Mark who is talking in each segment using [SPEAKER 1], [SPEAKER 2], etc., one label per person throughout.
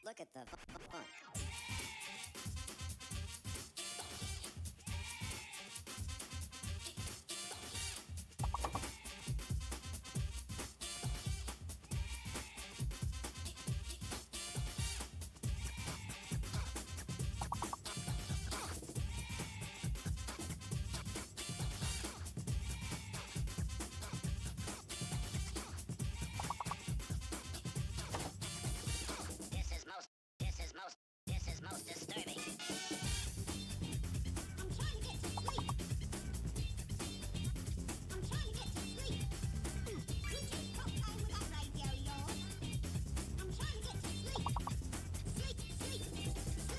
[SPEAKER 1] Look at the fun. This is most disturbing. I'm trying to get to sleep. I'm trying to get to sleep. Would you stop playing with that radio, y'all? I'm trying to get to sleep. Sleep, sleep, sleep.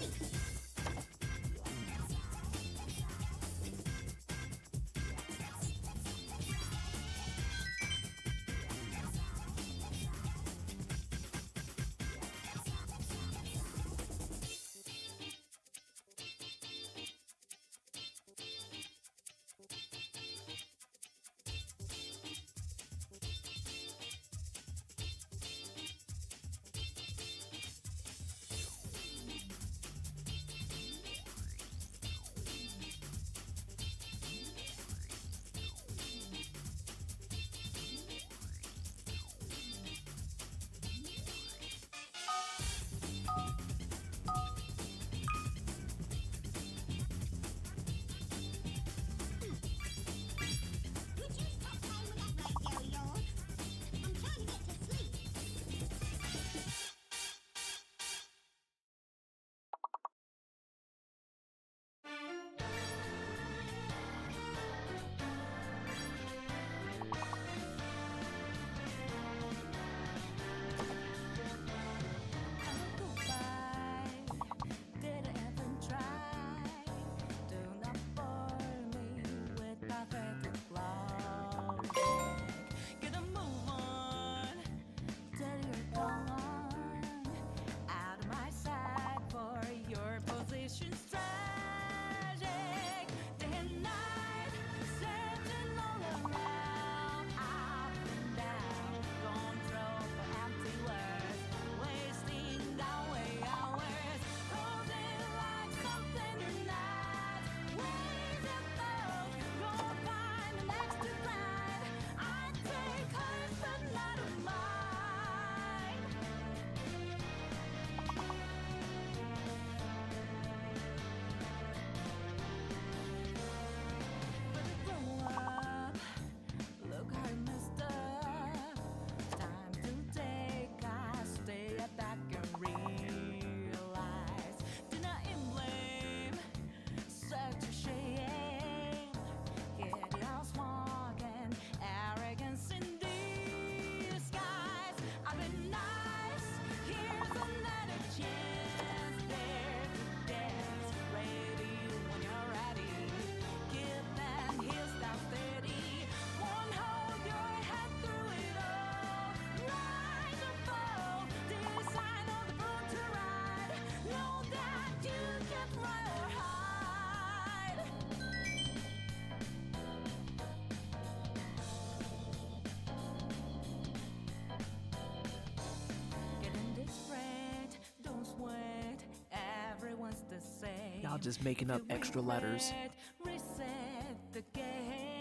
[SPEAKER 2] Y'all just making up extra letters.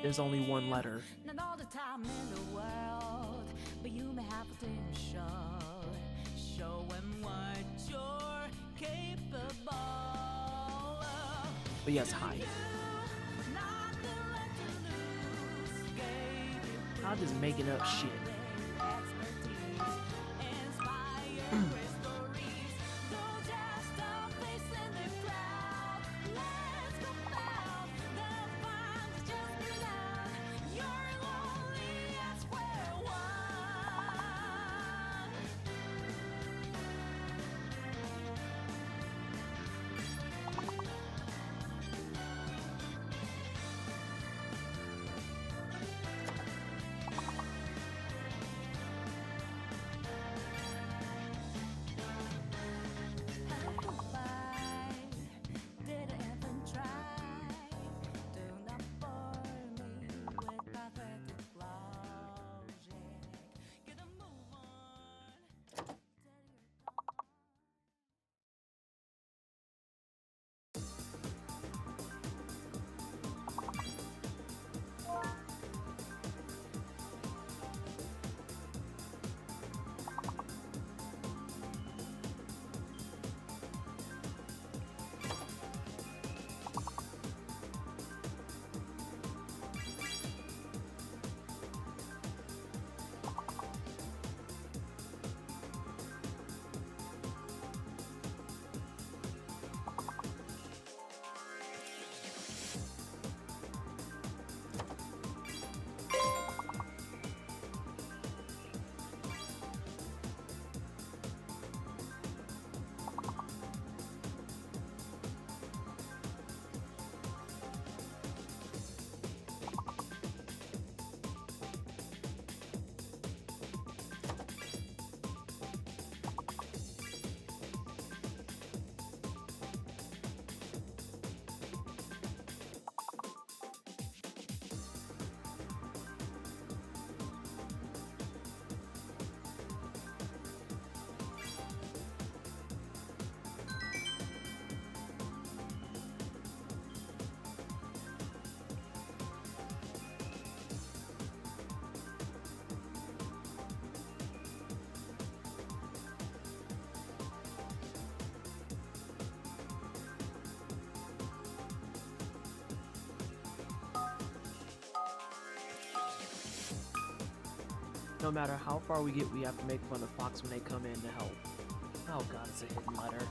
[SPEAKER 2] There's only one letter.
[SPEAKER 3] Not all the time in the world, but you may have to show them what you're capable of.
[SPEAKER 2] But yes, hi. Y'all just making up shit. No matter how far we get, we have to make fun of Fox when they come in to help. Oh god, it's a hidden letter.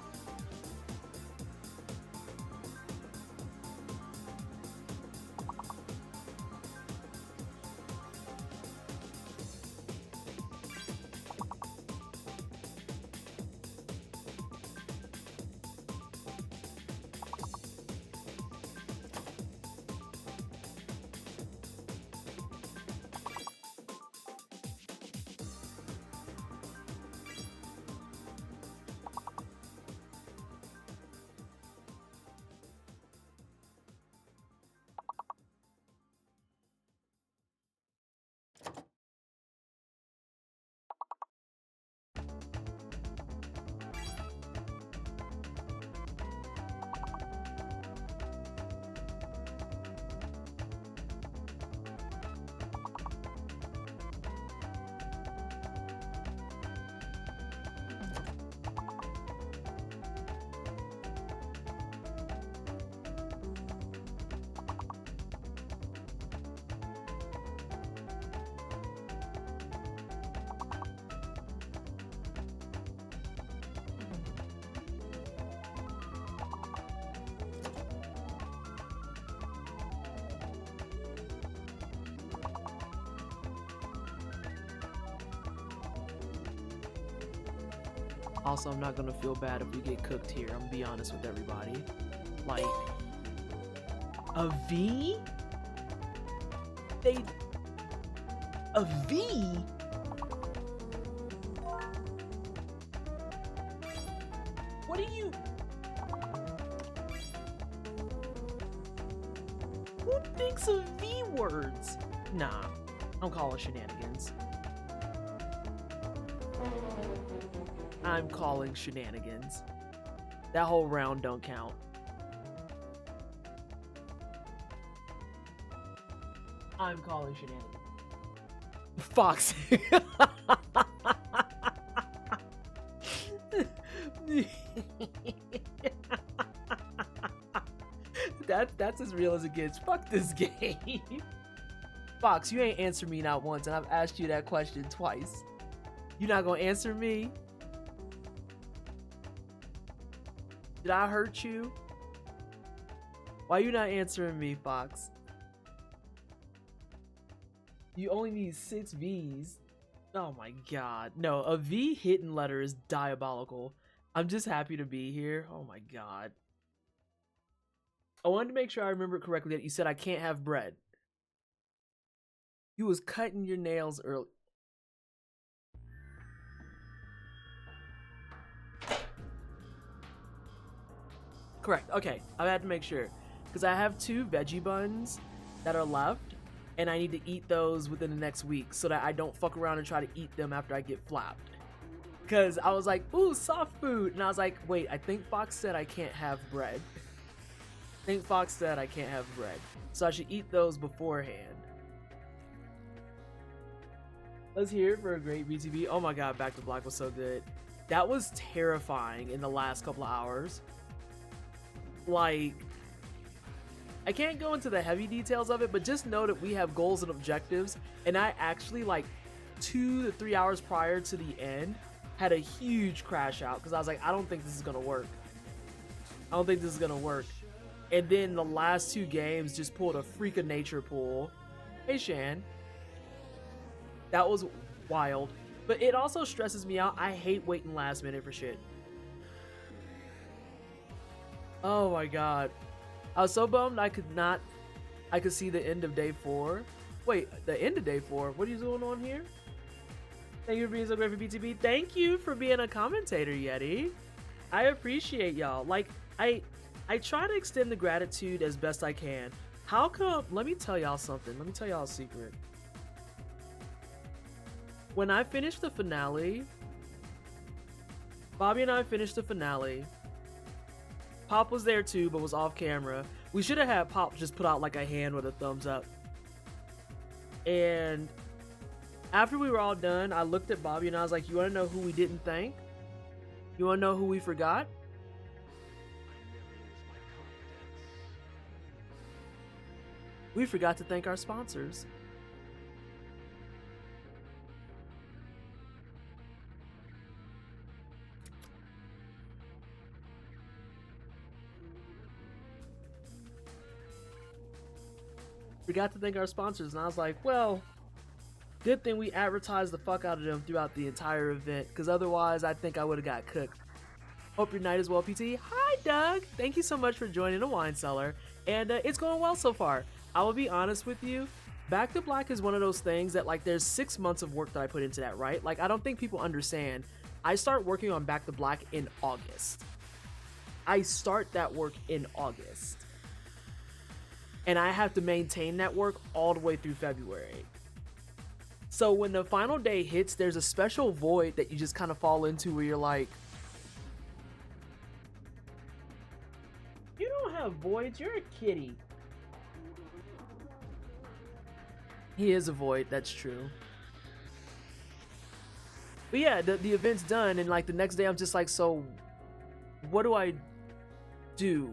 [SPEAKER 2] Also, I'm not gonna feel bad if we get cooked here. I'm gonna be honest with everybody. Like, a V? A V? What are you? Who thinks of V words? Nah, I'm calling shenanigans. I'm calling shenanigans. That whole round don't count. I'm calling shenanigans. Fox. That's as real as it gets. Fuck this game. Fox, you ain't answered me not once, and I've asked you that question twice. You not gonna answer me? Did I hurt you? Why you not answering me, Fox? You only need 6 V's. Oh my god. No, a V hidden letter is diabolical. I'm just happy to be here. Oh my god. I wanted to make sure I remember correctly that you said I can't have bread. You was cutting your nails early. Correct. Okay, I had to make sure because I have 2 veggie buns that are left, and I need to eat those within the next week so that I don't fuck around and try to eat them after I get flapped. Because I was like, ooh, soft food, and I was like, wait, I think Fox said I can't have bread. I think Fox said I can't have bread, so I should eat those beforehand. Let's hear it for a great BTB. Oh my god, Back to Black was so good. That was terrifying in the last couple of hours. Like, I can't go into the heavy details of it, but just know that we have goals and objectives, and I actually, like, 2 to 3 hours prior to the end had a huge crash out because I was like, I don't think this is gonna work. I don't think this is gonna work. And then the last 2 games just pulled a freak of nature pull. Hey Shan. That was wild. But it also stresses me out. I hate waiting last minute for shit. Oh my god. I was so bummed I could see the end of day 4. Wait, the end of day 4? What are you doing on here? Thank you for being so great for BTB. Thank you for being a commentator, Yeti. I appreciate y'all. Like, I try to extend the gratitude as best I can. How come, let me tell y'all something. Let me tell y'all a secret. When I finished the finale, Bobby and I finished the finale. Pop was there too, but was off camera. We should have had Pop just put out like a hand with a thumbs up. And after we were all done, I looked at Bobby and I was like, you want to know who we didn't thank? You want to know who we forgot? We forgot to thank our sponsors. Forgot to thank our sponsors, and I was like, well, good thing we advertised the fuck out of them throughout the entire event, because otherwise I think I would have got cooked. Hope your night is well, PT. Hi, Doug. Thank you so much for joining the wine cellar, and it's going well so far. I will be honest with you. Back to Black is one of those things that, like, there's 6 months of work that I put into that, right? Like, I don't think people understand. I start working on Back to Black in August. I start that work in August. And I have to maintain that work all the way through February. So when the final day hits, there's a special void that you just kind of fall into where you're like, you don't have voids, you're a kitty. He is a void, that's true. But yeah, the event's done, and like the next day I'm just like, so what do I do?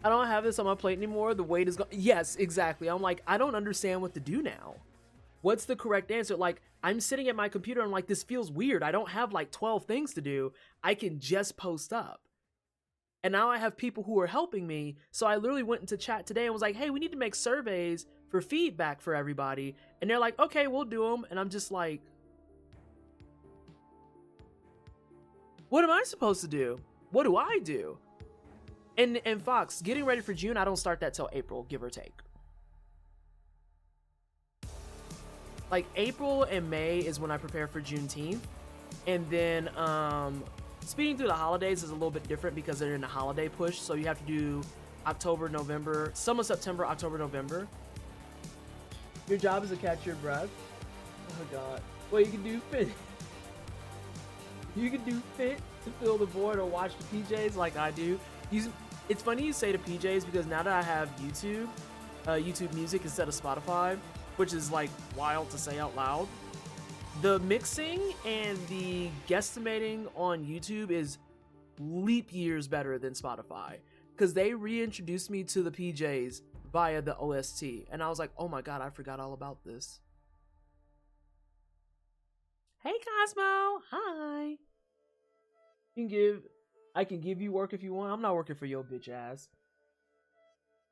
[SPEAKER 2] I don't have this on my plate anymore. The weight is gone. Yes, exactly. I'm like, I don't understand what to do now. What's the correct answer? Like, I'm sitting at my computer and I'm like, this feels weird. I don't have like 12 things to do. I can just post up. And now I have people who are helping me. So I literally went into chat today and was like, hey, we need to make surveys for feedback for everybody. And they're like, okay, we'll do them. And I'm just like, what am I supposed to do? What do I do? And Fox, getting ready for June, I don't start that till April, give or take. Like April and May is when I prepare for Juneteenth. And then speeding through the holidays is a little bit different because they're in a holiday push. So you have to do October, November, some of September, October, November. Your job is to catch your breath. Oh god. Well, you can do fit. You can do fit to fill the void or watch the PJs like I do. It's funny you say to PJs because now that I have YouTube, YouTube Music instead of Spotify, which is like wild to say out loud, the mixing and the guesstimating on YouTube is leap years better than Spotify because they reintroduced me to the PJs via the OST, and I was like, oh my god, I forgot all about this. Hey Cosmo, hi. I can give you work if you want. I'm not working for your bitch ass.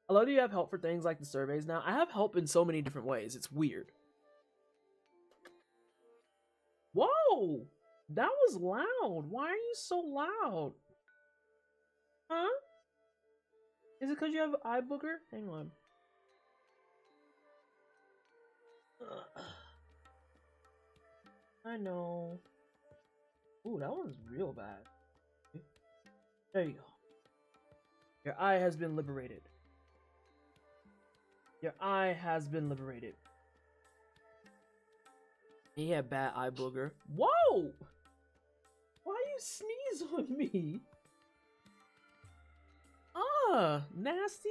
[SPEAKER 2] I love that you have help for things like the surveys now. I have help in so many different ways. It's weird. Whoa! That was loud. Why are you so loud? Huh? Is it because you have eye booger? Hang on. I know. Ooh, that one's real bad. There you go. Your eye has been liberated. Your eye has been liberated. He had bad eye booger. Whoa! Why you sneeze on me? Nasty.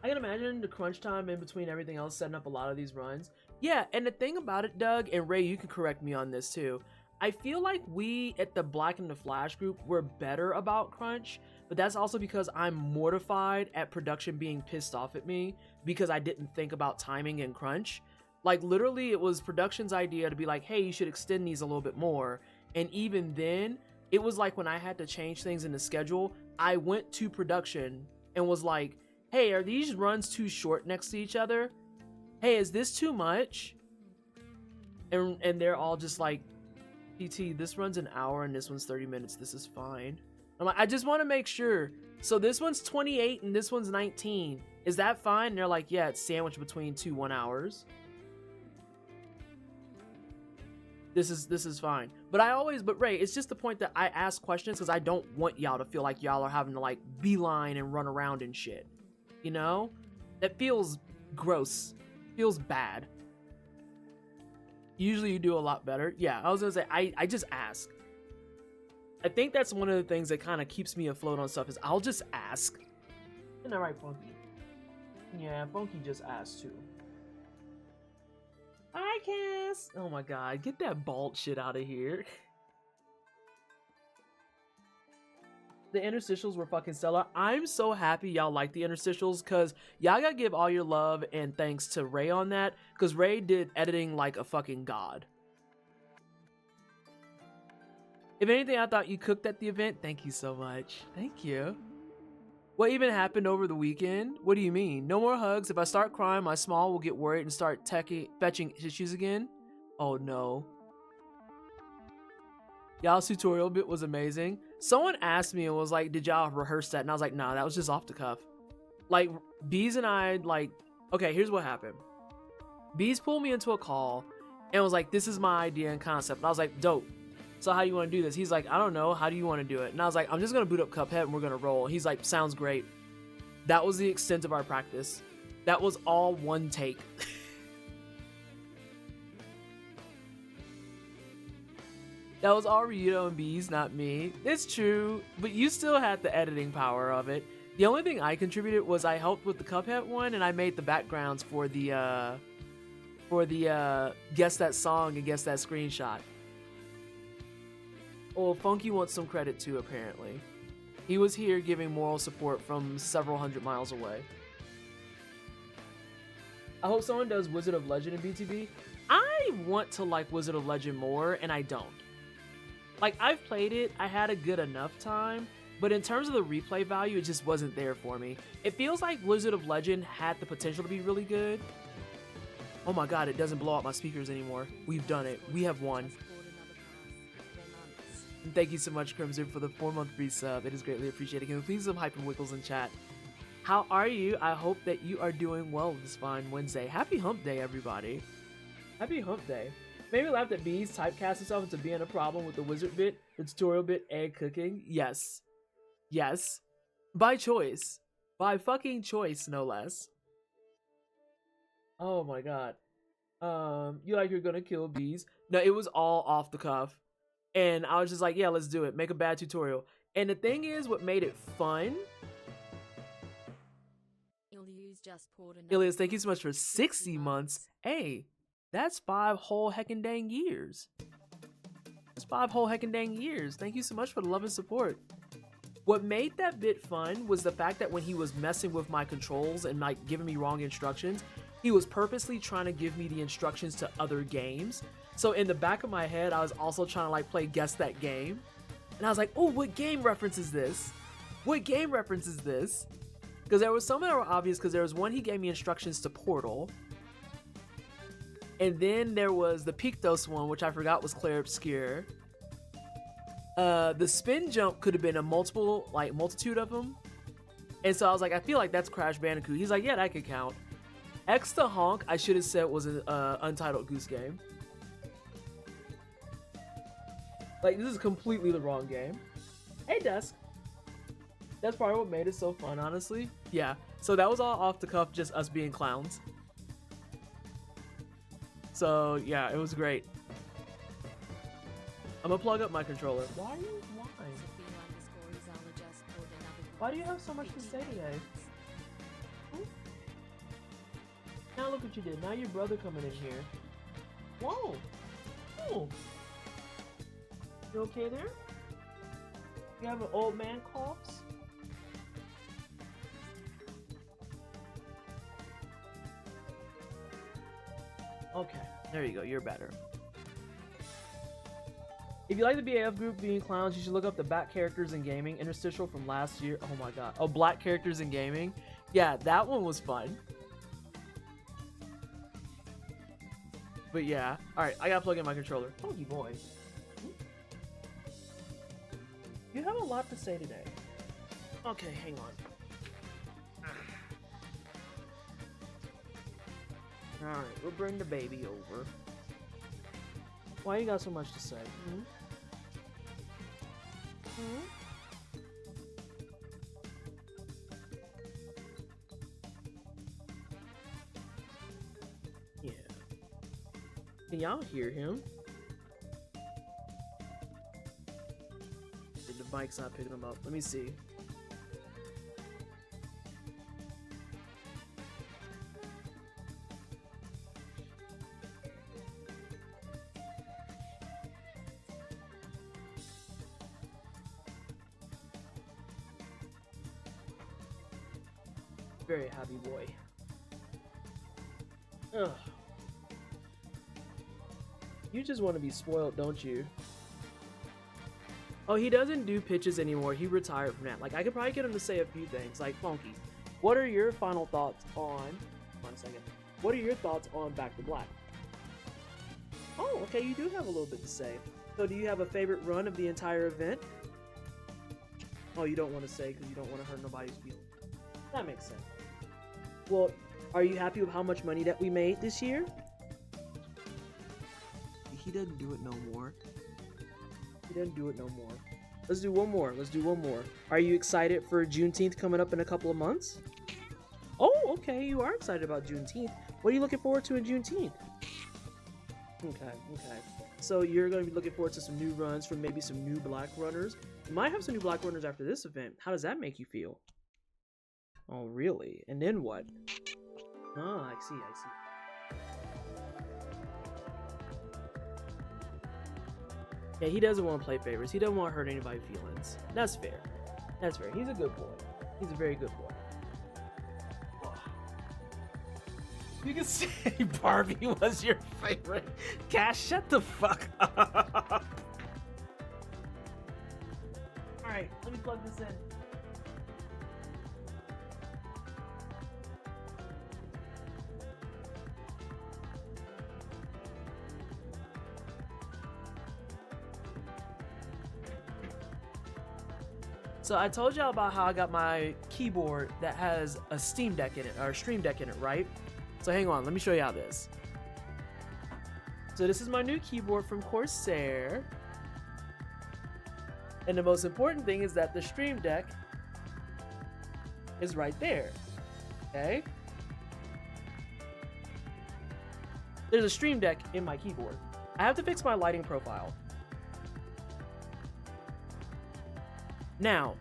[SPEAKER 2] I can imagine the crunch time in between everything else setting up a lot of these runs. Yeah, and the thing about it, Doug, and Ray, you can correct me on this too. I feel like we at the Black and the Flash group were better about crunch, but that's also because I'm mortified at production being pissed off at me because I didn't think about timing and crunch. Like literally it was production's idea to be like, hey, you should extend these a little bit more. And even then it was like when I had to change things in the schedule, I went to production and was like, hey, are these runs too short next to each other? Hey, is this too much? And they're all just like, PT, this runs an hour and this one's 30 minutes. This is fine. I'm like, I just want to make sure. So this one's 28 and this one's 19. Is that fine? And they're like, yeah, it's sandwiched between 2 1 hours. This is fine. But Ray, it's just the point that I ask questions because I don't want y'all to feel like y'all are having to like beeline and run around and shit. You know? That feels gross. Feels bad. Usually you do a lot better. Yeah, I was gonna say, I just ask. I think that's one of the things that kind of keeps me afloat on stuff is I'll just ask. Isn't that right, Funky? Yeah, Funky just asked too. Hi, Cass! Oh my god, get that bald shit out of here. The interstitials were fucking stellar. I'm so happy y'all like the interstitials because y'all gotta give all your love and thanks to Ray on that because Ray did editing like a fucking god. If anything, I thought you cooked at the event. Thank you so much. Thank you. What even happened over the weekend? What do you mean? No more hugs. If I start crying, my small will get worried and start fetching tissues again. Oh no. Y'all's tutorial bit was amazing. Someone asked me and was like, did y'all rehearse that? And I was like, nah, that was just off the cuff. Like, Bees and I, like, okay, here's what happened. Bees pulled me into a call and was like, this is my idea and concept. And I was like, dope. So how do you want to do this? He's like, I don't know. How do you want to do it? And I was like, I'm just going to boot up Cuphead and we're going to roll. He's like, sounds great. That was the extent of our practice. That was all one take. That was all Ryuto and Bees, not me. It's true, but you still had the editing power of it. The only thing I contributed was I helped with the Cuphead one, and I made the backgrounds for the guess that song and guess that screenshot. Well, Funky wants some credit too, apparently. He was here giving moral support from several hundred miles away. I hope someone does Wizard of Legend in BTB. I want to like Wizard of Legend more, and I don't. Like, I've played it, I had a good enough time, but in terms of the replay value, it just wasn't there for me. It feels like Wizard of Legend had the potential to be really good. Oh my god, it doesn't blow out my speakers anymore. We've done it. We have won. And thank you so much, Crimson, for the 4-month free sub. It is greatly appreciated. Can we please some hype and wiggles in chat? How are you? I hope that you are doing well this fine Wednesday. Happy hump day, everybody. Happy hump day. Maybe laughed at Bees typecast himself into being a problem with the wizard bit, the tutorial bit, and cooking. Yes. Yes. By choice. By fucking choice, no less. Oh my god. You like you're gonna kill Bees? No, it was all off the cuff. And I was just like, yeah, let's do it. Make a bad tutorial. And the thing is, what made it fun... Ilias, thank you so much for 60 months. Hey, that's 5 whole heckin' dang years. That's 5 whole heckin' dang years. Thank you so much for the love and support. What made that bit fun was the fact that when he was messing with my controls and like giving me wrong instructions, he was purposely trying to give me the instructions to other games. So in the back of my head, I was also trying to like play guess that game. And I was like, oh, what game reference is this? What game reference is this? Because there was some that were obvious, because there was one he gave me instructions to Portal. And then there was the Pictos one, which I forgot was Clair Obscure. The spin jump could have been a multitude of them. And so I was like, I feel like that's Crash Bandicoot. He's like, yeah, that could count. X to Honk, I should have said was an Untitled Goose Game. Like, this is completely the wrong game. Hey, Dusk. That's probably what made it so fun, honestly. Yeah, so that was all off the cuff, just us being clowns. So, yeah, it was great. I'm gonna plug up my controller. Why are you lying? Why do you have so much to say today? Hmm? Now look what you did. Now your brother coming in here. Whoa! Oh! You okay there? You have an old man coughs? Okay, there you go, you're better. If you like the BAF group being clowns, you should look up the Black Characters in Gaming interstitial from last year. Oh my god. Oh, Black Characters in Gaming. Yeah, that one was fun. But yeah. Alright, I gotta plug in my controller. Funky boy. You have a lot to say today. Okay, hang on. Alright, we'll bring the baby over. Why you got so much to say? Hmm? Hmm? Yeah. Can y'all hear him? The mic's not picking him up. Let me see. Very happy boy. Ugh. You just want to be spoiled, don't you? Oh, he doesn't do pitches anymore. He retired from that. Like, I could probably get him to say a few things. Like, Funky, what are your final thoughts on... One second. What are your thoughts on Back to Black? Oh, okay, you do have a little bit to say. So do you have a favorite run of the entire event? Oh, you don't want to say because you don't want to hurt nobody's feelings. That makes sense. Well, are you happy with how much money that we made this year? He doesn't do it no more. He doesn't do it no more. Let's do one more. Let's do one more. Are you excited for Juneteenth coming up in a couple of months? Oh, okay. You are excited about Juneteenth. What are you looking forward to in Juneteenth? Okay, okay. So you're going to be looking forward to some new runs from maybe some new black runners. You might have some new black runners after this event. How does that make you feel? Oh, really? And then what? Oh, I see, I see. Yeah, he doesn't want to play favorites. He doesn't want to hurt anybody's feelings. That's fair. That's fair. He's a good boy. He's a very good boy. You can say Barbie was your favorite. Cash, shut the fuck up. Alright, let me plug this in. So I told y'all about how I got my keyboard that has a Steam Deck in it, or a Stream Deck in it, right? So hang on, let me show you how this. So this is my new keyboard from Corsair. And the most important thing is that the Stream Deck is right there, okay? There's a Stream Deck in my keyboard. I have to fix my lighting profile. Now,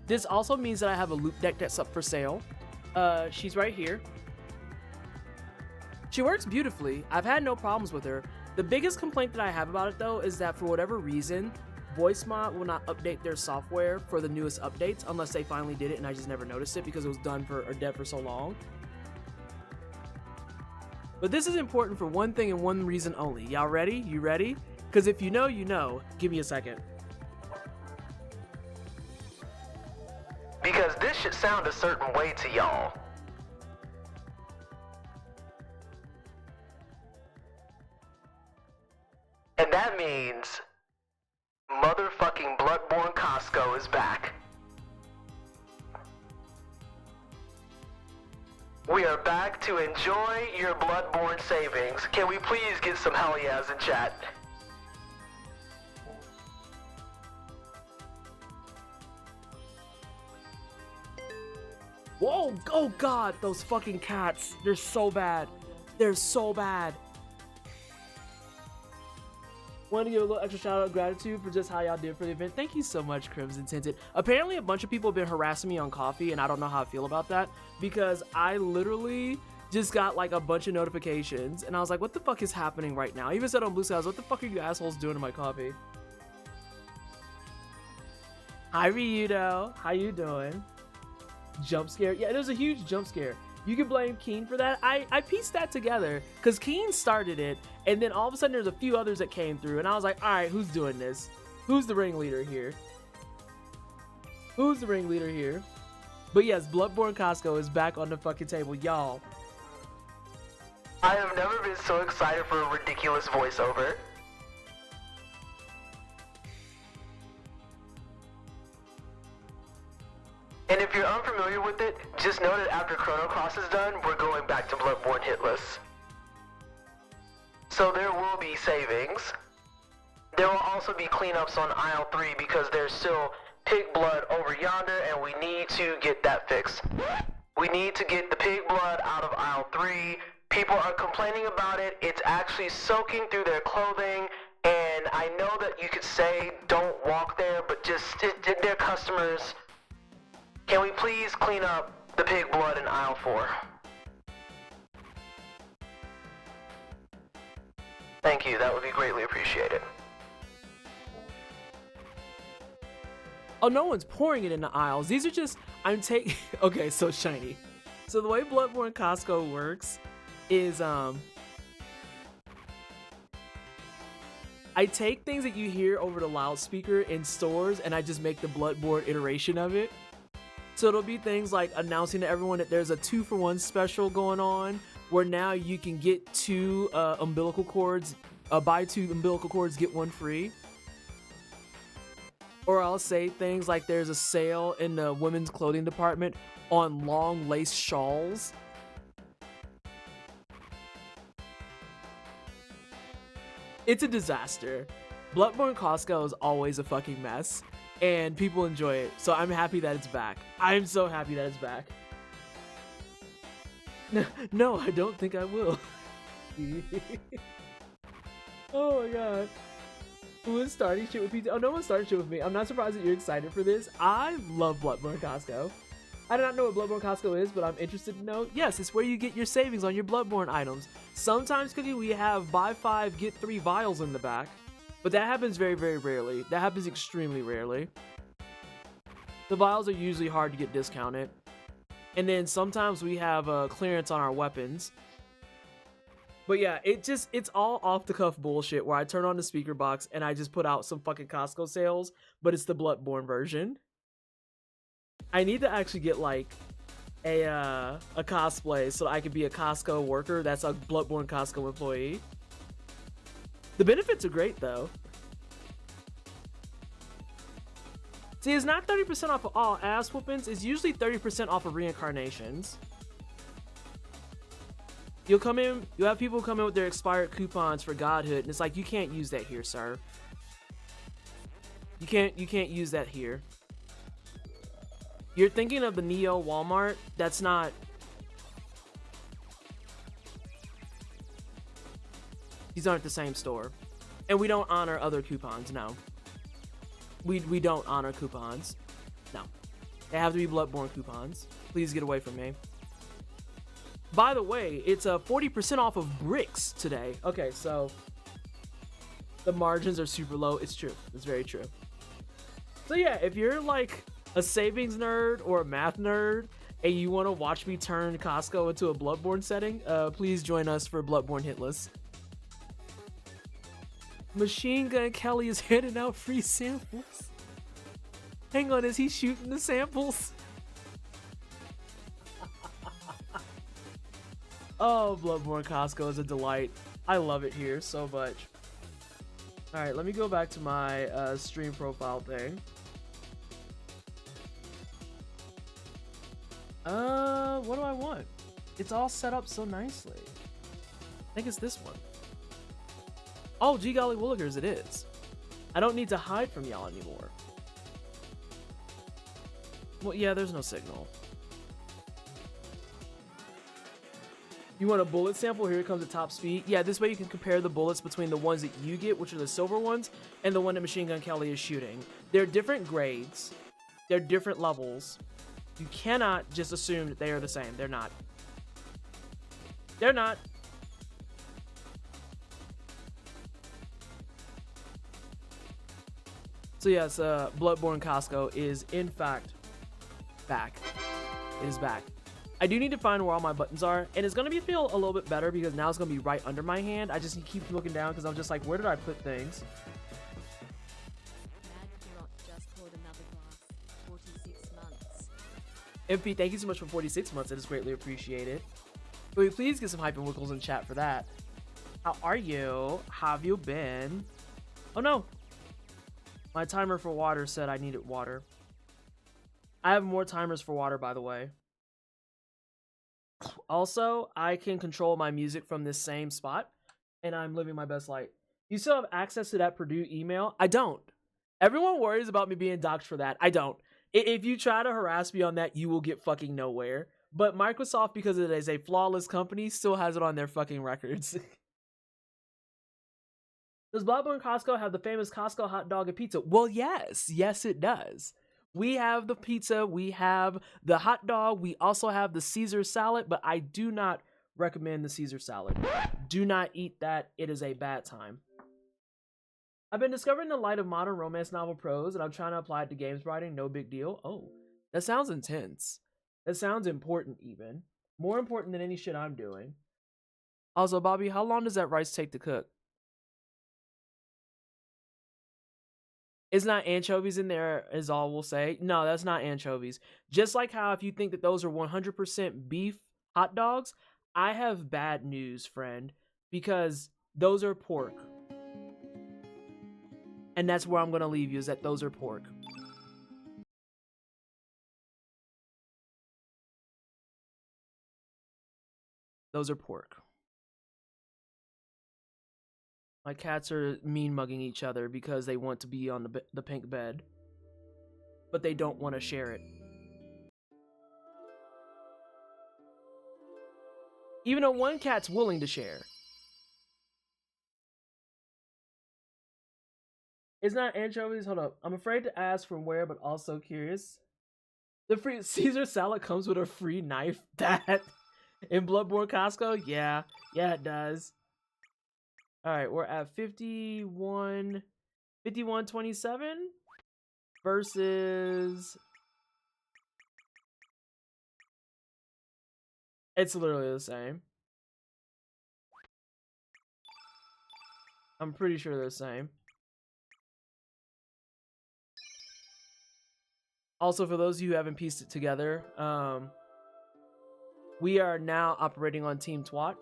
[SPEAKER 2] this also means that I have a loop deck that's up for sale. She's right here. She works beautifully. I've had no problems with her. The biggest complaint that I have about it though is that for whatever reason, VoiceMod will not update their software for the newest updates unless they finally did it and I just never noticed it because it was done for or dead for so long. But this is important for one thing and one reason only. Y'all ready? You ready? Because if you know, you know. Give me a second.
[SPEAKER 4] Because this should sound a certain way to y'all. And that means motherfucking Bloodborne Costco is back. We are back to enjoy your Bloodborne savings. Can we please get some hell yeahs in chat?
[SPEAKER 2] Whoa, oh god, those fucking cats. They're so bad. They're so bad. Want to give a little extra shout out of gratitude for just how y'all did for the event. Thank you so much, Crimson Tinted. Apparently a bunch of people have been harassing me on Coffee and I don't know how I feel about that because I literally just got like a bunch of notifications and I was like, what the fuck is happening right now? I even said on Blue Skies, what the fuck are you assholes doing to my coffee? Hi Ryudo, how you doing? Jump scare? Yeah, it was a huge jump scare. You can blame Keen for that. I pieced that together because Keen started it and then all of a sudden there's a few others that came through and I was like, all right, who's doing this? Who's the ringleader here? Who's the ringleader here? But yes, Bloodborne Costco is back on the fucking table, y'all.
[SPEAKER 4] I have never been so excited for a ridiculous voiceover. And if you're unfamiliar with it, just know that after Chrono Cross is done, we're going back to Bloodborne hitless. So there will be savings. There will also be cleanups on aisle 3 because there's still pig blood over yonder and we need to get that fixed. We need to get the pig blood out of aisle 3. People are complaining about it. It's actually soaking through their clothing. And I know that you could say don't walk there, but just they're customers. Can we please clean up the pig blood in aisle 4? Thank you, that would be greatly appreciated.
[SPEAKER 2] Oh, no one's pouring it in the aisles. These are just, I'm taking, okay, so shiny. So the way Bloodborne Costco works is, I take things that you hear over the loudspeaker in stores and I just make the Bloodborne iteration of it. So it'll be things like announcing to everyone that there's a 2-for-1 special going on where now you can get 2 umbilical cords, buy 2 umbilical cords, get 1 free. Or I'll say things like there's a sale in the women's clothing department on long lace shawls. It's a disaster. Bloodborne Costco is always a fucking mess, and people enjoy it, so I'm happy that it's back. I'm so happy that it's back. No, I don't think I will. Oh my god. Who is starting shit with pizza? Oh, no one's starting shit with me. I'm not surprised that you're excited for this. I love Bloodborne Costco. I do not know what Bloodborne Costco is, but I'm interested to know. Yes, it's where you get your savings on your Bloodborne items. Sometimes, Cookie, we have buy 5, get 3 vials in the back. But that happens very, very rarely. That happens extremely rarely. The vials are usually hard to get discounted. And then sometimes we have clearance on our weapons. But yeah, it's all off the cuff bullshit where I turn on the speaker box and I just put out some fucking Costco sales, but it's the Bloodborne version. I need to actually get like a cosplay so I could be a Costco worker that's a Bloodborne Costco employee. The benefits are great though. See, it's not 30% off of all ass whoopings, it's usually 30% off of reincarnations. You'll come in, you'll have people come in with their expired coupons for godhood, and it's like, you can't use that here, sir. You can't use that here. You're thinking of the Neo Walmart. That's not. These aren't the same store. And we don't honor other coupons, no. We don't honor coupons. No. They have to be Bloodborne coupons. Please get away from me. By the way, it's 40% off of bricks today. Okay, so the margins are super low. It's true. It's very true. So yeah, if you're like a savings nerd or a math nerd and you want to watch me turn Costco into a Bloodborne setting, please join us for Bloodborne Hitless. Machine Gun Kelly is handing out free samples. Hang on, is he shooting the samples? Oh, Bloodborne Costco is a delight. I love it here so much. Alright, let me go back to my stream profile thing. What do I want? It's all set up so nicely. I think it's this one. Oh, gee golly willikers, it is. I don't need to hide from y'all anymore. Well, yeah, there's no signal. You want a bullet sample? Here it comes at top speed. Yeah, this way you can compare the bullets between the ones that you get, which are the silver ones, and the one that Machine Gun Kelly is shooting. They're different grades. They're different levels. You cannot just assume that they are the same. They're not. They're not. So yes, Bloodborne Costco is in fact back. It is back. I do need to find where all my buttons are, and it's gonna feel a little bit better because now it's gonna be right under my hand. I just need to keep looking down because I'm just like, where did I put things? MP, thank you so much for 46 months. It is greatly appreciated. Will you please get some hype and wiggles in chat for that? How are you? How have you been? Oh no. My timer for water said I needed water. I have more timers for water, by the way. Also, I can control my music from this same spot, and I'm living my best life. You still have access to that Purdue email? I don't. Everyone worries about me being doxxed for that. I don't. If you try to harass me on that, you will get fucking nowhere. But Microsoft, because it is a flawless company, still has it on their fucking records. Does Bloodborne Costco have the famous Costco hot dog and pizza? Well, yes. Yes, it does. We have the pizza. We have the hot dog. We also have the Caesar salad, but I do not recommend the Caesar salad. Do not eat that. It is a bad time. I've been discovering the light of modern romance novel prose, and I'm trying to apply it to games writing. No big deal. Oh, that sounds intense. That sounds important even. More important than any shit I'm doing. Also, Bobby, how long does that rice take to cook? It's not anchovies in there, is all we'll say. No, that's not anchovies. Just like how if you think that those are 100% beef hot dogs, I have bad news, friend, because those are pork. And that's where I'm going to leave you, is that those are pork. Those are pork. My cats are mean mugging each other because they want to be on the pink bed, but they don't want to share it. Even though one cat's willing to share. It's not anchovies. Hold up. I'm afraid to ask from where, but also curious. The free Caesar salad comes with a free knife. That in Bloodborne Costco? Yeah. Yeah, it does. All right, we're at 51.27 versus. It's literally the same. I'm pretty sure they're the same. Also, for those of you who haven't pieced it together, we are now operating on Team Twat.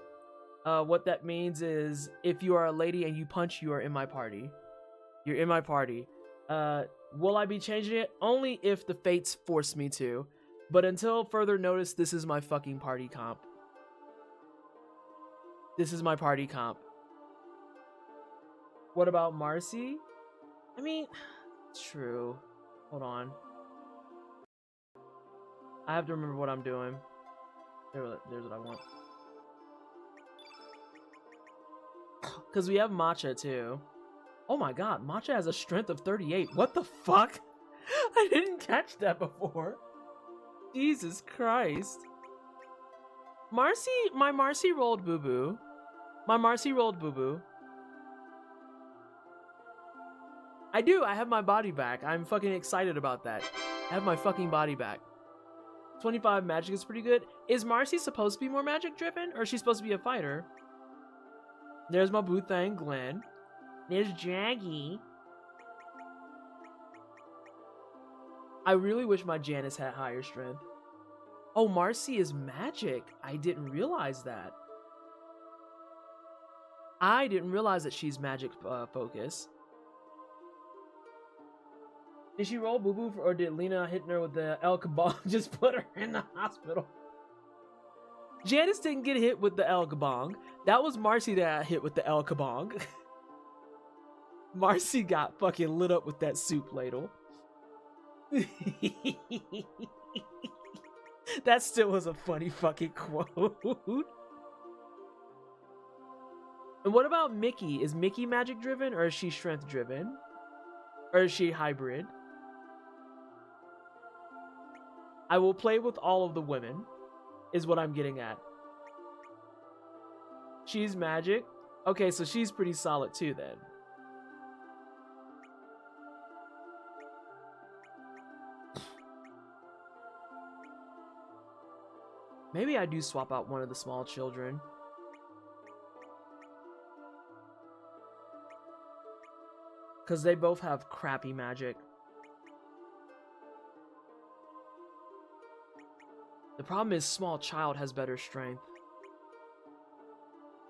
[SPEAKER 2] What that means is if you are a lady and you punch, you are in my party. You're in my party. Will I be changing it? Only if the fates force me to. But until further notice, this is my fucking party comp. This is my party comp. What about Marcy? I mean, true. Hold on. I have to remember what I'm doing. There's what I want. Because we have Matcha too. Oh my god, Matcha has a strength of 38. What the fuck? I didn't catch that before. Jesus Christ. Marcy, my Marcy rolled boo-boo. My Marcy rolled boo-boo. I do, I have my body back. I'm fucking excited about that. I have my fucking body back. 25 magic is pretty good. Is Marcy supposed to be more magic driven? Or is she supposed to be a fighter? There's my boo thing, Glenn. There's Jaggy. I really wish my Janice had higher strength. Oh, Marcy is magic. I didn't realize that. I didn't realize that she's magic focus. Did she roll boo-boo or did Lena hitting her with the El Kabong just put her in the hospital? Janice didn't get hit with the El Kabong. That was Marcy that hit with the El Kabong. Marcy got fucking lit up with that soup ladle. That still was a funny fucking quote. And what about Mickey? Is Mickey magic driven or is she strength driven? Or is she hybrid? I will play with all of the women, is what I'm getting at. She's magic? Okay, so she's pretty solid too then. Maybe I do swap out one of the small children. Because they both have crappy magic. The problem is small child has better strength.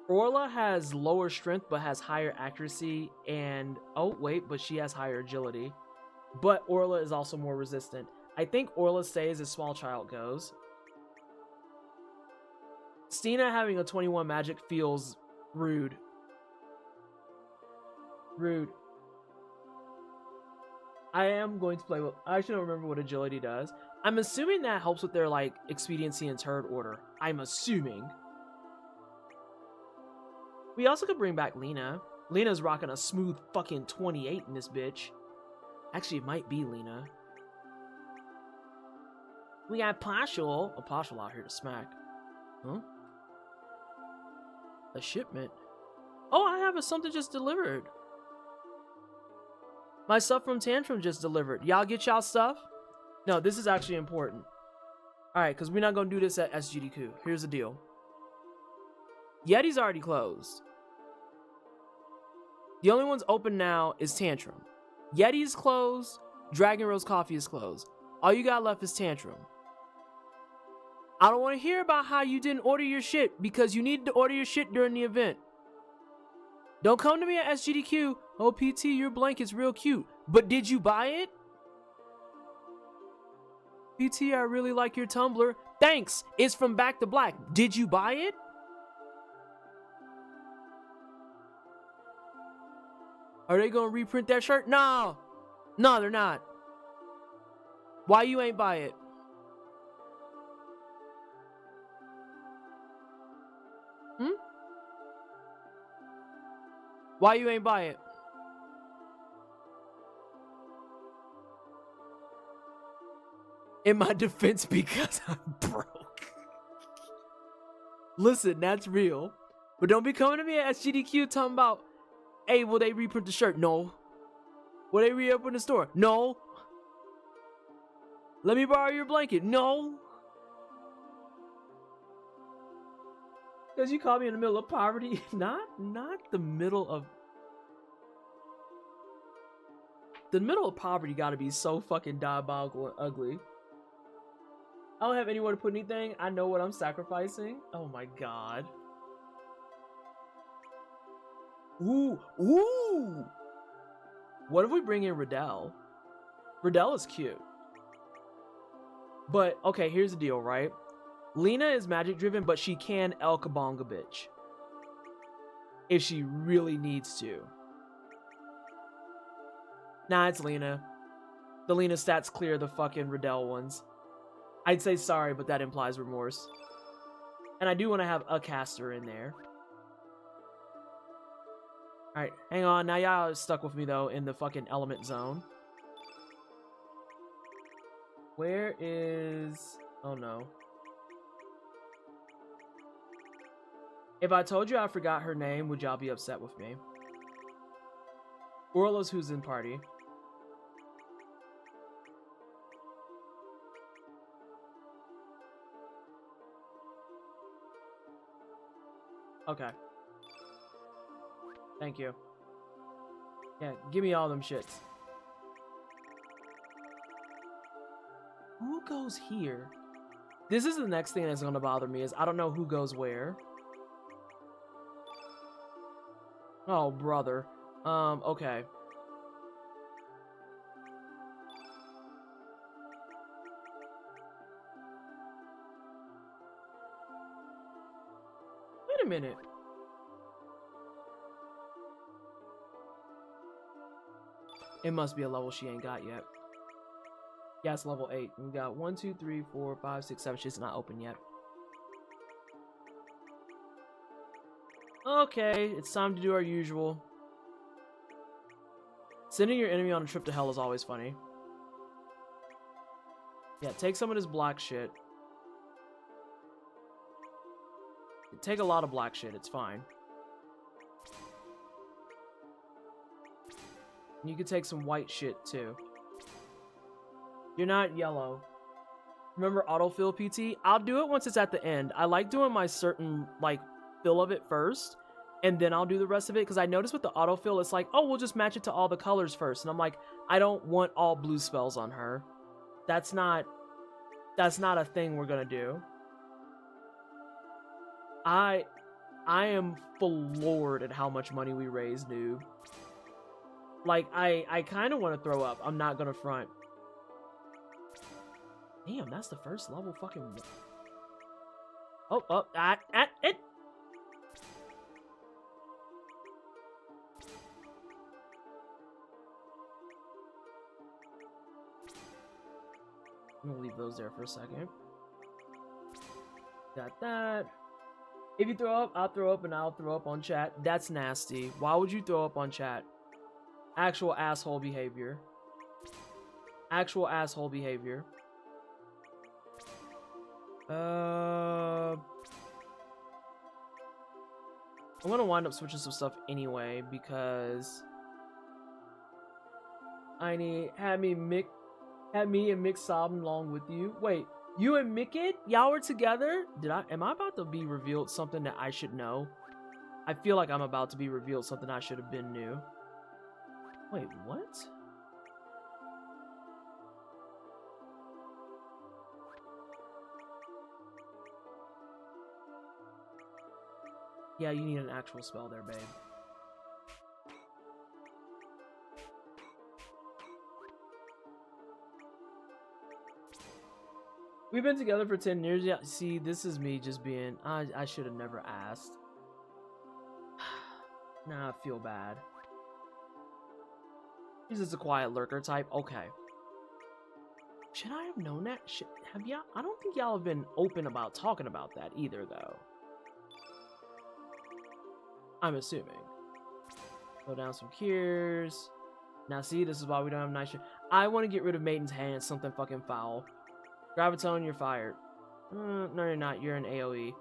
[SPEAKER 2] Orla has lower strength but has higher accuracy and... Oh, wait, but she has higher agility. But Orla is also more resistant. I think Orla stays as small child goes. Stina having a 21 magic feels rude. Rude. I am going to play with... I actually don't remember what agility does. I'm assuming that helps with their, like, expediency and turret order. I'm assuming. We also could bring back Lena. Lena's rocking a smooth fucking 28 in this bitch. Actually, it might be Lena. We got Pashul. Oh, Pashul out here to smack. Huh? A shipment. Oh, I have something just delivered. My stuff from Tantrum just delivered. Y'all get y'all stuff? No, this is actually important. Alright, because we're not going to do this at SGDQ. Here's the deal. Yeti's already closed. The only ones open now is Tantrum. Yeti's closed. Dragon Rose Coffee is closed. All you got left is Tantrum. I don't want to hear about how you didn't order your shit because you needed to order your shit during the event. Don't come to me at SGDQ. Oh, PT, your blanket's real cute. But did you buy it? PT, I really like your tumbler. Thanks. It's from Back to Black. Did you buy it? Are they gonna reprint that shirt? No. No, they're not. Why you ain't buy it? Why you ain't buy it? In my defense, because I'm broke. Listen, that's real. But don't be coming to me at SGDQ talking about, hey, will they reprint the shirt? No. Will they reopen the store? No. Let me borrow your blanket? No. Because you caught me in the middle of poverty. Not the middle of... The middle of poverty gotta be so fucking diabolical and ugly. I don't have anywhere to put anything. I know what I'm sacrificing. Oh my god. Ooh. Ooh. What if we bring in Riddell? Riddell is cute. But, okay, here's the deal, right? Lena is magic driven, but she can El Kabonga bitch. If she really needs to. Nah, it's Lena. The Lena stats clear the fucking Riddell ones. I'd say sorry, but that implies remorse. And I do want to have a caster in there. Alright, hang on. Now y'all are stuck with me, though, in the fucking element zone. Where is... Oh, no. If I told you I forgot her name, would y'all be upset with me? Orla's who's in party. Okay. Thank you. Yeah, give me all them shits. Who goes here? This is the next thing that's gonna bother me, is I don't know who goes where. Oh, brother. Okay. Wait a minute. It must be a level she ain't got yet. Yeah, it's level 8. We got 1, 2, 3, 4, 5, 6, 7. She's not open yet. Okay, it's time to do our usual. Sending your enemy on a trip to hell is always funny. Yeah, take some of this black shit. Take a lot of black shit, it's fine. You can take some white shit too. You're not yellow. Remember autofill PT? I'll do it once it's at the end. I like doing my certain like fill of it first, and then I'll do the rest of it, because I noticed with the autofill it's like, oh, we'll just match it to all the colors first, and I'm like, I don't want all blue spells on her. That's not a thing we're gonna do. I am floored at how much money we raised, noob. Like, I kind of want to throw up. I'm not gonna front. Damn, that's the first level fucking... Oh, it! I'm gonna leave those there for a second. Got that. If you throw up, I'll throw up, and I'll throw up on chat. That's nasty. Why would you throw up on chat? Actual asshole behavior. Actual asshole behavior. I'm gonna wind up switching some stuff anyway, because I had me and Mick sobbing along with you. Wait, you and Mickett? Y'all were together? Am I about to be revealed something that I should know? I feel like I'm about to be revealed something I should have been knew. Wait, what? Yeah, you need an actual spell there, babe. We've been together for 10 years. Yeah, see, this is me just being... I should have never asked. Nah, I feel bad. He's just a quiet lurker type. Okay. Should I have known that? Have y'all... I don't think y'all have been open about talking about that either, though. I'm assuming. Go down some cures. Now, see, this is why we don't have nice shit. I want to get rid of Maiden's Hand. Something fucking foul. Gravitone, you're fired. No, you're not. You're an AoE.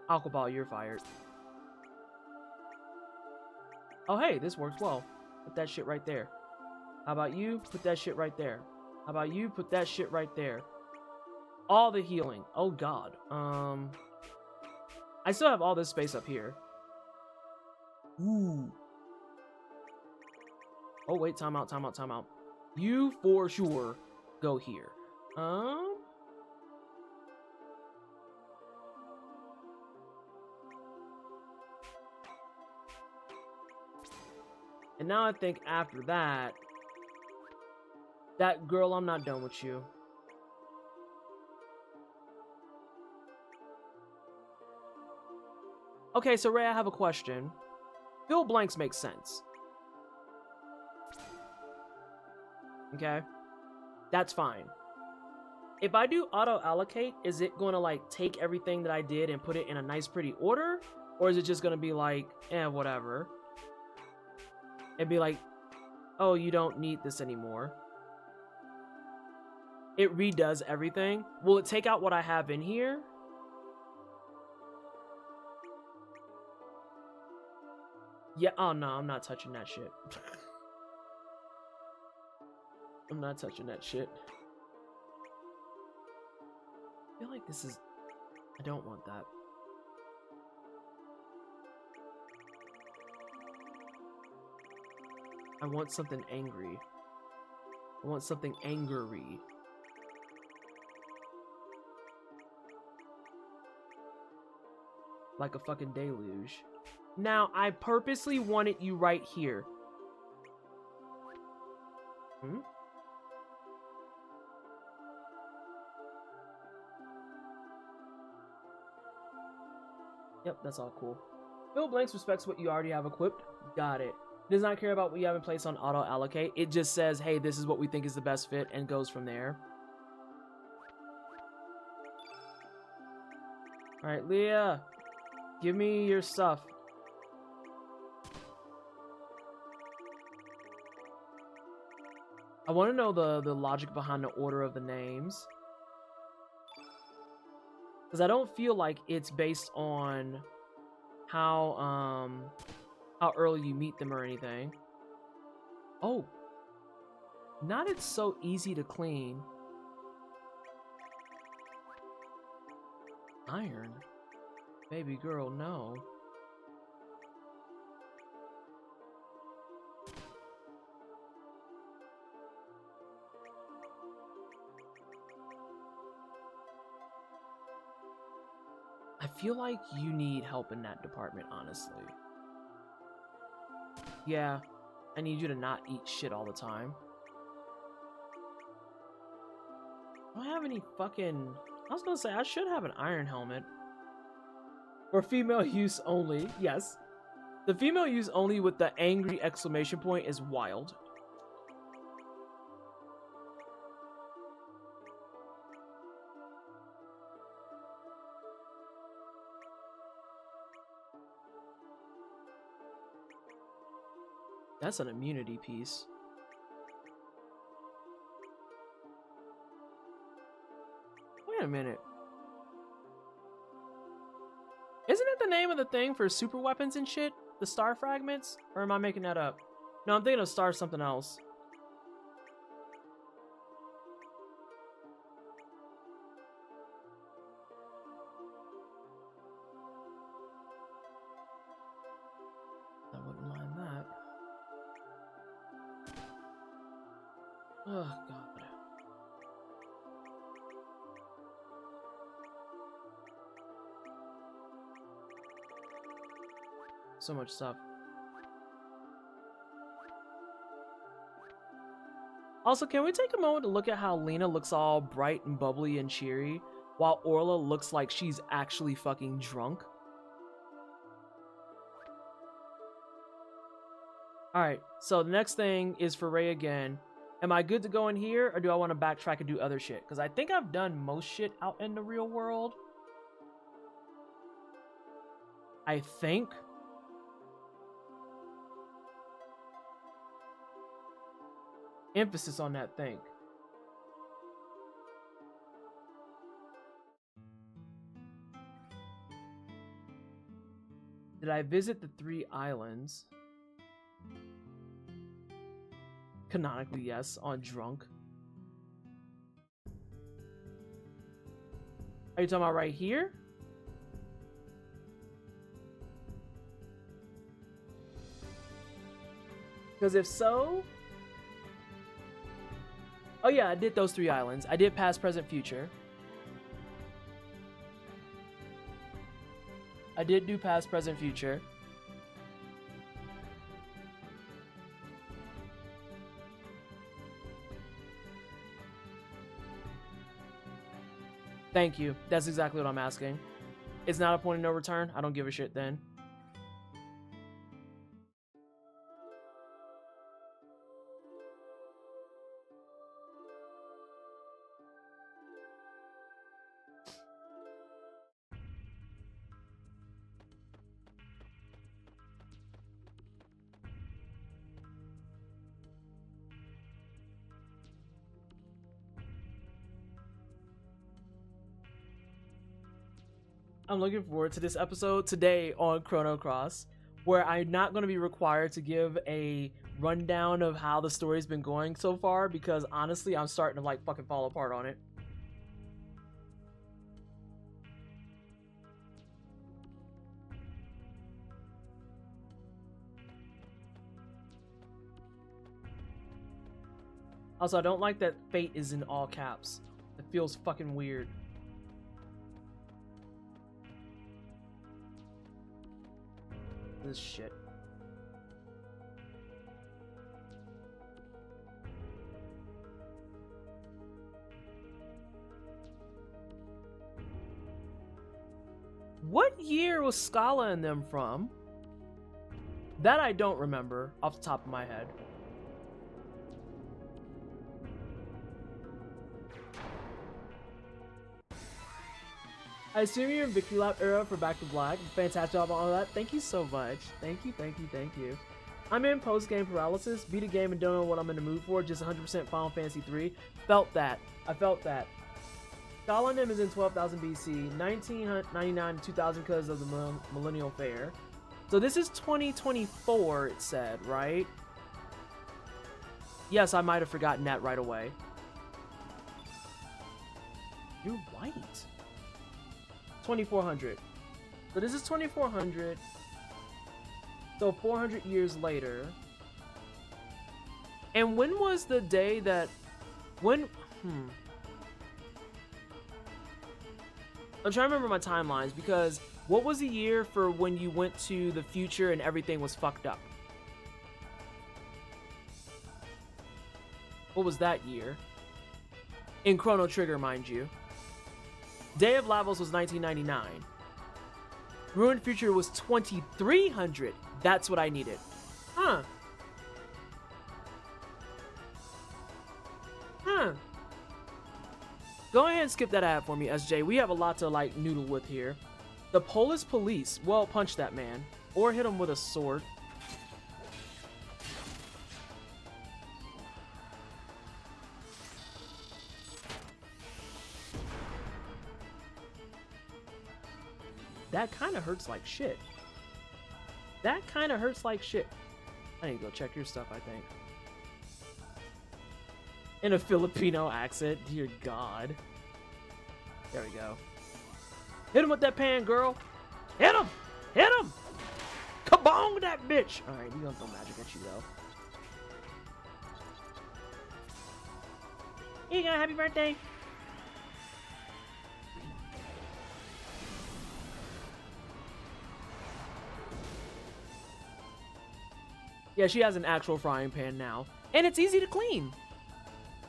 [SPEAKER 2] Aqua Ball, you're fired. Oh, hey, this works well. Put that shit right there. How about you? Put that shit right there. How about you? Put that shit right there. All the healing. Oh, God. I still have all this space up here. Ooh. Oh, wait. Time out, time out, time out. You, for sure, go here. And now I think after that... That girl, I'm not done with you. Okay, so Ray, I have a question. Fill blanks make sense. Okay? That's fine. If I do auto-allocate, is it going to, like, take everything that I did and put it in a nice, pretty order? Or is it just going to be like, whatever? And be like, oh, you don't need this anymore. It redoes everything. Will it take out what I have in here? Yeah, oh no, I'm not touching that shit. I'm not touching that shit. I feel like this is... I don't want that. I want something angry. I want something angry. Like a fucking deluge. Now, I purposely wanted you right here. Yep, that's all cool. Fill blanks respects what you already have equipped. Got it. Does not care about what you have in place on auto allocate. It just says, hey, this is what we think is the best fit, and goes from there. Alright, Leah. Give me your stuff. I want to know the logic behind the order of the names. Because I don't feel like it's based on how early you meet them or anything. Oh. Not it's so easy to clean. Iron? Baby girl, no. I feel like you need help in that department, honestly. Yeah, I need you to not eat shit all the time. I don't have any fucking... I was gonna say, I should have an iron helmet. For female use only, yes. The female use only with the angry exclamation point is wild. That's an immunity piece. Wait a minute. Isn't it the name of the thing for super weapons and shit? The star fragments? Or am I making that up? No, I'm thinking of star something else. I wouldn't mind that. Oh, God. So much stuff. Also, can we take a moment to look at how Lena looks all bright and bubbly and cheery, while Orla looks like she's actually fucking drunk? Alright, so the next thing is for Ray again. Am I good to go in here, or do I want to backtrack and do other shit? Because I think I've done most shit out in the real world. I think. Emphasis on that think. Did I visit the 3 islands? Canonically, yes, on drunk. Are you talking about right here? Because if so... Oh yeah, I did those 3 islands. I did past, present, future. I did do past, present, future. Thank you. That's exactly what I'm asking. It's not a point of no return. I don't give a shit then. I'm looking forward to this episode today on Chrono Cross, where I'm not going to be required to give a rundown of how the story's been going so far, because honestly, I'm starting to like fucking fall apart on it. Also, I don't like that fate is in all caps. It feels fucking weird. This shit. What year was Scala and them from? That I don't remember off the top of my head. I assume you're in Victory Lap era for Back to Black. Fantastic job on all that. Thank you so much. Thank you, thank you, thank you. I'm in post-game paralysis. Beat a game and don't know what I'm in the mood for. Just 100% Final Fantasy 3. Felt that. I felt that. Scalanim is in 12,000 BC, 1999 to 2000 because of the Millennial Fair. So this is 2024, it said, right? Yes, I might have forgotten that right away. You're right. 2400. So this is 2400. So 400 years later. And when was the day that... When... I'm trying to remember my timelines, because what was the year for when you went to the future and everything was fucked up? What was that year? In Chrono Trigger, mind you. Day of Lavos was 1999. Ruined Future was 2300. That's what I needed. Huh. Go ahead and skip that ad for me, SJ. We have a lot to like noodle with here. The Polish police. Well, punch that man. Or hit him with a sword. That kind of hurts like shit. That kind of hurts like shit. I need to go check your stuff, I think. In a Filipino accent. Dear God. There we go. Hit him with that pan, girl. Hit him! Hit him! Kabong that bitch! Alright, you don't throw magic at you, though. Here you go, happy birthday! Yeah, she has an actual frying pan now. And it's easy to clean.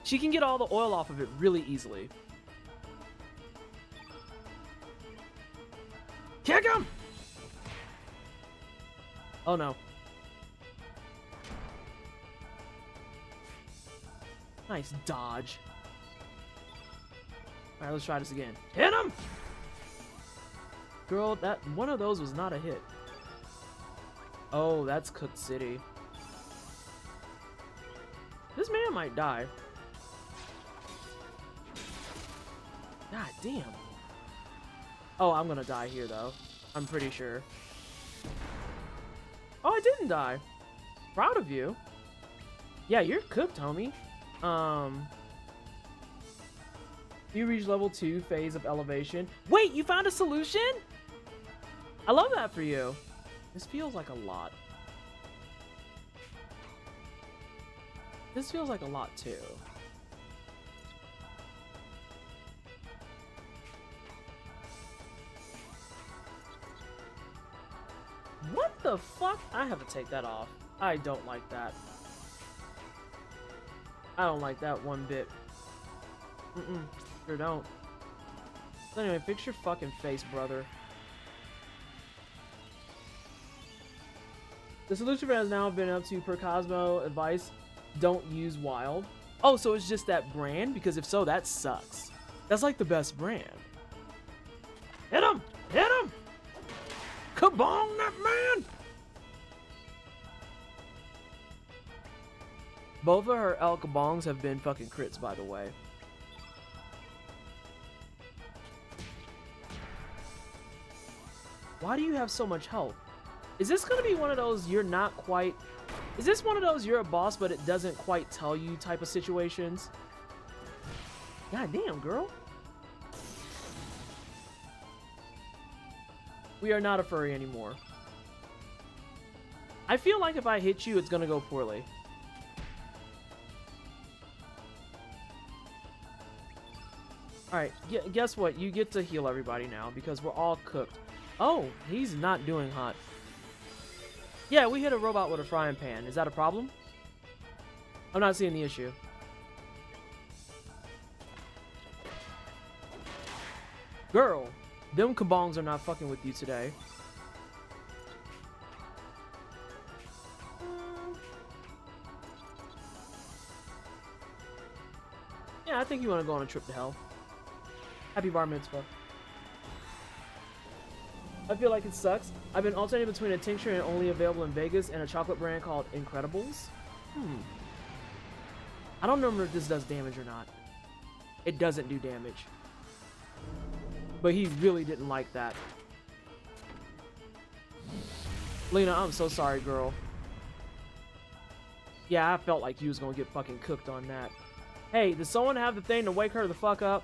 [SPEAKER 2] She can get all the oil off of it really easily. Kick him! Oh no. Nice dodge. Alright, let's try this again. Hit him! Girl, that one of those was not a hit. Oh, that's Cook City. This man might die. God damn. Oh, I'm gonna die here though. I'm pretty sure. Oh, I didn't die. Proud of you. Yeah, you're cooked, homie. You reach level 2 phase of elevation. Wait, you found a solution? I love that for you. This feels like a lot. This feels like a lot too. What the fuck? I have to take that off. I don't like that. I don't like that one bit. Sure don't. So anyway, fix your fucking face, brother. The solution has now been up to per Cosmo advice. Don't use wild. Oh, so it's just that brand? Because if so, that sucks. That's like the best brand. Hit him! Hit him! Kabong that man! Both of her El Kabongs have been fucking crits, by the way. Why do you have so much health? Is this gonna be one of those you're not quite... Is this one of those you're a boss but it doesn't quite tell you type of situations? God damn, girl. We are not a furry anymore. I feel like if I hit you, it's gonna go poorly. Alright, guess what? You get to heal everybody now because we're all cooked. Oh, he's not doing hot. Yeah, we hit a robot with a frying pan. Is that a problem? I'm not seeing the issue. Girl, them kabongs are not fucking with you today. Yeah, I think you want to go on a trip to hell. Happy bar mitzvah. I feel like it sucks. I've been alternating between a tincture and only available in Vegas and a chocolate brand called Incredibles. I don't remember if this does damage or not. It doesn't do damage. But he really didn't like that. Lena, I'm so sorry, girl. Yeah, I felt like you was gonna get fucking cooked on that. Hey, does someone have the thing to wake her the fuck up?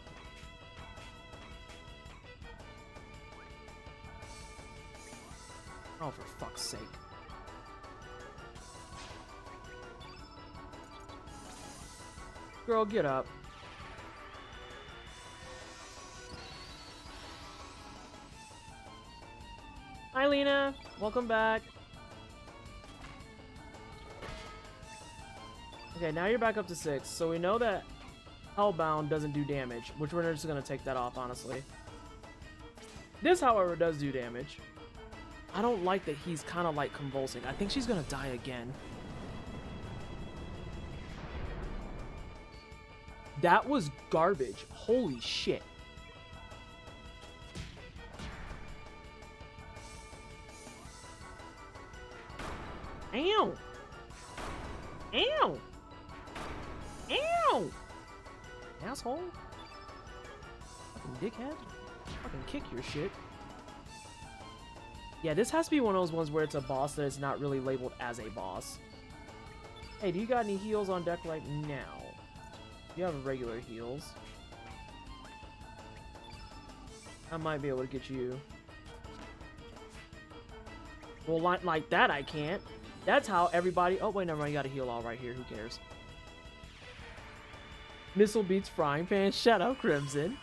[SPEAKER 2] Oh, for fuck's sake. Girl, get up. Hi, Lena. Welcome back. Okay, now you're back up to 6. So we know that Hellbound doesn't do damage, which we're just going to take that off, honestly. This, however, does do damage. I don't like that he's kind of like convulsing. I think she's going to die again. That was garbage. Holy shit. Ow! Ow! Ow! Asshole! Fucking dickhead. Fucking kick your shit. Yeah, this has to be one of those ones where it's a boss that is not really labeled as a boss. Hey, do you got any heals on deck right now? You have regular heals. I might be able to get you. Well, like that I can't. That's how everybody... Oh, wait, never mind. You got a heal all right here. Who cares? Missile beats frying pan. Shut up, Crimson.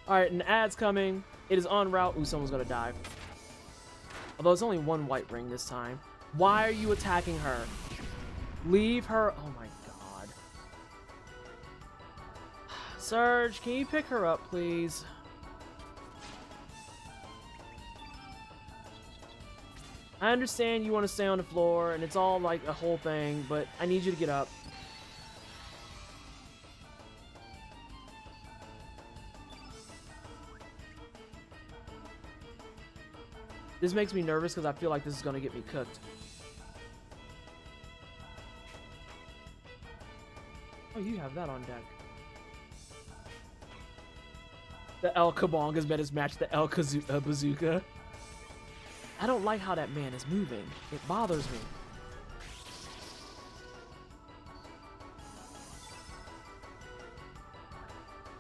[SPEAKER 2] Alright, an ad's coming. It is en route. Ooh, someone's gonna die. Although it's only one white ring this time. Why are you attacking her? Leave her. Oh my god. Surge, can you pick her up, please? I understand you want to stay on the floor, and it's all like a whole thing, but I need you to get up. This makes me nervous because I feel like this is going to get me cooked. Oh, you have that on deck. The El Kabong has met his match, the El Bazooka. I don't like how that man is moving. It bothers me.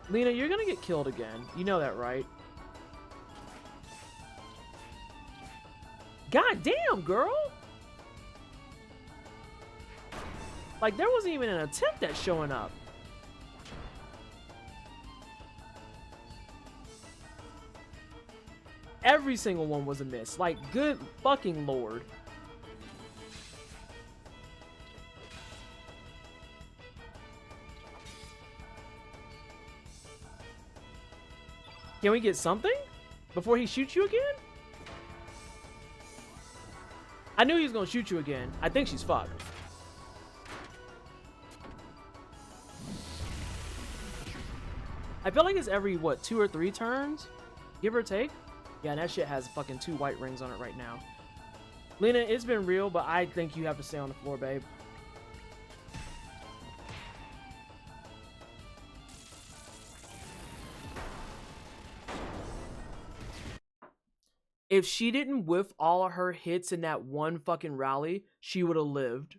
[SPEAKER 2] Lena, you're gonna get killed again. You know that, right? God damn, girl! Like, there wasn't even an attempt at showing up. Every single one was a miss. Like, good fucking lord. Can we get something before he shoots you again? I knew he was gonna shoot you again. I think she's fucked. I feel like it's every, what, 2 or 3 turns? Give or take? Yeah, and that shit has fucking 2 white rings on it right now. Lena, it's been real, but I think you have to stay on the floor, babe. If she didn't whiff all of her hits in that one fucking rally, she would have lived.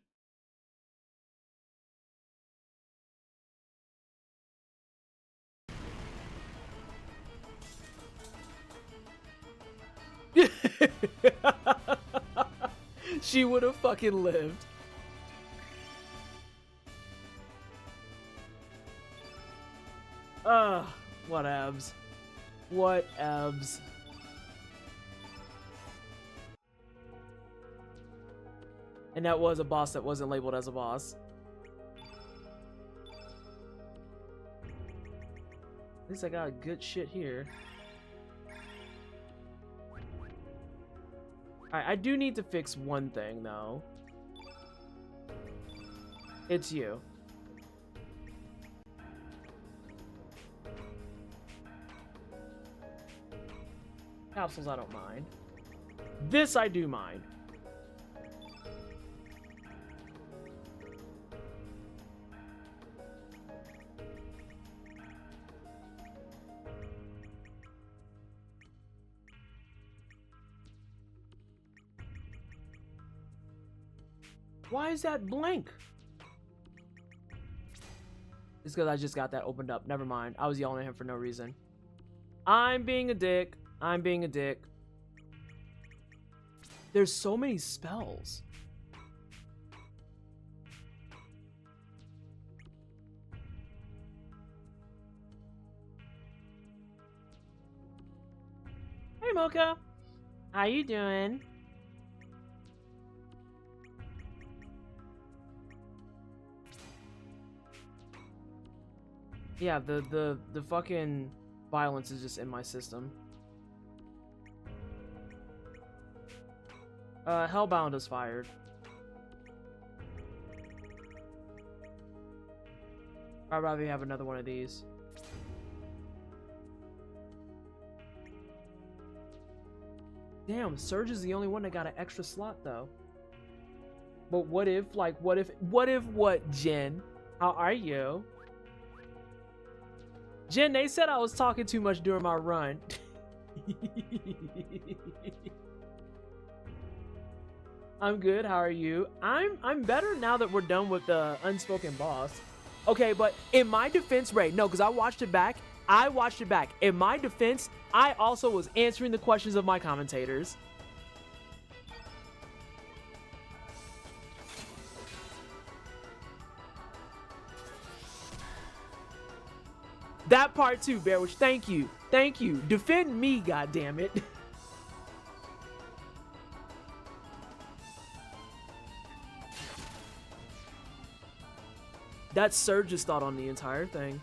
[SPEAKER 2] She would have fucking lived. Whatevs. Whatevs. And that was a boss that wasn't labeled as a boss. At least I got good shit here. Alright, I do need to fix one thing, though. It's you. Capsules I don't mind. This I do mind. Why is that blank? It's because I just got that opened up. Never mind. I was yelling at him for no reason. I'm being a dick. I'm being a dick. There's so many spells. Hey, Mocha. How you doing? Yeah, the fucking violence is just in my system. Hellbound is fired. I'd rather have another one of these. Damn, Surge is the only one that got an extra slot though. But what if, like, what what, Jen? How are you? Jen, they said I was talking too much during my run. I'm good. How are you? I'm better now that we're done with the unspoken boss. Okay, but in my defense, Ray, no, because I watched it back. In my defense, I also was answering the questions of my commentators. That part too, Bearwitch. Thank you. Thank you. Defend me, goddammit. That's Surge's thought on the entire thing.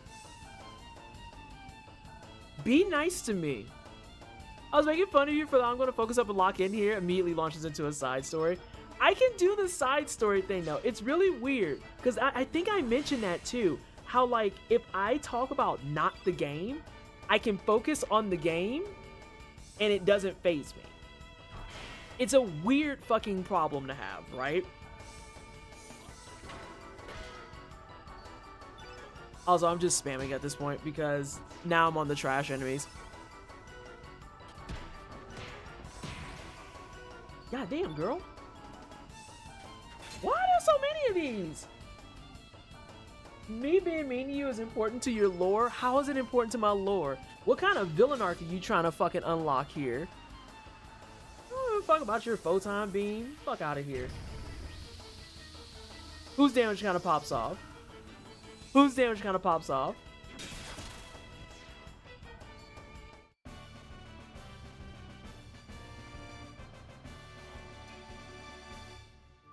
[SPEAKER 2] Be nice to me. I was making fun of you for the I'm going to focus up and lock in here. Immediately launches into a side story. I can do the side story thing though. It's really weird because I think I mentioned that too. How like if I talk about not the game, I can focus on the game and it doesn't faze me. It's a weird fucking problem to have, right? Also, I'm just spamming at this point because now I'm on the trash enemies. God damn, girl. Why are there so many of these? Me being mean to you is important to your lore? How is it important to my lore? What kind of villain arc are you trying to fucking unlock here? I don't give a fuck about your photon beam. Fuck out of here. Whose damage kind of pops off? Whose damage kind of pops off?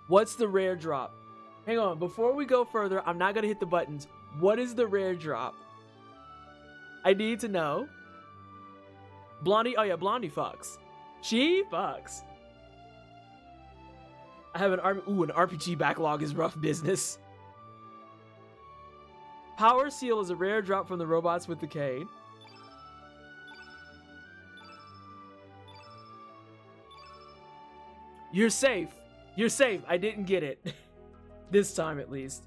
[SPEAKER 2] What's the rare drop? Hang on, before we go further, I'm not gonna hit the buttons. What is the rare drop? I need to know. Blondie, oh yeah, Blondie fucks. She fucks. I have an RPG backlog is rough business. Power Seal is a rare drop from the robots with the cane. You're safe. You're safe. I didn't get it. This time at least.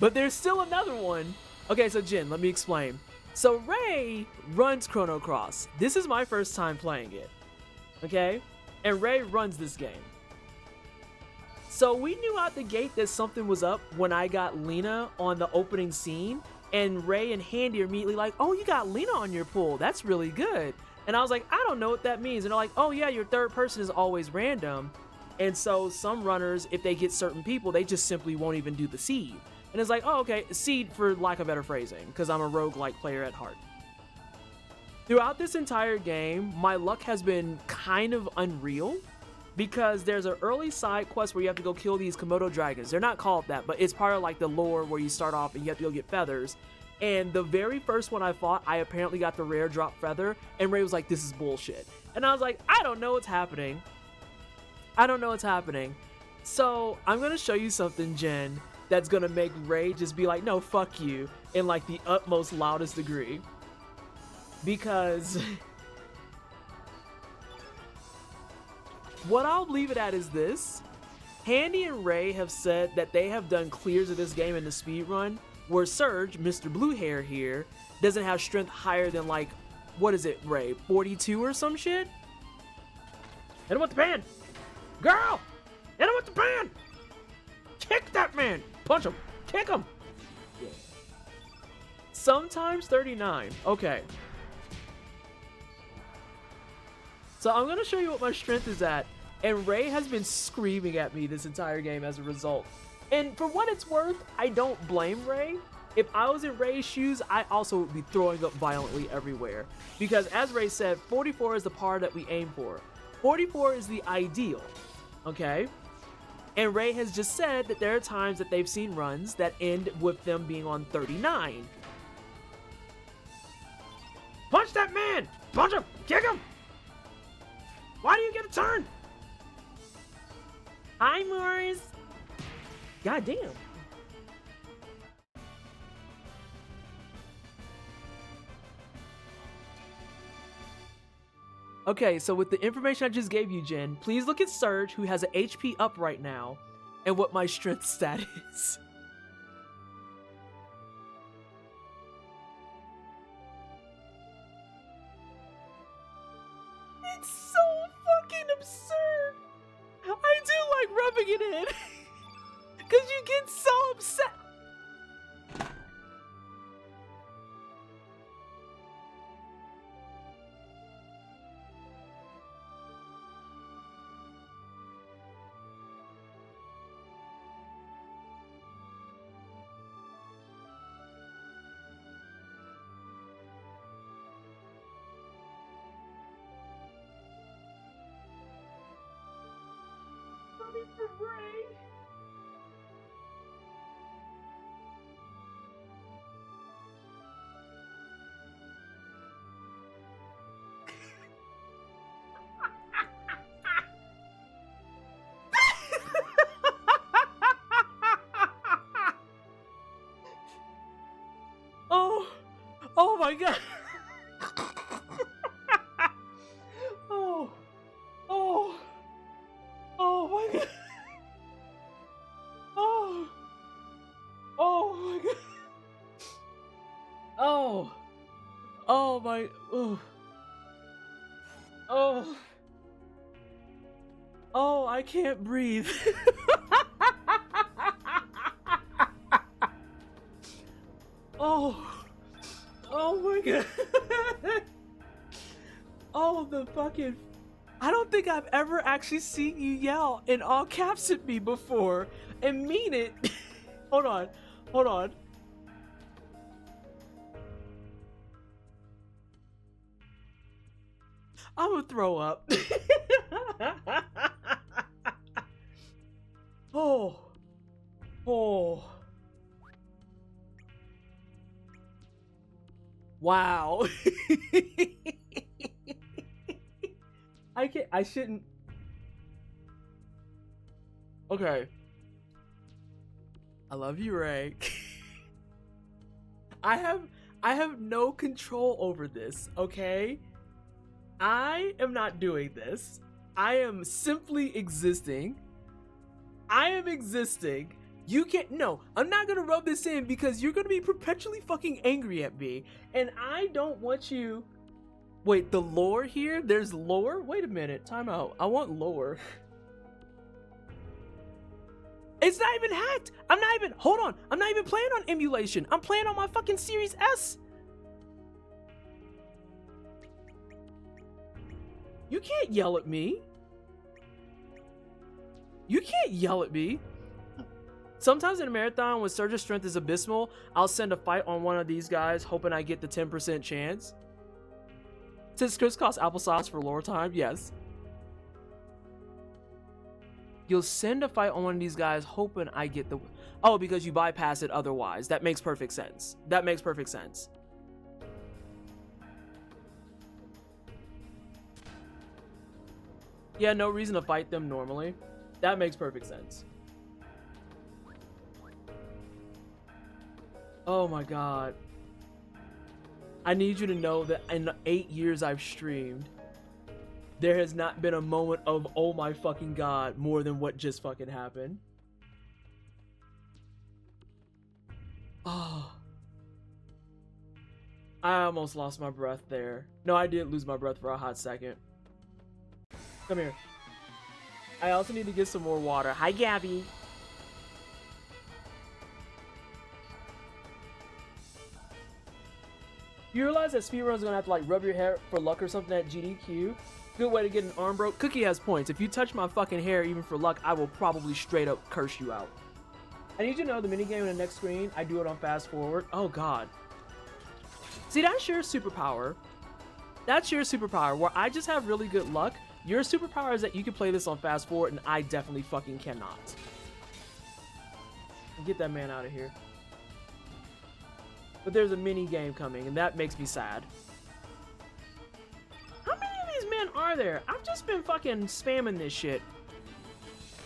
[SPEAKER 2] But there's still another one. Okay, so Jin, let me explain. So Ray runs Chrono Cross. This is my first time playing it. Okay? And Ray runs this game. So we knew out the gate that something was up when I got Lena on the opening scene. And Ray and Handy are immediately like, oh, you got Lena on your pool. That's really good. And I was like, I don't know what that means. And they're like, oh yeah, your third person is always random. And so some runners, if they get certain people, they just simply won't even do the seed. And it's like, oh, okay, seed for lack of better phrasing, because I'm a roguelike player at heart. Throughout this entire game, my luck has been kind of unreal, because there's an early side quest where you have to go kill these Komodo dragons. They're not called that, but it's part of like the lore where you start off and you have to go get feathers. And the very first one I fought, I apparently got the rare drop feather, and Ray was like, this is bullshit. And I was like, I don't know what's happening. I don't know what's happening. So I'm going to show you something, Jen, that's going to make Ray just be like, no, fuck you, in like the utmost loudest degree. Because what I'll leave it at is this. Handy and Ray have said that they have done clears of this game in the speedrun, where Surge, Mr. Blue Hair here, doesn't have strength higher than like, what is it, Ray, 42 or some shit? Hit him with the pan! Girl! Hit him with the pan! Kick that man! Punch him! Kick him! Yeah. Sometimes 39. Okay. So I'm gonna show you what my strength is at, and Ray has been screaming at me this entire game as a result. And for what it's worth, I don't blame Ray. If I was in Ray's shoes, I also would be throwing up violently everywhere. Because as Ray said, 44 is the par that we aim for. 44 is the ideal, okay? And Ray has just said that there are times that they've seen runs that end with them being on 39. Punch that man! Punch him! Kick him! Why do you get a turn? Hi, Morris. God damn. Okay, so with the information I just gave you, Jen, please look at Surge, who has an HP up right now, and what my strength stat is. It's so fucking absurd. I do like rubbing it in. Because you get so upset. for break. Oh my god. Oh my god. Oh my god. Oh my. Oh, I can't breathe. Oh my god. Oh, the fucking. I don't think I've ever actually seen you yell in all caps at me before and mean it. Hold on. I'm gonna throw up. Oh. Wow. I shouldn't. Okay. I love you, Ray. I have no control over this, okay? I am not doing this. I am simply existing. I am existing. You can't. No, I'm not gonna rub this in because you're gonna be perpetually fucking angry at me. And I don't want you. Wait, the lore here? There's lore? Wait a minute. Time out. I want lore. It's not even hacked. Hold on. I'm not even playing on emulation. I'm playing on my fucking Series S. You can't yell at me. You can't yell at me. Sometimes in a marathon, when Surge's strength is abysmal, I'll send a fight on one of these guys, hoping I get the 10% chance. Since Chris costs applesauce for lore time, yes. You'll send a fight on one of these guys, hoping I get the... Oh, because you bypass it otherwise. That makes perfect sense. That makes perfect sense. Yeah, no reason to fight them normally. That makes perfect sense. Oh my god. I need you to know that in the 8 years I've streamed, there has not been a moment of oh my fucking god more than what just fucking happened. Oh. I almost lost my breath there. No, I did lose my breath for a hot second. Come here. I also need to get some more water. Hi, Gabby. You realize that speedrun's gonna have to like rub your hair for luck or something at GDQ? Good way to get an arm broke. Cookie has points. If you touch my fucking hair even for luck, I will probably straight up curse you out. I need you to know the minigame on the next screen, I do it on fast forward. Oh god. See, that's your superpower. That's your superpower, where I just have really good luck. Your superpower is that you can play this on fast forward, and I definitely fucking cannot. Get that man out of here. But there's a mini game coming, and that makes me sad. How many of these men are there? I've just been fucking spamming this shit.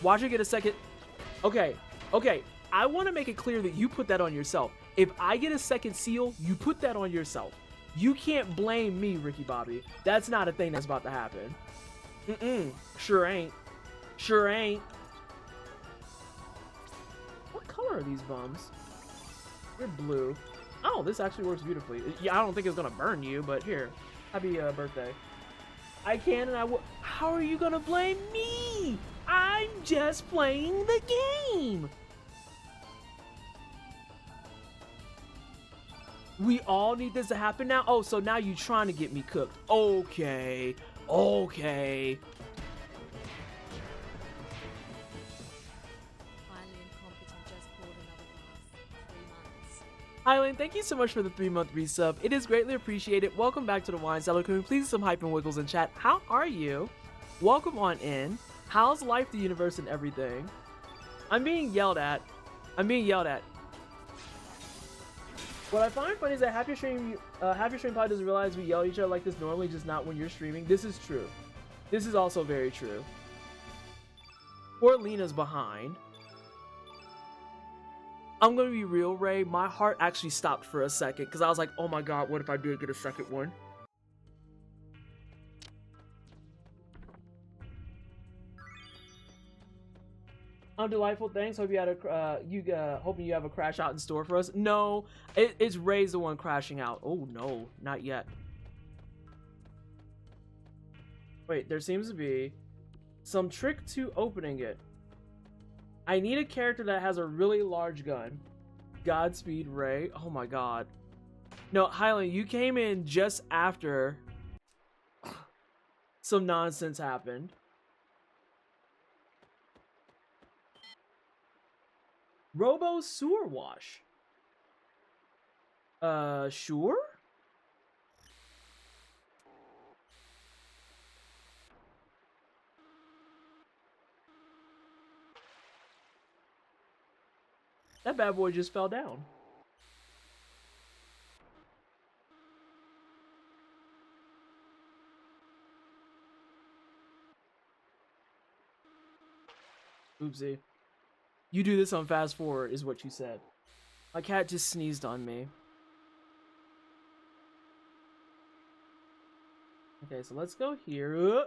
[SPEAKER 2] Watch her get a second. Okay. I want to make it clear that you put that on yourself. If I get a second seal, you put that on yourself. You can't blame me, Ricky Bobby. That's not a thing that's about to happen. Sure ain't. Sure ain't. What color are these bums? They're blue. Oh, this actually works beautifully. Yeah, I don't think it's gonna burn you, but here. Happy birthday. I can and I will. How are you gonna blame me? I'm just playing the game. We all need this to happen now? Oh, so now you're trying to get me cooked. Okay. Okay. Eileen, thank you so much for the 3-month resub. It is greatly appreciated. Welcome back to the Wine Cellar. Can we please some hype and wiggles in chat? How are you? Welcome on in. How's life, the universe, and everything? I'm being yelled at. I'm being yelled at. What I find funny is that half your stream probably doesn't realize we yell at each other like this normally, just not when you're streaming. This is true. This is also very true. Poor Lena's behind. I'm gonna be real, Ray. My heart actually stopped for a second because I was like, oh my god, what if I do get a second one? I'm delightful. Thanks. Hope you had a hoping you have a crash out in store for us. No, it's Ray's the one crashing out. Oh no, not yet. Wait, there seems to be some trick to opening it. I need a character that has a really large gun. Godspeed, Ray. Oh my god. No, Highland, you came in just after some nonsense happened. Robo sewer wash. Sure? That bad boy just fell down. Oopsie. You do this on fast forward, is what you said. My cat just sneezed on me. Okay, so let's go here.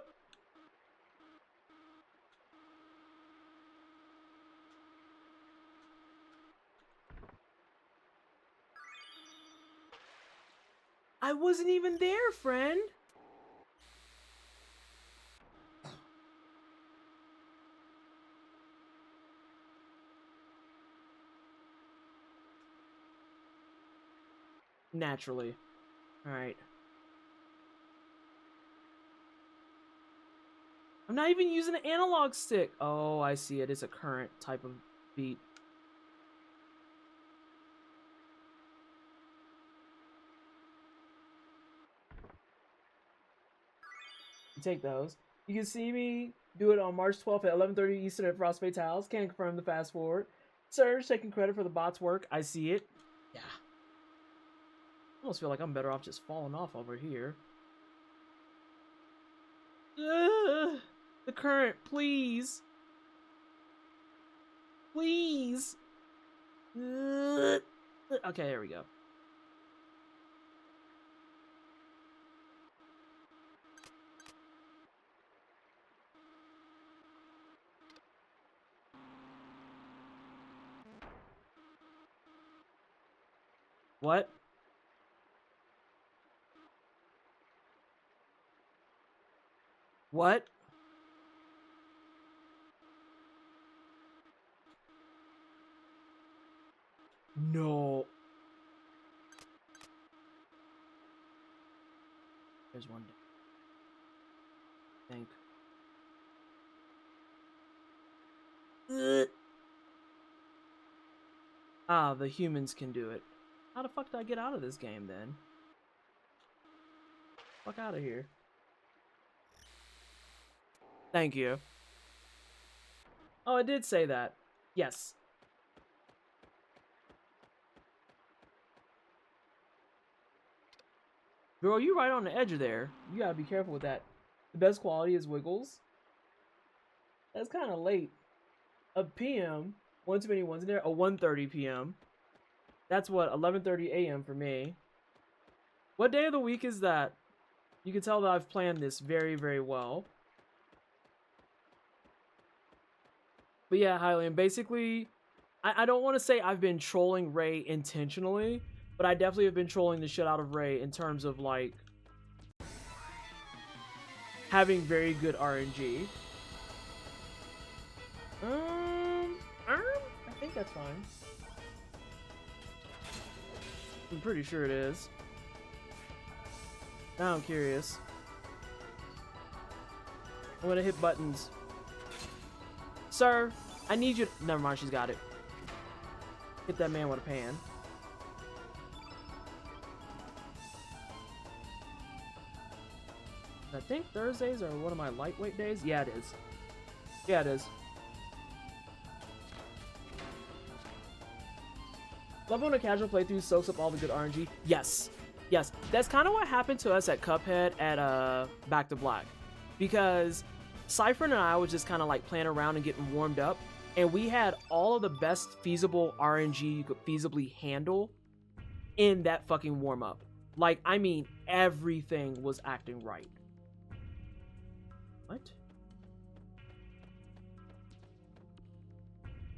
[SPEAKER 2] I wasn't even there, friend. Naturally. All right. I'm not even using an analog stick. Oh, I see it. It's a current type of beat. You take those. You can see me do it on March 12th at 11:30 Eastern at Frost Fatales. Can't confirm the fast forward. Serge taking credit for the bot's work. I see it. Yeah. I almost feel like I'm better off just falling off over here. The current, please. Please. Okay, there we go. What? What? No. There's one. Think. Ah, the humans can do it. How the fuck did I get out of this game then? Fuck out of here. Thank you. Oh, I did say that. Yes. Girl, you right on the edge of there. You gotta be careful with that. The best quality is Wiggles. That's kind of late. A PM. One too many ones in there. A 1:30 PM. That's what, 11:30 AM for me. What day of the week is that? You can tell that I've planned this very, very well. But yeah, Highland, basically, I don't want to say I've been trolling Ray intentionally, but I definitely have been trolling the shit out of Ray in terms of, like, having very good RNG. I think that's fine. I'm pretty sure it is. Now I'm curious. I'm gonna hit buttons. Sir, I need you to... Never mind, she's got it. Hit that man with a pan. I think Thursdays are one of my lightweight days. Yeah, it is. Yeah, it is. Love when a casual playthrough soaks up all the good RNG. Yes. Yes. That's kind of what happened to us at Cuphead at Back to Black. Because Cypher and I was just kind of like playing around and getting warmed up. And we had all of the best feasible RNG you could feasibly handle in that fucking warm-up. Like, I mean, everything was acting right. What?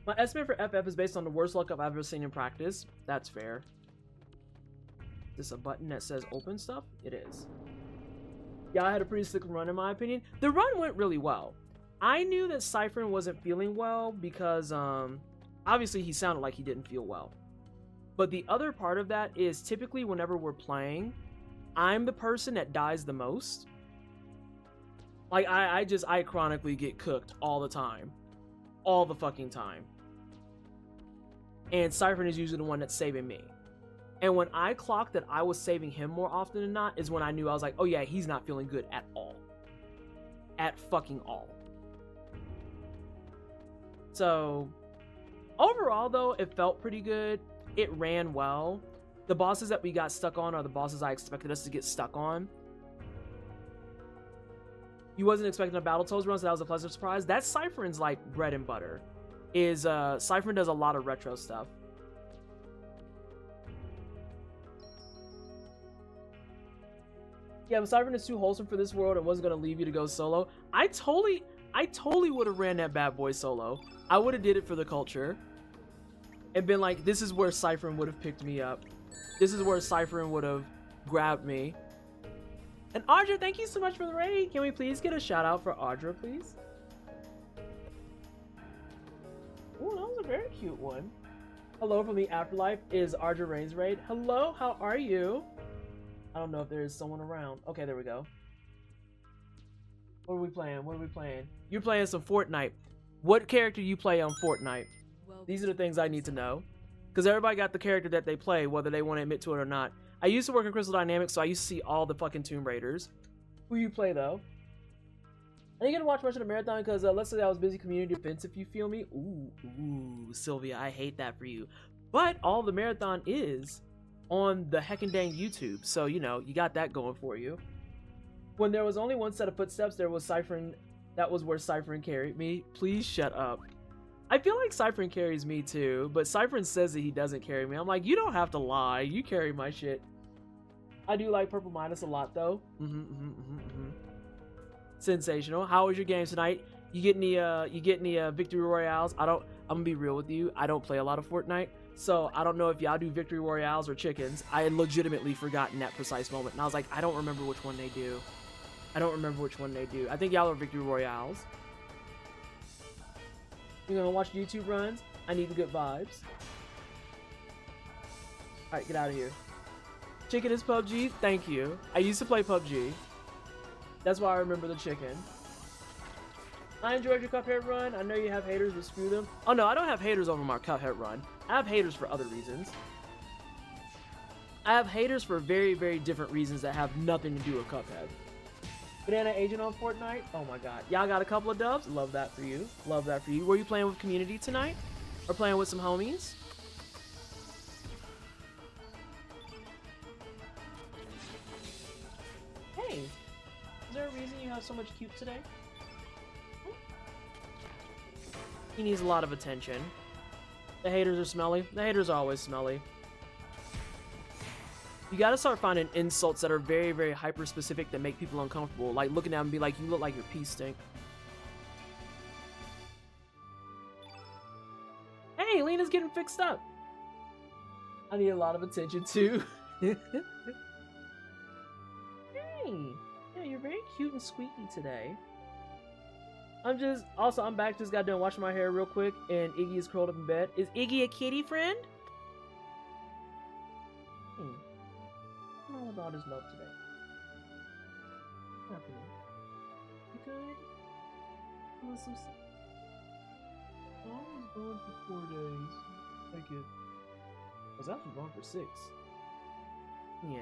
[SPEAKER 2] My estimate for FF is based on the worst luck I've ever seen in practice. That's fair. Is this a button that says open stuff? It is. Yeah, I had a pretty sick run in my opinion. The run went really well. I knew that Cypher wasn't feeling well because, obviously he sounded like he didn't feel well. But the other part of that is typically whenever we're playing, I'm the person that dies the most. Like, I chronically get cooked all the time. All the fucking time. And Cypher is usually the one that's saving me. And when I clocked that I was saving him more often than not is when I knew I was like, oh yeah, he's not feeling good at all. At fucking all. So, overall though, it felt pretty good. It ran well. The bosses that we got stuck on are the bosses I expected us to get stuck on. You wasn't expecting a Battletoads run, so that was a pleasant surprise. That's Cypherin's like bread and butter. Cypherin does a lot of retro stuff. Yeah, but Cypherin is too wholesome for this world and wasn't gonna leave you to go solo. I totally would have ran that bad boy solo. I would have did it for the culture. And been like, this is where Cypherin would have picked me up. This is where Cypherin would have grabbed me. And Audra, thank you so much for the raid. Can we please get a shout out for Audra, please? Oh, that was a very cute one. Hello from the afterlife is Audra Rain's raid. Hello, how are you? I don't know if there's someone around. Okay, there we go. What are we playing? What are we playing? You're playing some Fortnite. What character you play on Fortnite? These are the things I need to know. Because everybody got the character that they play, whether they want to admit to it or not. I used to work in Crystal Dynamics, so I used to see all the fucking Tomb Raiders. Who you play, though? I didn't get to watch much of the marathon because let's say I was busy community defense, if you feel me. Ooh, Sylvia, I hate that for you. But all the marathon is on the heckin' dang YouTube, so, you know, you got that going for you. When there was only one set of footsteps, there was Cypherin. That was where Cypherin carried me. Please shut up. I feel like Cypherin carries me too, but Cypherin says that he doesn't carry me. I'm like, you don't have to lie. You carry my shit. I do like Purple Minus a lot though. Sensational. How was your game tonight? You get any victory royales? I'm gonna be real with you. I don't play a lot of Fortnite, so I don't know if y'all do victory royales or chickens. I had legitimately forgotten that precise moment, and I was like, I don't remember which one they do. I don't remember which one they do. I think y'all are victory royales. You gonna watch YouTube runs? I need the good vibes. Alright, get out of here. Chicken is PUBG? Thank you. I used to play PUBG. That's why I remember the chicken. I enjoyed your Cuphead run. I know you have haters, but screw them. Oh no, I don't have haters over my Cuphead run. I have haters for other reasons. I have haters for very, very different reasons that have nothing to do with Cuphead. Banana Agent on Fortnite? Oh my god. Y'all got a couple of dubs? Love that for you. Love that for you. Were you playing with community tonight? Or playing with some homies? Hey! Is there a reason you have so much cute today? He needs a lot of attention. The haters are smelly. The haters are always smelly. You gotta start finding insults that are very, very hyper-specific that make people uncomfortable. Like, looking at them and be like, you look like your pee stink. Hey, Lena's getting fixed up. I need a lot of attention, too. Hey. Yeah, you're very cute and squeaky today. I'm back, just got done washing my hair real quick, and Iggy is curled up in bed. Is Iggy a kitty friend? All about his love today. What's happening? You good? I was so sick. I was gone for 4 days. Thank you. I was actually gone for 6. Yeah.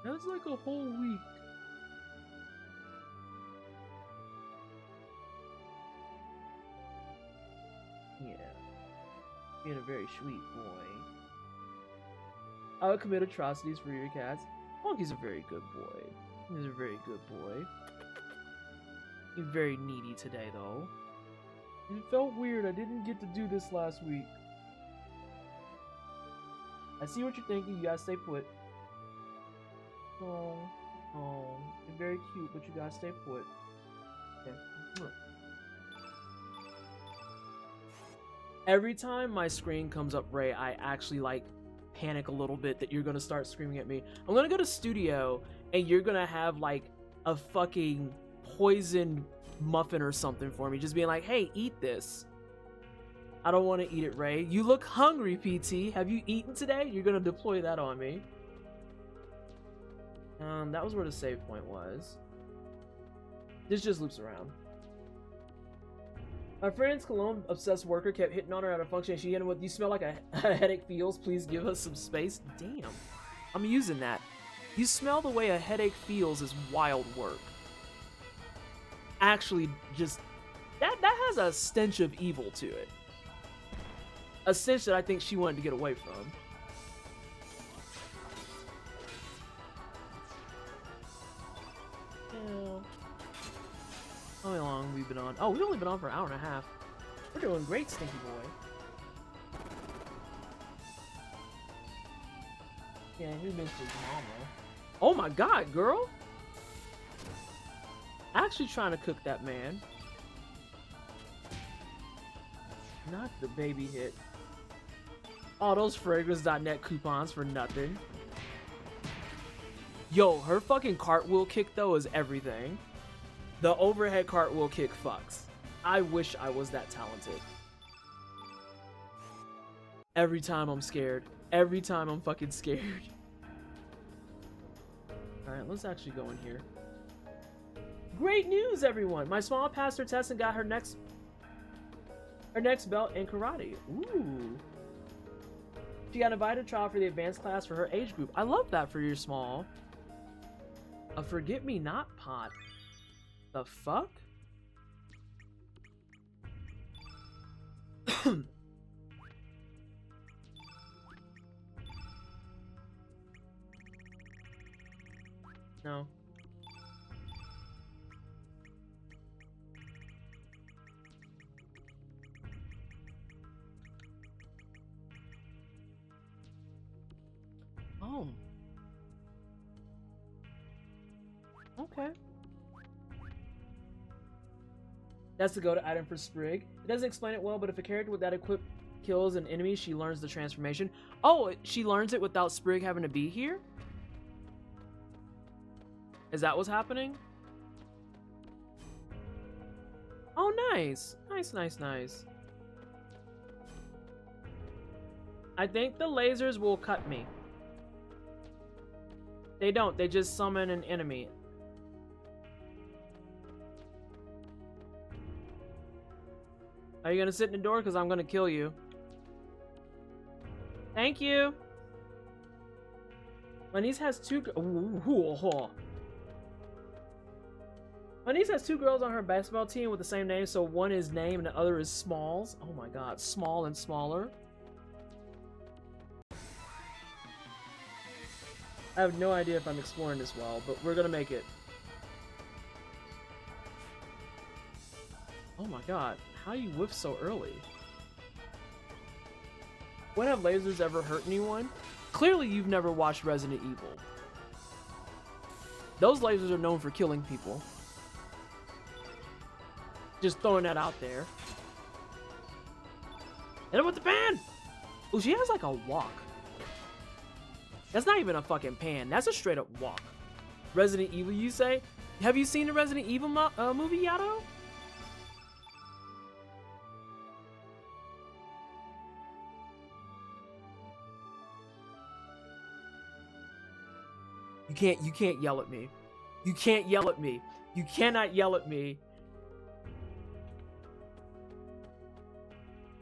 [SPEAKER 2] That's like a whole week. Yeah. Being a very sweet boy. I would commit atrocities for your cats. Monkey's a very good boy. He's a very good boy. He's very needy today, though. It felt weird. I didn't get to do this last week. I see what you're thinking. You gotta stay put. Oh, you're very cute, but you gotta stay put. Okay. Every time my screen comes up, Ray, I actually like panic a little bit that you're gonna start screaming at me. I'm gonna go to studio and you're gonna have like a fucking poison muffin or something for me, just being like, hey, eat this. I don't want to eat it, Ray. You look hungry, PT. Have you eaten today? You're gonna deploy that on me. That was where the save point was. This just loops around. My friend's cologne obsessed worker kept hitting on her at a function and she hit him with, you smell like a headache feels, please give us some space. Damn, I'm using that. You smell the way a headache feels is wild work. Actually, just, that has a stench of evil to it. A stench that I think she wanted to get away from. Yeah. How long have we been on? Oh, we've only been on for an hour and a half. We're doing great, Stinky Boy. Yeah, he missed his mama. Oh my god, girl! Actually trying to cook that man. Not the baby hit. Oh, those fragrance.net coupons for nothing. Yo, her fucking cartwheel kick though is everything. The overhead cartwheel kick fucks. I wish I was that talented. Every time I'm scared. Every time I'm fucking scared. Alright, let's actually go in here. Great news, everyone! My small passed her test and got her next belt in karate. Ooh. She got invited to trial for the advanced class for her age group. I love that for your small. A forget-me-not pot. The fuck? No. Oh. Okay. That's the go-to item for Sprig. It doesn't explain it well, but if a character with that equip kills an enemy, she learns the transformation. Oh, she learns it without Sprig having to be here? Is that what's happening? Oh, nice. Nice. I think the lasers will cut me. They don't. They just summon an enemy. Are you gonna sit in the door? Because I'm gonna kill you. Thank you. My niece has two... My niece has two girls on her basketball team with the same name, so one is Name and the other is Smalls. Oh my god, Small and Smaller. I have no idea if I'm exploring this well, but we're gonna make it. Oh my god, how do you whiff so early? When have lasers ever hurt anyone? Clearly you've never watched Resident Evil. Those lasers are known for killing people. Just throwing that out there. Hit him with the pan! Oh, she has like a walk. That's not even a fucking pan. That's a straight up walk. Resident Evil, you say? Have you seen the Resident Evil movie, Yato? You can't yell at me. You can't yell at me. You cannot yell at me.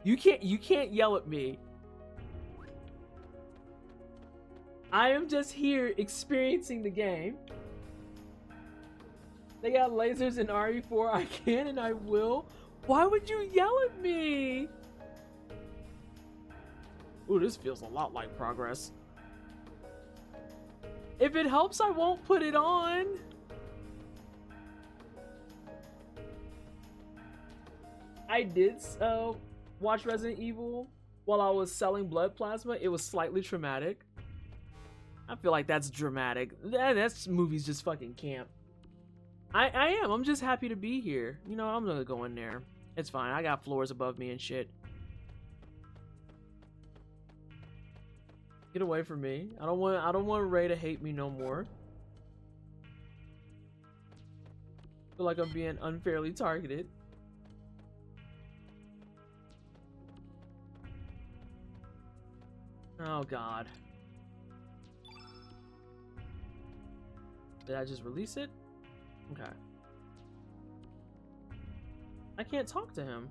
[SPEAKER 2] You can't yell at me. I am just here experiencing the game. They got lasers in RE4. I can and I will. Why would you yell at me? Ooh, this feels a lot like progress. If it helps, I won't put it on. I did watch Resident Evil while I was selling blood plasma. It was slightly traumatic. I feel like that's dramatic. That's movie's just fucking camp. I am. I'm just happy to be here. You know, I'm gonna go in there. It's fine. I got floors above me and shit. Get away from me. I don't want Ray to hate me no more. Feel like I'm being unfairly targeted. Oh god. Did I just release it? Okay. I can't talk to him.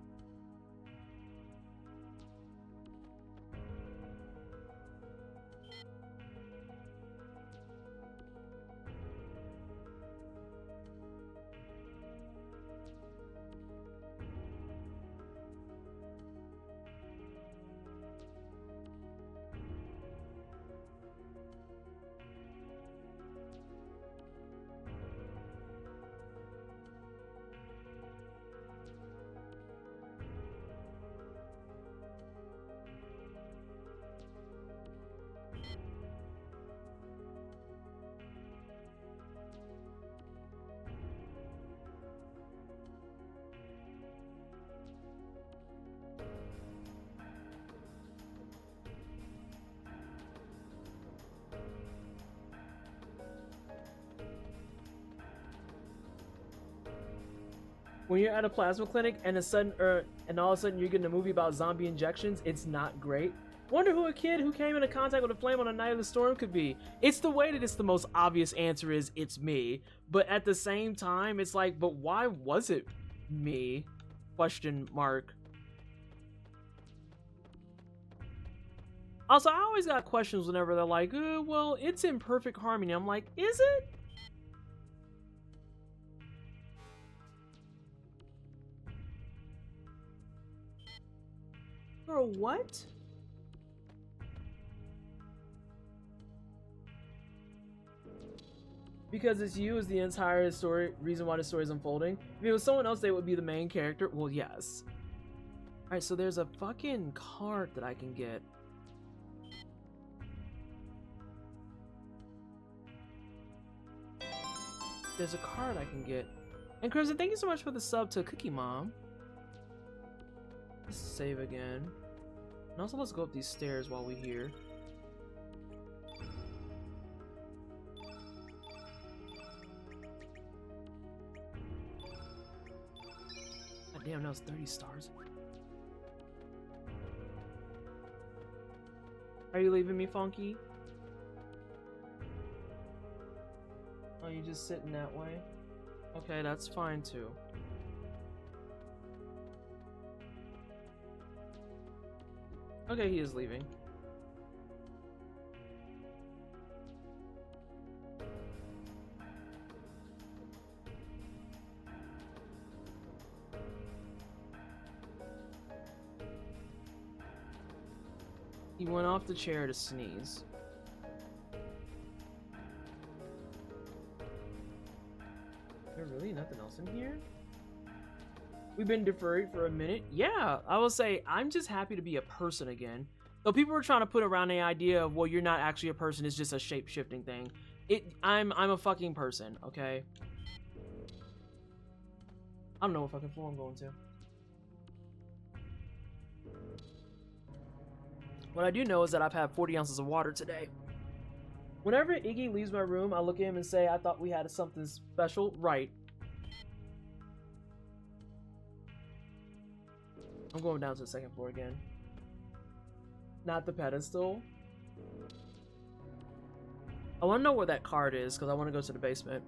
[SPEAKER 2] When you're at a plasma clinic and all of a sudden you're getting a movie about zombie injections, it's not great. Wonder who a kid who came into contact with a flame on a night of the storm could be. It's the way that it's the most obvious answer is it's me, but at the same time it's like, but why was it me? Question mark. Also, I always got questions whenever they're like, well, it's in perfect harmony. I'm like, is it? Or what? Because it's you is the entire story, reason why the story is unfolding. If it was someone else, they would be the main character. Well, yes. Alright, so there's a fucking card that I can get. There's a card I can get. And Crimson, thank you so much for the sub to Cookie Mom. Let's save again. And also let's go up these stairs while we're here. God damn, that was 30 stars. Are you leaving me, Funky? Oh, you just sitting that way? Okay, that's fine too. Okay, he is leaving. He went off the chair to sneeze. There's really nothing else in here? We've been deferred for a minute. Yeah, I will say I'm just happy to be a person again. Though people were trying to put around the idea of, well, you're not actually a person, it's just a shape-shifting thing. I'm a fucking person, okay? I don't know what fucking floor I'm going to. What I do know is that I've had 40 ounces of water today. Whenever Iggy leaves my room, I look at him and say, I thought we had something special. Right. I'm going down to the second floor again. Not the pedestal. I want to know where that card is, because I want to go to the basement.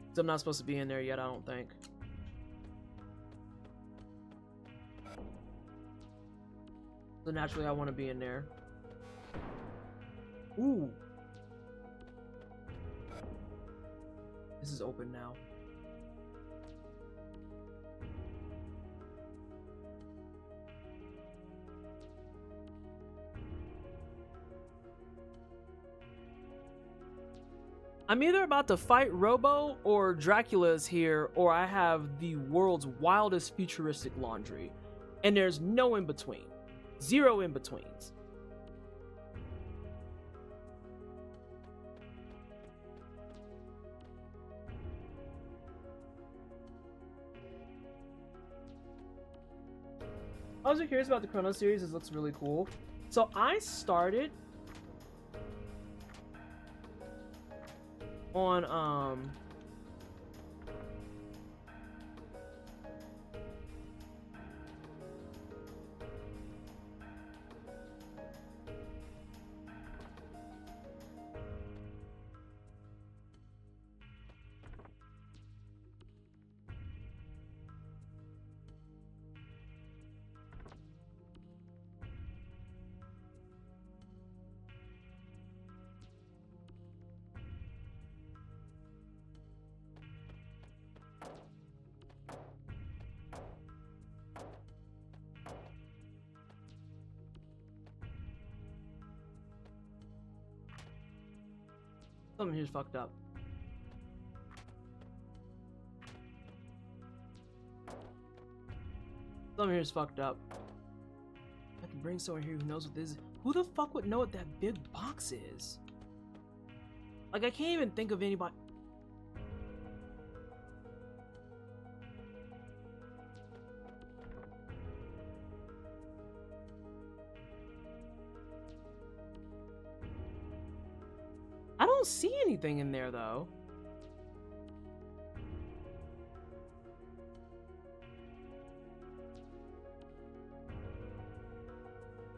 [SPEAKER 2] Because I'm not supposed to be in there yet, I don't think. So naturally, I want to be in there. Ooh. This is open now. I'm either about to fight Robo or Dracula's here, or I have the world's wildest futuristic laundry. And there's no in between. Zero in betweens. I was curious about the Chrono series. This looks really cool. So I started on something here's fucked up. Something here's fucked up. I can bring someone here who knows what this is. Who the fuck would know what that big box is? Like, I can't even think of anybody. I don't see anything in there though.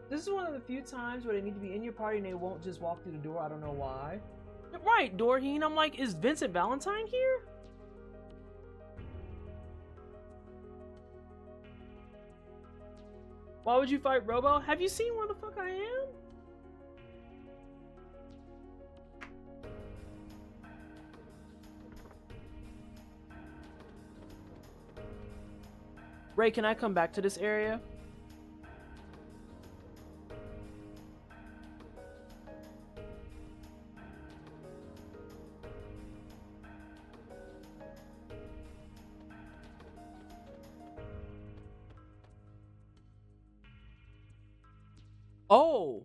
[SPEAKER 2] This is one of the few times where they need to be in your party and they won't just walk through the door. I don't know why. Right, Dorheen. I'm like, is Vincent Valentine here? Why would you fight Robo? Have you seen where the fuck I am? Ray, can I come back to this area? Oh!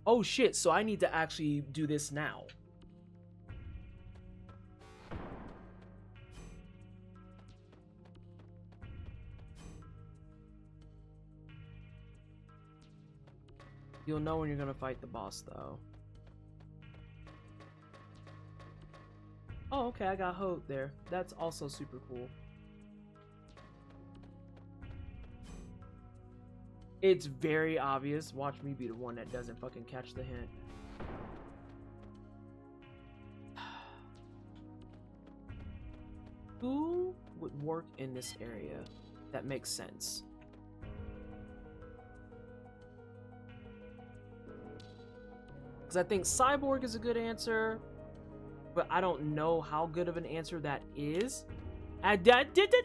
[SPEAKER 2] Oh shit, so I need to actually do this now. You'll know when you're gonna fight the boss, though. Oh, okay, I got Hope there. That's also super cool. It's very obvious. Watch me be the one that doesn't fucking catch the hint. Who would work in this area that makes sense? Because I think Cyborg is a good answer, but I don't know how good of an answer that is. I did it.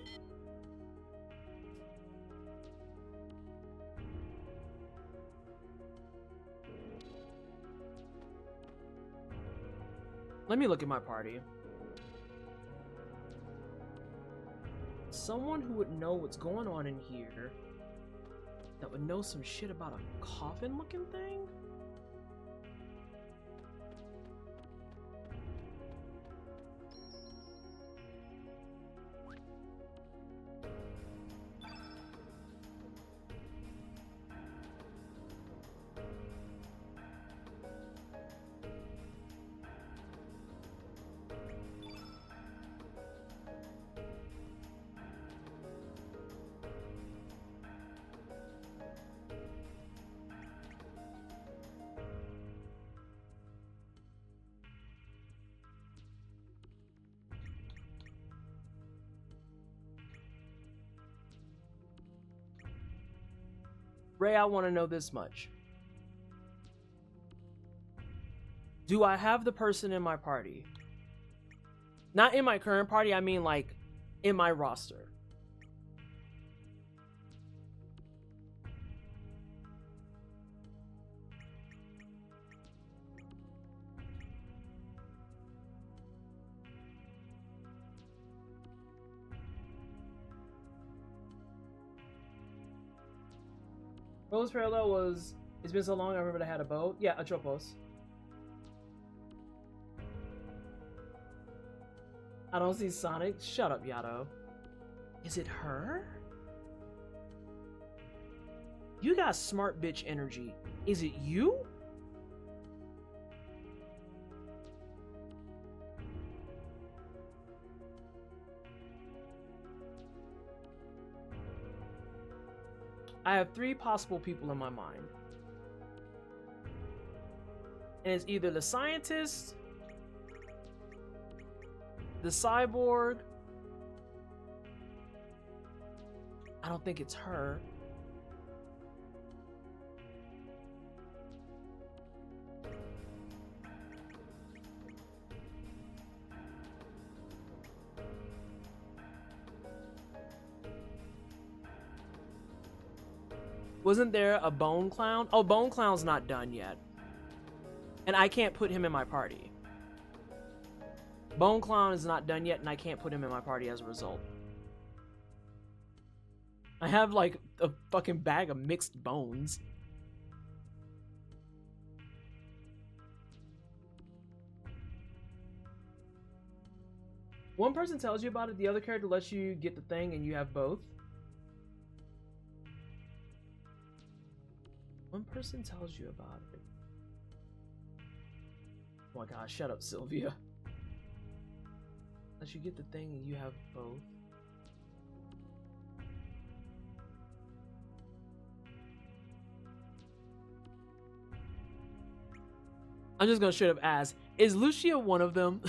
[SPEAKER 2] Let me look at my party. Someone who would know what's going on in here, that would know some shit about a coffin looking thing? Ray, I want to know this much. Do I have the person in my party? Not in my current party, I mean like in my roster. Rose Parallel was, it's been so long I remember I had a bow. Yeah, Atropos. I don't see Sonic. Shut up, Yato. Is it her? You got smart bitch energy. Is it you? I have 3 possible people in my mind. And it's either the scientist, the cyborg. I don't think it's her. Wasn't there a Bone Clown? Oh, Bone Clown's not done yet. And I can't put him in my party. Bone Clown is not done yet, and I can't put him in my party as a result. I have like a fucking bag of mixed bones. One person tells you about it, the other character lets you get the thing, and you have both. One person tells you about it. Oh my god, shut up, Sylvia. Let you get the thing and you have both. I'm just gonna straight up ask, is Lucia one of them?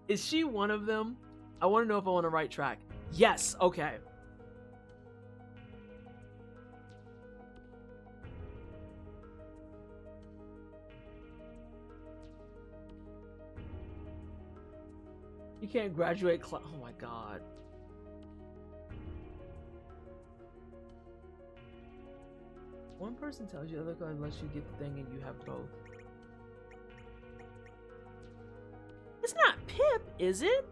[SPEAKER 2] Is she one of them? I want to know if I'm on the right track. Yes, okay. You can't graduate oh my god. One person tells you the other guy lets you get the thing and you have both. It's not Pip, is it?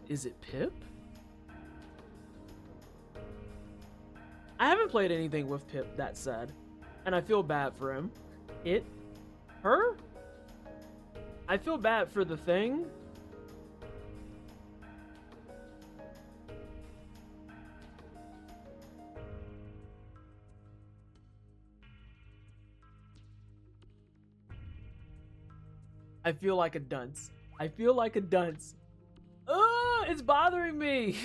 [SPEAKER 2] Is it Pip? I haven't played anything with Pip, that said, and I feel bad for him. Her? I feel bad for the thing. I feel like a dunce. I feel like a dunce. Oh, it's bothering me.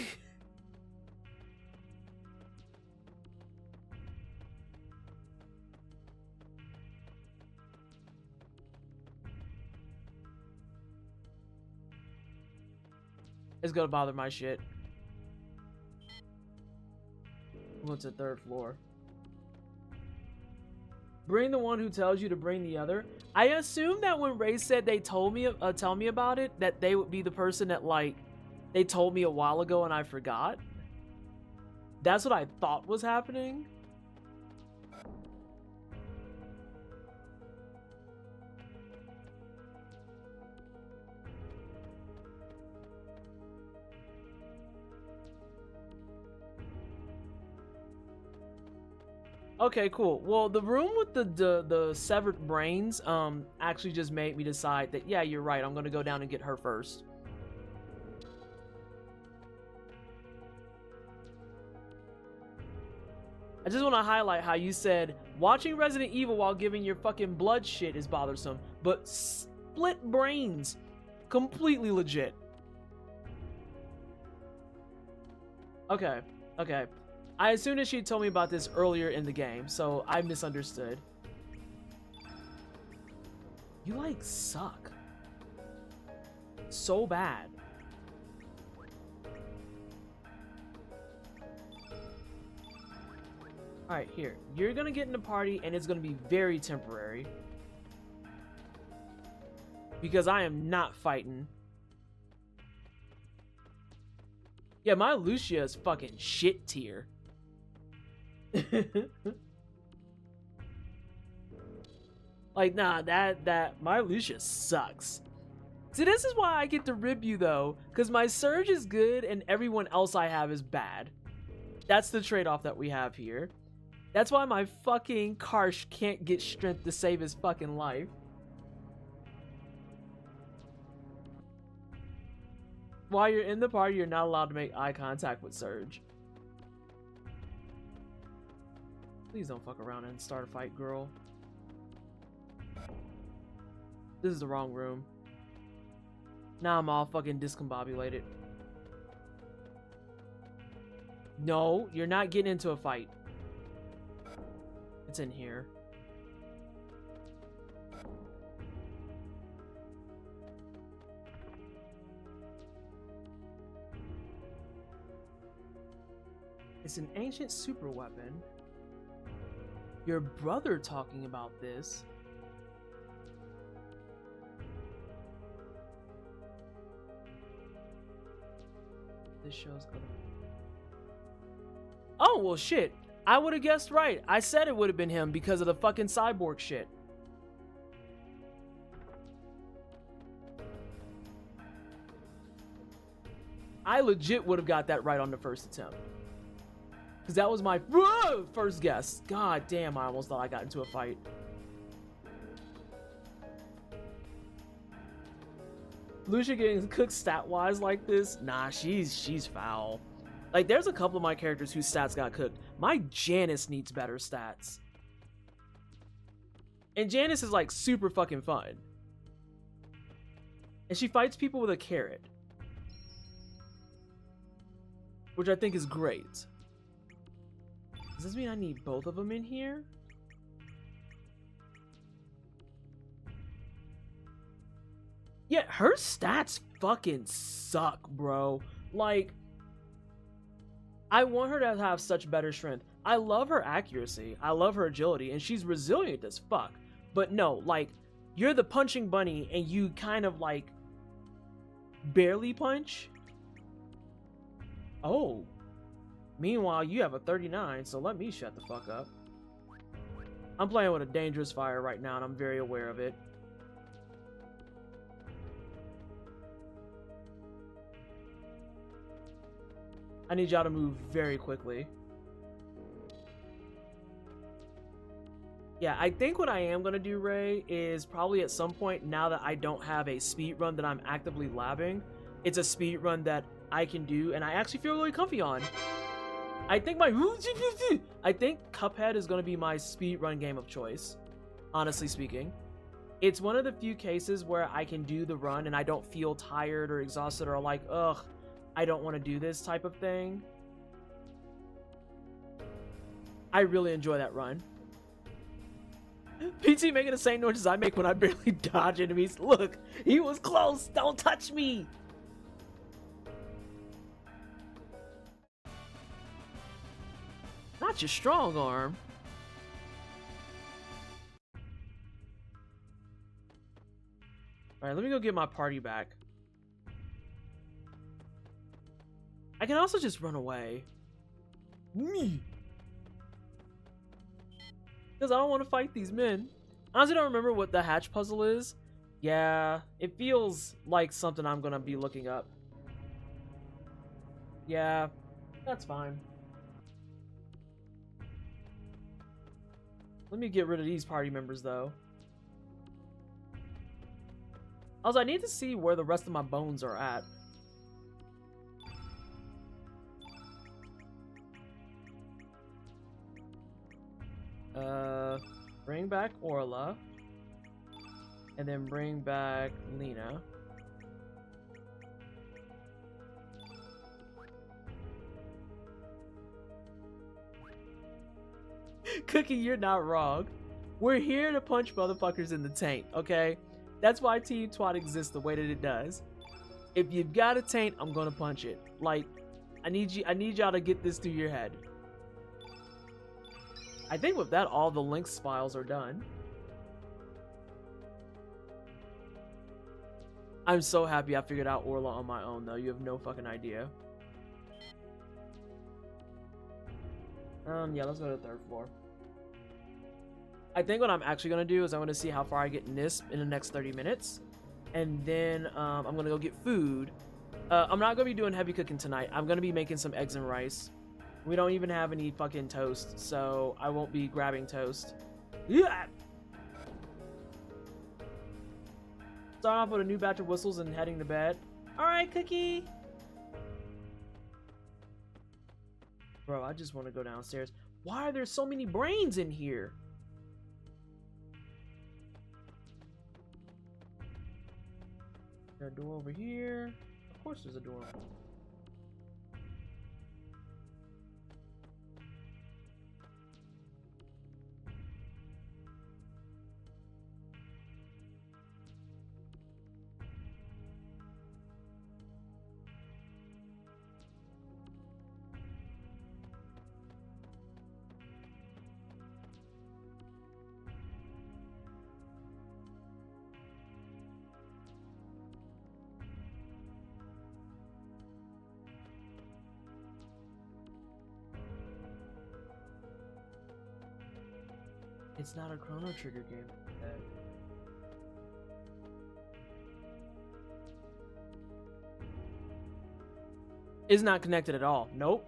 [SPEAKER 2] It's gonna bother my shit. What's the 3rd floor? Bring the one who tells you to bring the other. I assume that when Ray said they told me, tell me about it, that they would be the person that like they told me a while ago and I forgot. That's what I thought was happening. Okay, cool. Well, the room with the severed brains actually just made me decide that, yeah, you're right. I'm going to go down and get her first. I just want to highlight how you said watching Resident Evil while giving your fucking blood shit is bothersome, but split brains, completely legit. Okay, okay. I assumed that she told me about this earlier in the game, so I misunderstood. You like suck. So bad. Alright, here. You're gonna get in the party and it's gonna be very temporary. Because I am not fighting. Yeah, my Lucia is fucking shit tier. Like, nah, that my Lucia sucks. See, this is why I get to rib you though, because my Surge is good and everyone else I have is bad. That's the trade-off that we have here. That's why my fucking Karsh can't get strength to save his fucking life. While you're in the party, you're not allowed to make eye contact with Surge. Please don't fuck around and start a fight, girl. This is the wrong room. Now I'm all fucking discombobulated. No, you're not getting into a fight. It's in here. It's an ancient super weapon. Your brother talking about this. This shows other. Oh, well shit. I would have guessed right. I said it would have been him because of the fucking cyborg shit. I legit would have got that right on the first attempt. Because that was my first guess. God damn, I almost thought I got into a fight. Lucia getting cooked stat-wise like this? Nah, she's foul. Like, there's a couple of my characters whose stats got cooked. My Janice needs better stats. And Janice is, like, super fucking fun. And she fights people with a carrot. Which I think is great. Does this mean I need both of them in here? Yeah, her stats fucking suck, bro. Like, I want her to have such better strength. I love her accuracy. I love her agility, and she's resilient as fuck. But no, like, you're the punching bunny, and you kind of, like, barely punch. Oh. Meanwhile, you have a 39, so let me shut the fuck up. I'm playing with a dangerous fire right now, and I'm very aware of it. I need y'all to move very quickly. Yeah, I think what I am going to do, Ray, is probably at some point, now that I don't have a speed run that I'm actively labbing, it's a speed run that I can do, and I actually feel really comfy on. I think Cuphead is going to be my speed run game of choice, honestly speaking. It's one of the few cases where I can do the run and I don't feel tired or exhausted or like, ugh, I don't want to do this type of thing. I really enjoy that run. PT making the same noise as I make when I barely dodge enemies. Look, he was close. Don't touch me. Not your strong arm. Alright, let me go get my party back. I can also just run away. Me. Because I don't want to fight these men. I honestly don't remember what the hatch puzzle is. Yeah, it feels like something I'm going to be looking up. Yeah, that's fine. Let me get rid of these party members, though. Also, I need to see where the rest of my bones are at. Bring back Orla. And then bring back Lena. Cookie, you're not wrong. We're here to punch motherfuckers in the taint, okay? That's why Team Twat exists the way that it does. If you've got a taint, I'm gonna punch it. Like, I need y'all to get this through your head. I think with that, all the Lynx files are done. I'm so happy I figured out Orla on my own, though. You have no fucking idea. Yeah, let's go to the 3rd floor. I think what I'm actually gonna do is I'm gonna see how far I get in this in the next 30 minutes. And then I'm gonna go get food. I'm not gonna be doing heavy cooking tonight. I'm gonna be making some eggs and rice. We don't even have any fucking toast, so I won't be grabbing toast. Yeah. Starting off with a new batch of whistles and heading to bed. All right, Cookie. Bro, I just want to go downstairs. Why are there so many brains in here? There's a door over here. Of course there's a door. It's not a Chrono Trigger game. It's not connected at all. Nope.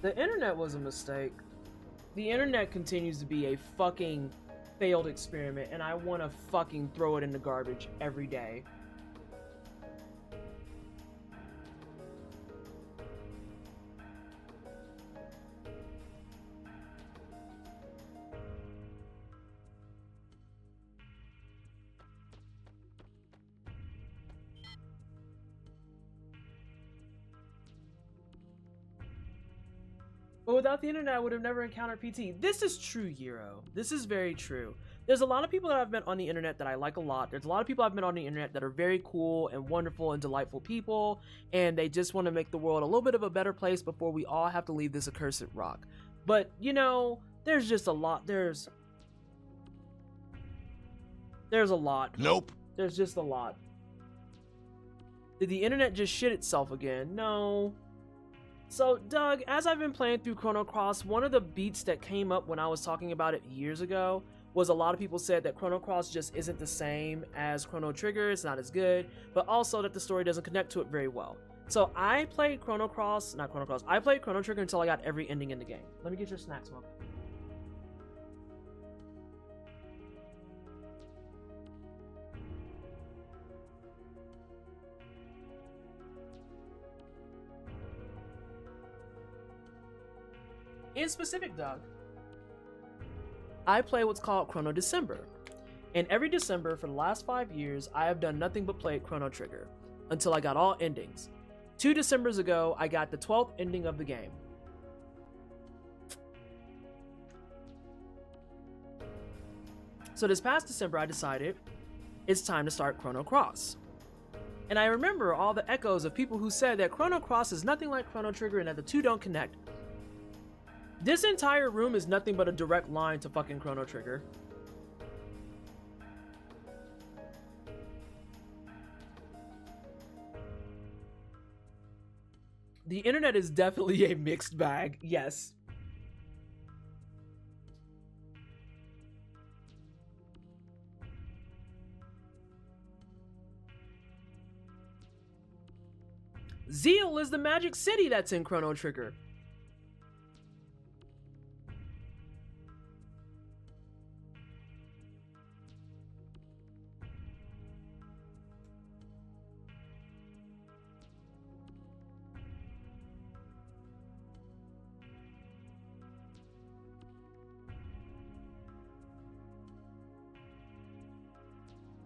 [SPEAKER 2] The internet was a mistake. The internet continues to be a fucking failed experiment, and I want to fucking throw it in the garbage every day. But without the internet, I would have never encountered PT. This is true, Euro. This is very true. There's a lot of people that I've met on the internet that I like a lot. There's a lot of people I've met on the internet that are very cool and wonderful and delightful people, and they just want to make the world a little bit of a better place before we all have to leave this accursed rock. But, you know, there's just a lot. There's a lot.
[SPEAKER 5] Nope.
[SPEAKER 2] There's just a lot. Did the internet just shit itself again? No. So, Doug, as I've been playing through Chrono Cross, one of the beats that came up when I was talking about it years ago was a lot of people said that Chrono Cross just isn't the same as Chrono Trigger, it's not as good, but also that the story doesn't connect to it very well. So I played Chrono Cross, I played Chrono Trigger until I got every ending in the game. Let me get your snack, Smoke. In specific, Doug, I play what's called Chrono December. And every December for the last 5 years, I have done nothing but play Chrono Trigger until I got all endings. 2 Decembers ago, I got the 12th ending of the game. So this past December, I decided it's time to start Chrono Cross. And I remember all the echoes of people who said that Chrono Cross is nothing like Chrono Trigger and that the two don't connect. This entire room is nothing but a direct line to fucking Chrono Trigger. The internet is definitely a mixed bag, yes. Zeal is the magic city that's in Chrono Trigger.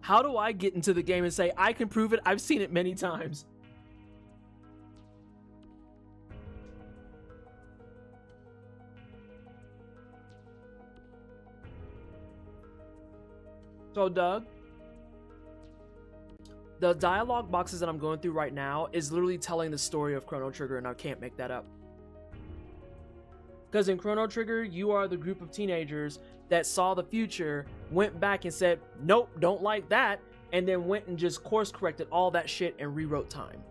[SPEAKER 2] How do I get into the game and say, I can prove it, I've seen it many times? So, Doug, the dialogue boxes that I'm going through right now is literally telling the story of Chrono Trigger, and I can't make that up. Because in Chrono Trigger, you are the group of teenagers that saw the future, went back and said, nope, don't like that, and then went and just course corrected all that shit and rewrote time.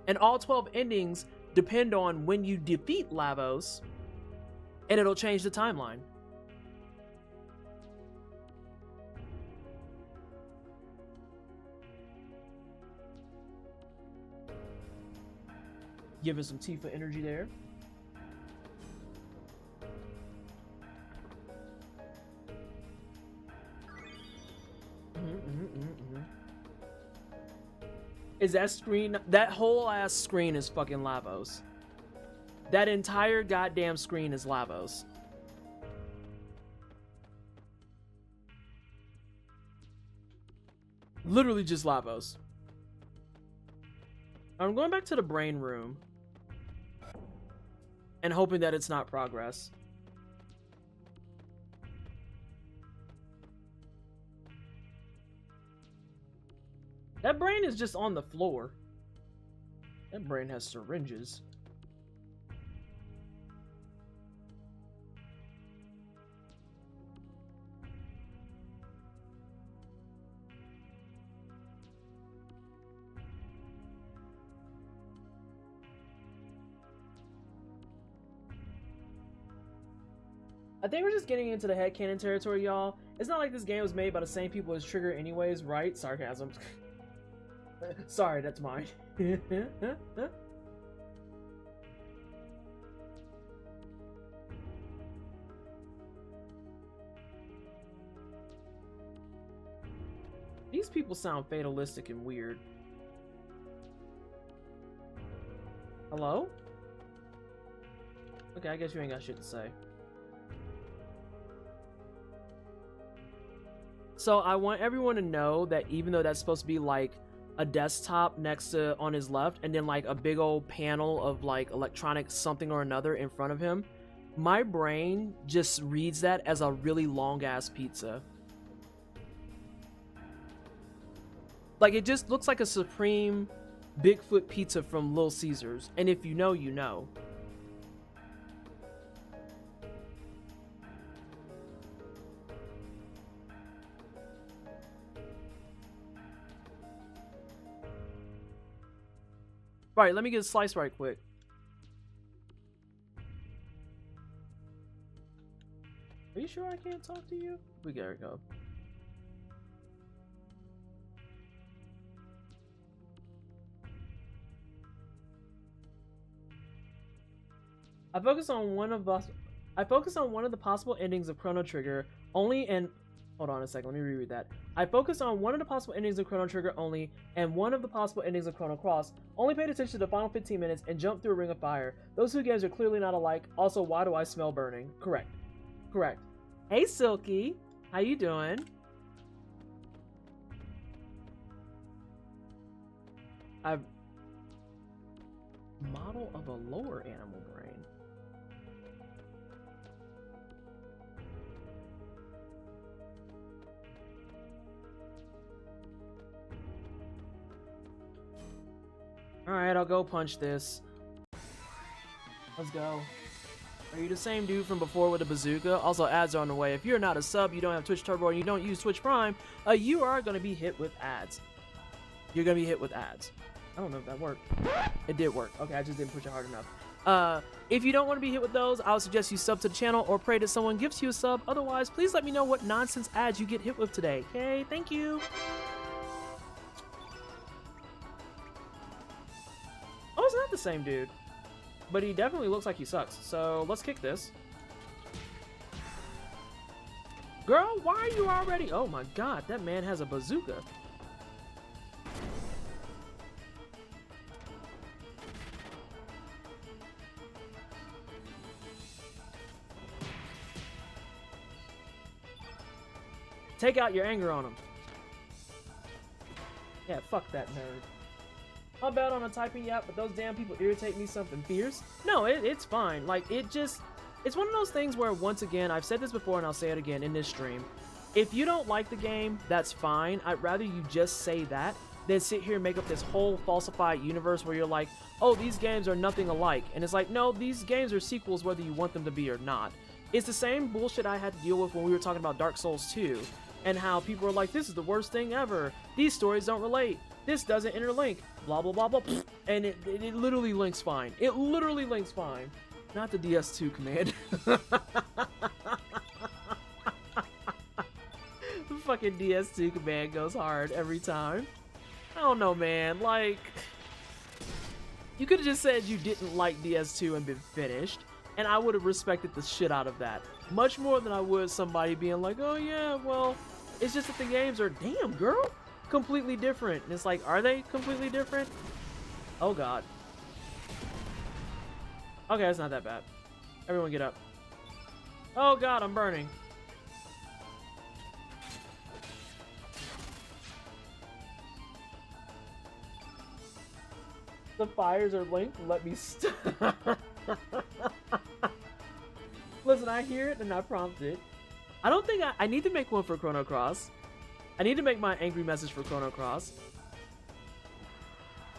[SPEAKER 2] And all 12 endings depend on when you defeat Lavos, and it'll change the timeline. Giving some Tifa energy there. Is that screen, that whole ass screen is fucking Lavos. That entire goddamn screen is Lavos. Literally just Lavos. I'm going back to the brain room and hoping that it's not progress. That brain is just on the floor. That brain has syringes. I think we're just getting into the headcanon territory, y'all. It's not like this game was made by the same people as Trigger anyways, right? Sarcasm. Sorry, that's mine. These people sound fatalistic and weird. Hello? Okay, I guess you ain't got shit to say. So I want everyone to know that even though that's supposed to be like a desktop next to on his left and then like a big old panel of like electronic something or another in front of him, my brain just reads that as a really long ass pizza. Like it just looks like a supreme Bigfoot pizza from Little Caesars, and if you know, you know. Right, let me get a slice right quick. Are you sure I can't talk to you? We gotta go. I focus on one of the possible endings of Chrono Trigger only, and hold on a second, let me reread that. I focused on one of the possible endings of Chrono Trigger only, and one of the possible endings of Chrono Cross. Only paid attention to the final 15 minutes and jumped through a ring of fire. Those two games are clearly not alike. Also, why do I smell burning? Correct. Correct. Hey, Silky. How you doing? I've... Model of a lower animal brain. Alright, I'll go punch this. Let's go. Are you the same dude from before with a bazooka? Also, ads are on the way. If you're not a sub, you don't have Twitch Turbo, and you don't use Twitch Prime, you are going to be hit with ads. You're going to be hit with ads. I don't know if that worked. It did work. Okay, I just didn't push it hard enough. If you don't want to be hit with those, I would suggest you sub to the channel or pray that someone gives you a sub. Otherwise, please let me know what nonsense ads you get hit with today. Okay, thank you. Oh, it's not the same dude. But he definitely looks like he sucks. So let's kick this. Girl, why are you already? Oh my god, that man has a bazooka. Take out your anger on him. Yeah, fuck that nerd. I'm bad on a typing yap, but those damn people irritate me something fierce. No, it's fine. Like, it's one of those things where, once again, I've said this before and I'll say it again in this stream. If you don't like the game, that's fine. I'd rather you just say that than sit here and make up this whole falsified universe where you're like, oh, these games are nothing alike. And it's like, no, these games are sequels whether you want them to be or not. It's the same bullshit I had to deal with when we were talking about Dark Souls 2 and how people were like, this is the worst thing ever. These stories don't relate. This doesn't interlink. Blah, blah, blah, blah. And it literally links fine. It literally links fine. Not the DS2 command. The fucking DS2 command goes hard every time. I don't know, man. Like, you could have just said you didn't like DS2 and been finished, and I would have respected the shit out of that. Much more than I would somebody being like, oh yeah, well, it's just that the games are, damn, girl, completely different. And it's like, are they completely different? Oh god. Okay, it's not that bad. Everyone get up. Oh god, I'm burning. The fires are linked. Let me Listen, I hear it and I prompt it. I don't think I need to make one for Chrono Cross. I need to make my angry message for Chrono Cross.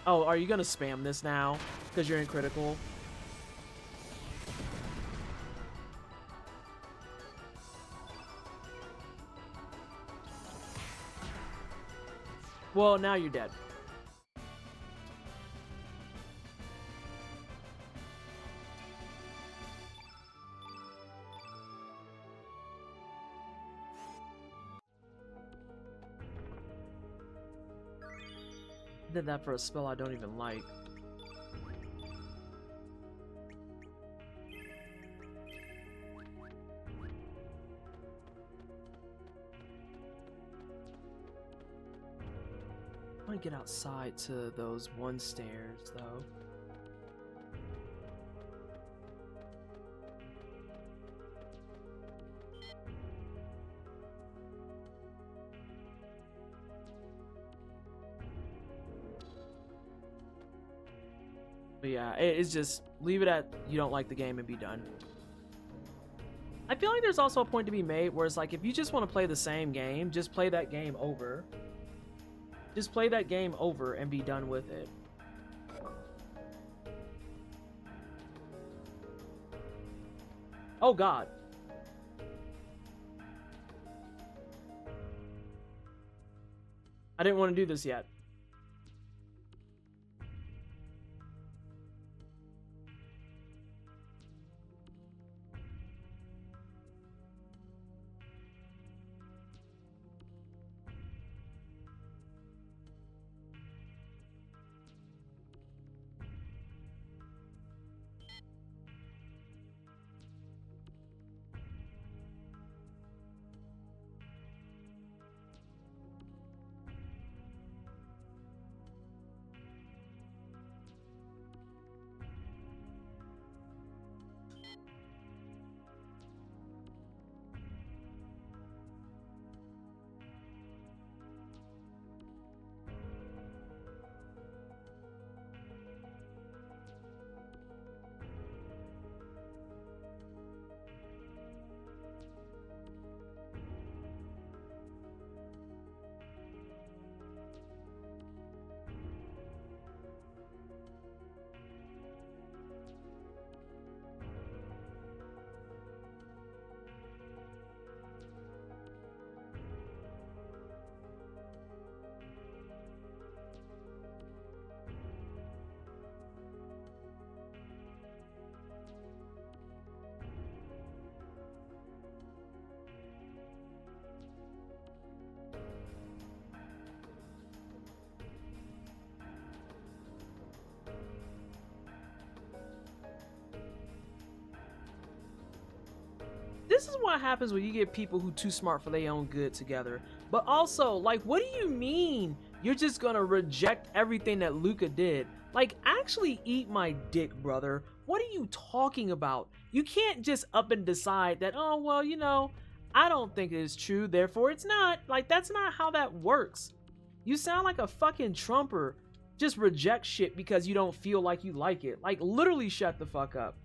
[SPEAKER 2] Oh, are you gonna spam this now? Because you're in critical? Well, now you're dead. Did that for a spell I don't even like. I want to get outside to those one stairs though. But yeah, it's just leave it at you don't like the game and be done. I feel like there's also a point to be made where it's like if you just want to play the same game, just play that game over. Just play that game over and be done with it. Oh god. I didn't want to do this yet. This is what happens when you get people who too smart for their own good together. But also, like, what do you mean you're just gonna reject everything that Luca did? Like, actually eat my dick, brother. What are you talking about? You can't just up and decide that, oh, well, you know, I don't think it is true, therefore it's not. Like, that's not how that works. You sound like a fucking Trumper. Just reject shit because you don't feel like you like it. Like, literally shut the fuck up.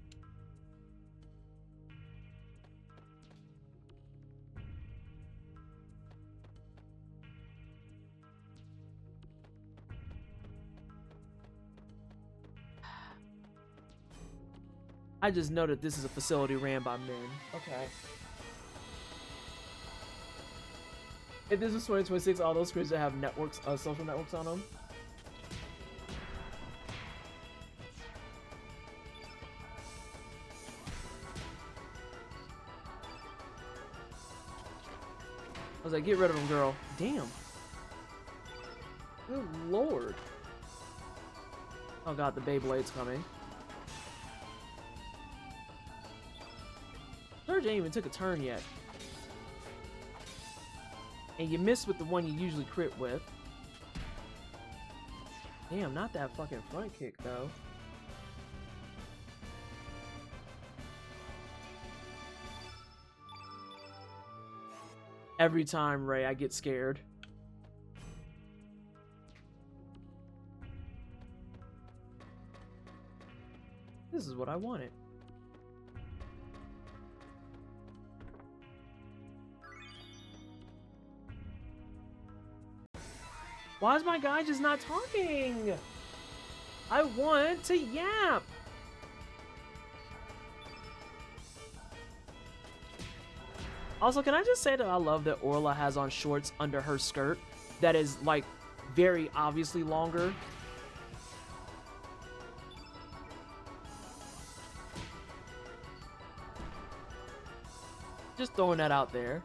[SPEAKER 2] I just know that this is a facility ran by men. Okay. If this is 2026, all those screens that have networks, social networks on them. I was like, get rid of them, girl. Damn. Good lord. Oh god, the Beyblade's coming. Surge ain't even took a turn yet. And you missed with the one you usually crit with. Damn, not that fucking front kick though. Every time, Ray, I get scared. This is what I wanted. Why is my guy just not talking? I want to yap. Also, can I just say that I love that Orla has on shorts under her skirt that is, like, very obviously longer. Just throwing that out there.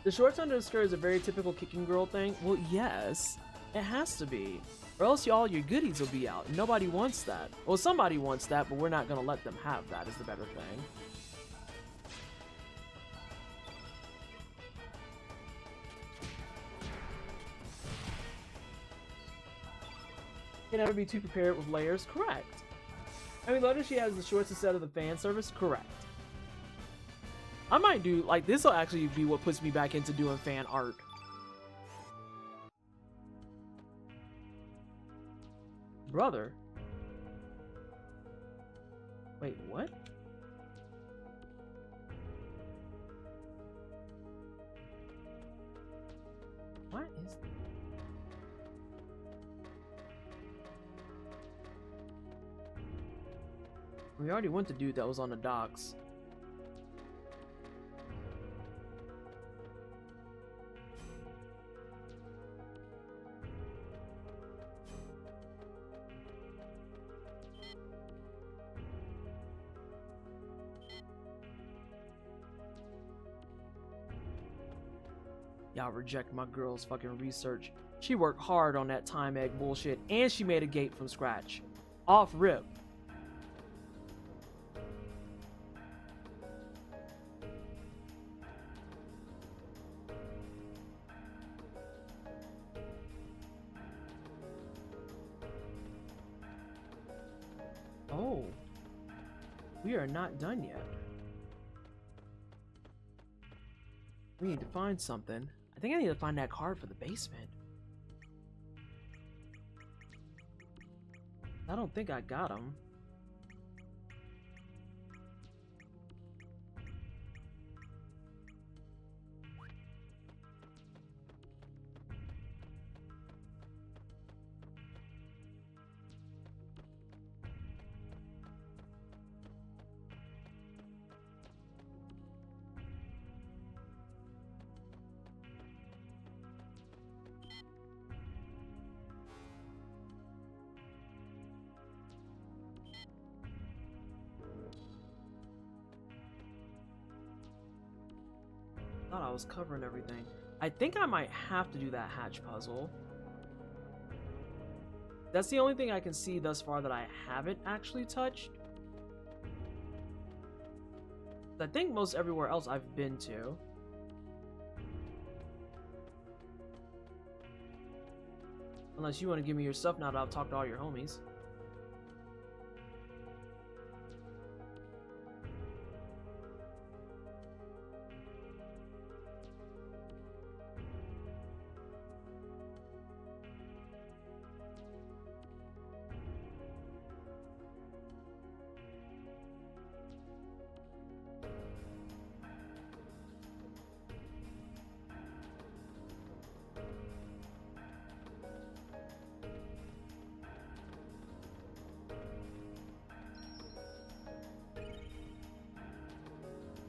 [SPEAKER 2] The shorts under the skirt is a very typical kicking girl thing. Well, yes. It has to be. Or else all your goodies will be out. Nobody wants that. Well, somebody wants that, but we're not going to let them have that is the better thing. Can never be too prepared with layers. Correct. I mean, notice she has the shorts instead of the fan service. Correct. I might do, like, this will actually be what puts me back into doing fan art. Brother. Wait, what? What is that? We already went to dude that was on the docks. Y'all reject my girl's fucking research. She worked hard on that time egg bullshit, and she made a gate from scratch. Off rip. Oh. We are not done yet. We need to find something. I think I need to find that card for the basement. I don't think I got him. Thought I was covering everything. I think I might have to do that hatch puzzle. That's the only thing I can see thus far that I haven't actually touched. I think most everywhere else I've been to. Unless you want to give me your stuff now that I've talked to all your homies.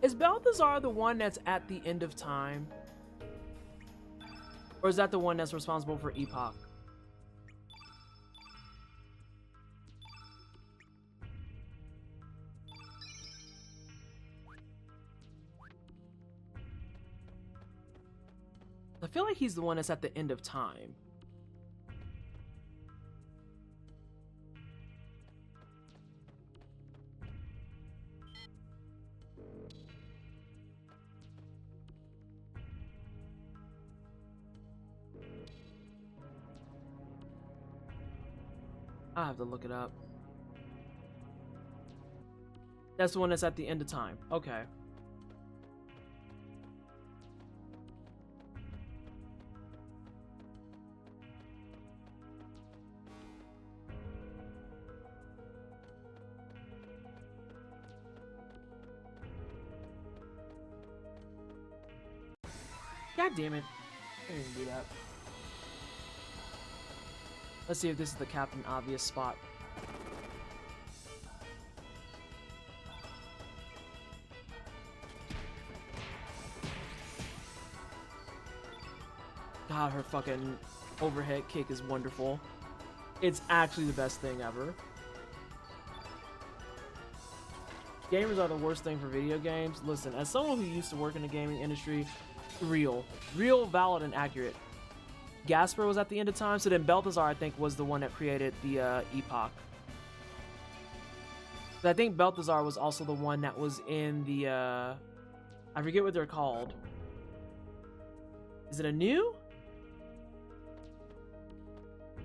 [SPEAKER 2] Is Balthazar the one that's at the end of time? Or is that the one that's responsible for Epoch? I feel like he's the one that's at the end of time. I have to look it up. That's the one that's at the end of time. Okay. God damn it. I didn't do that. Let's see if this is the Captain Obvious spot. God, her fucking overhead kick is wonderful. It's actually the best thing ever. Gamers are the worst thing for video games. Listen, as someone who used to work in the gaming industry, real, valid, and accurate. Gasper was at the end of time, so then Balthazar, I think, was the one that created the Epoch. But I think Balthazar was also the one that was in the, I forget what they're called. Is it a new?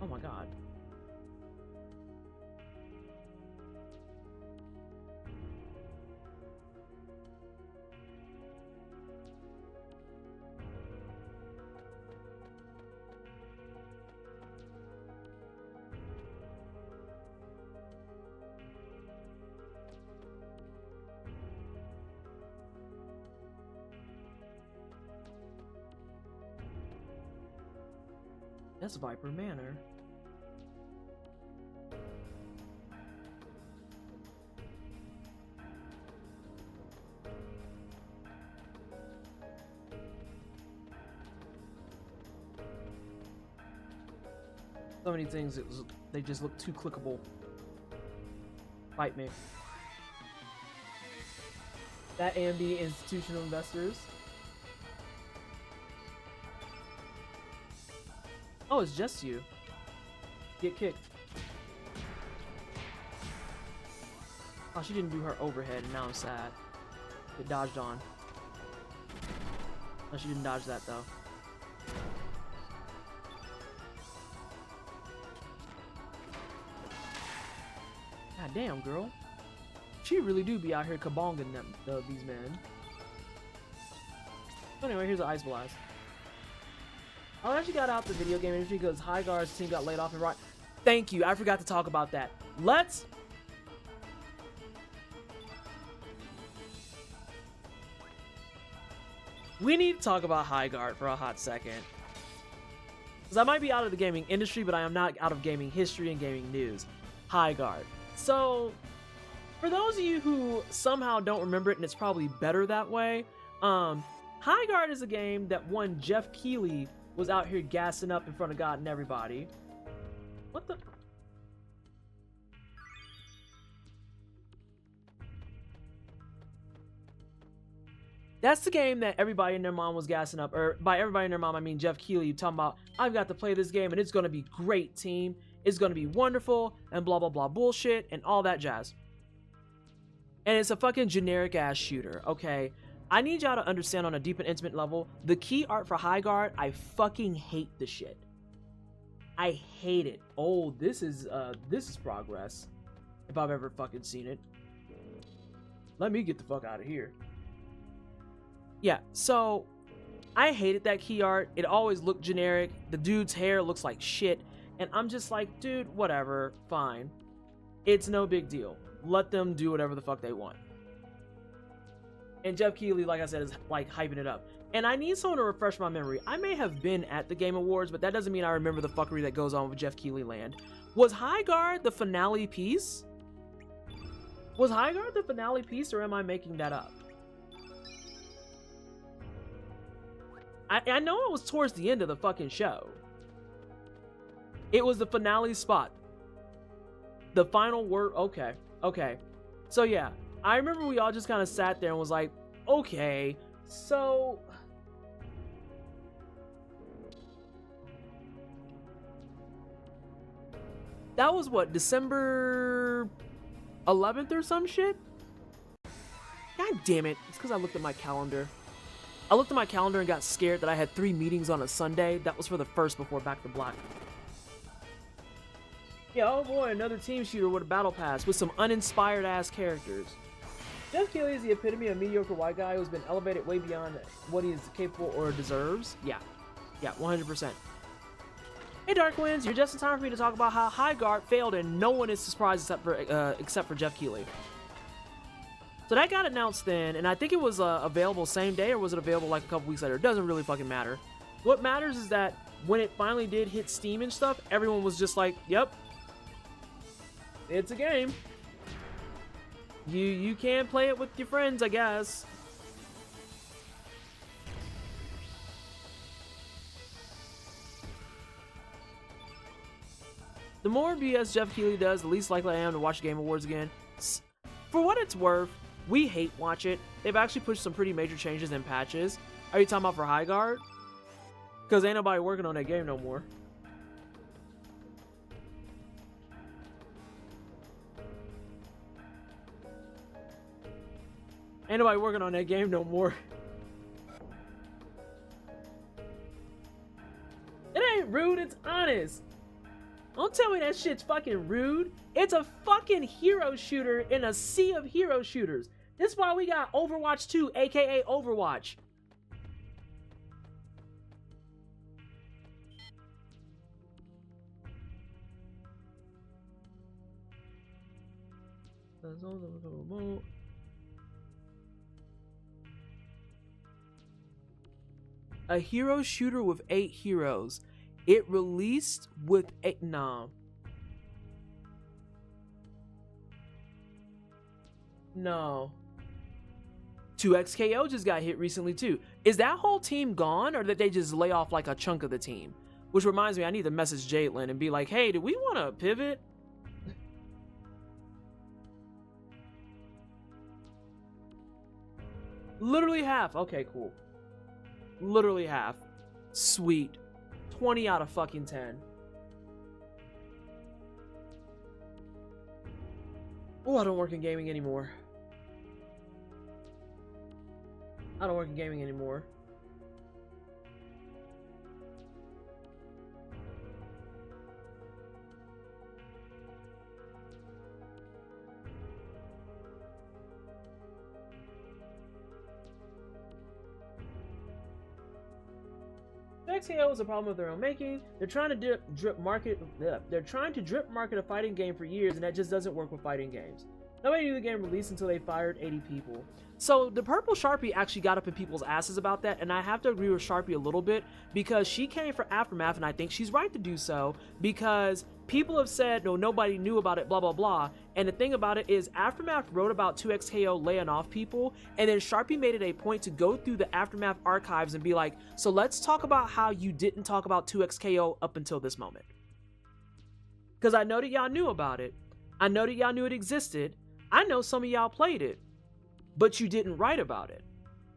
[SPEAKER 2] Oh my god. That's Viper Manor. So many things, they just look too clickable. Fight me. That AMD institutional investors. Oh, it's just you. Get kicked. Oh, she didn't do her overhead, and now I'm sad. Get dodged on. No, she didn't dodge that, though. God damn, girl. She really do be out here kabonging them, these men. Anyway, here's an Ice Blast. I actually got out the video game industry because Highguard's team got laid off and right. Thank you. I forgot to talk about that. We need to talk about Highguard for a hot second. Because I might be out of the gaming industry, but I am not out of gaming history and gaming news. Highguard. So, for those of you who somehow don't remember it, and it's probably better that way, Highguard is a game that one Jeff Keighley was out here gassing up in front of God and everybody. What the? That's the game that everybody and their mom was gassing up. Or by everybody and their mom, I mean Jeff Keighley talking about, I've got to play this game and it's going to be great, team. It's going to be wonderful and blah, blah, blah bullshit and all that jazz. And it's a fucking generic ass shooter, okay? I need y'all to understand on a deep and intimate level, the key art for Highguard, I fucking hate the shit. I hate it. Oh, this is progress. If I've ever fucking seen it. Let me get the fuck out of here. Yeah, so I hated that key art. It always looked generic. The dude's hair looks like shit. And I'm just like, dude, whatever, fine. It's no big deal. Let them do whatever the fuck they want. And Jeff Keighley, like I said, is like hyping it up. And I need someone to refresh my memory. I may have been at the Game Awards, but that doesn't mean I remember the fuckery that goes on with Jeff Keighley land. Was Highguard the finale piece? Was Highguard the finale piece, or am I making that up? I know it was towards the end of the fucking show. It was the finale spot. The final word. Okay. Okay. So yeah, I remember we all just kind of sat there and was like, okay, so that was what, December 11th or some shit? God damn it. It's because I looked at my calendar. I looked at my calendar and got scared that I had 3 meetings on a Sunday. That was for the first before Back to Black. Yeah, oh boy, another team shooter with a battle pass with some uninspired ass characters. Jeff Keighley is the epitome of a mediocre white guy who's been elevated way beyond what he is capable or deserves. Yeah. Yeah, 100%. Hey Dark Winds, you're just in time for me to talk about how High Guard failed and no one is surprised except for Jeff Keighley. So that got announced then, and I think it was available same day, or was it available like a couple weeks later? It doesn't really fucking matter. What matters is that when it finally did hit Steam and stuff, everyone was just like, yep, it's a game. You can play it with your friends, I guess. The more BS Jeff Keighley does, the least likely I am to watch Game Awards again. For what it's worth, we hate watch it. They've actually pushed some pretty major changes and patches. Are you talking about for High Guard? Because ain't nobody working on that game no more. Ain't nobody working on that game no more. It ain't rude, it's honest. Don't tell me that shit's fucking rude. It's a fucking hero shooter in a sea of hero shooters. This is why we got Overwatch 2, aka Overwatch. A hero shooter with 8 heroes. It released with 8. No. No. 2XKO just got hit recently too. Is that whole team gone, or did they just lay off like a chunk of the team? Which reminds me, I need to message Jaitlyn and be like, hey, do we want to pivot? Literally half. Okay, cool. Literally half. Sweet. 20 out of fucking 10. Oh, I don't work in gaming anymore. I don't work in gaming anymore. XKO is a problem of their own making. They're trying to drip market a fighting game for years, and that just doesn't work with fighting games. Nobody knew the game released until they fired 80 people. So the Purple Sharpie actually got up in people's asses about that, and I have to agree with Sharpie a little bit, because she came for Aftermath, and I think she's right to do so, because people have said, no, nobody knew about it, blah, blah, blah. And the thing about it is, Aftermath wrote about 2XKO laying off people, and then Sharpie made it a point to go through the Aftermath archives and be like, so let's talk about how you didn't talk about 2XKO up until this moment. Because I know that y'all knew about it. I know that y'all knew it existed. I know some of y'all played it, but you didn't write about it,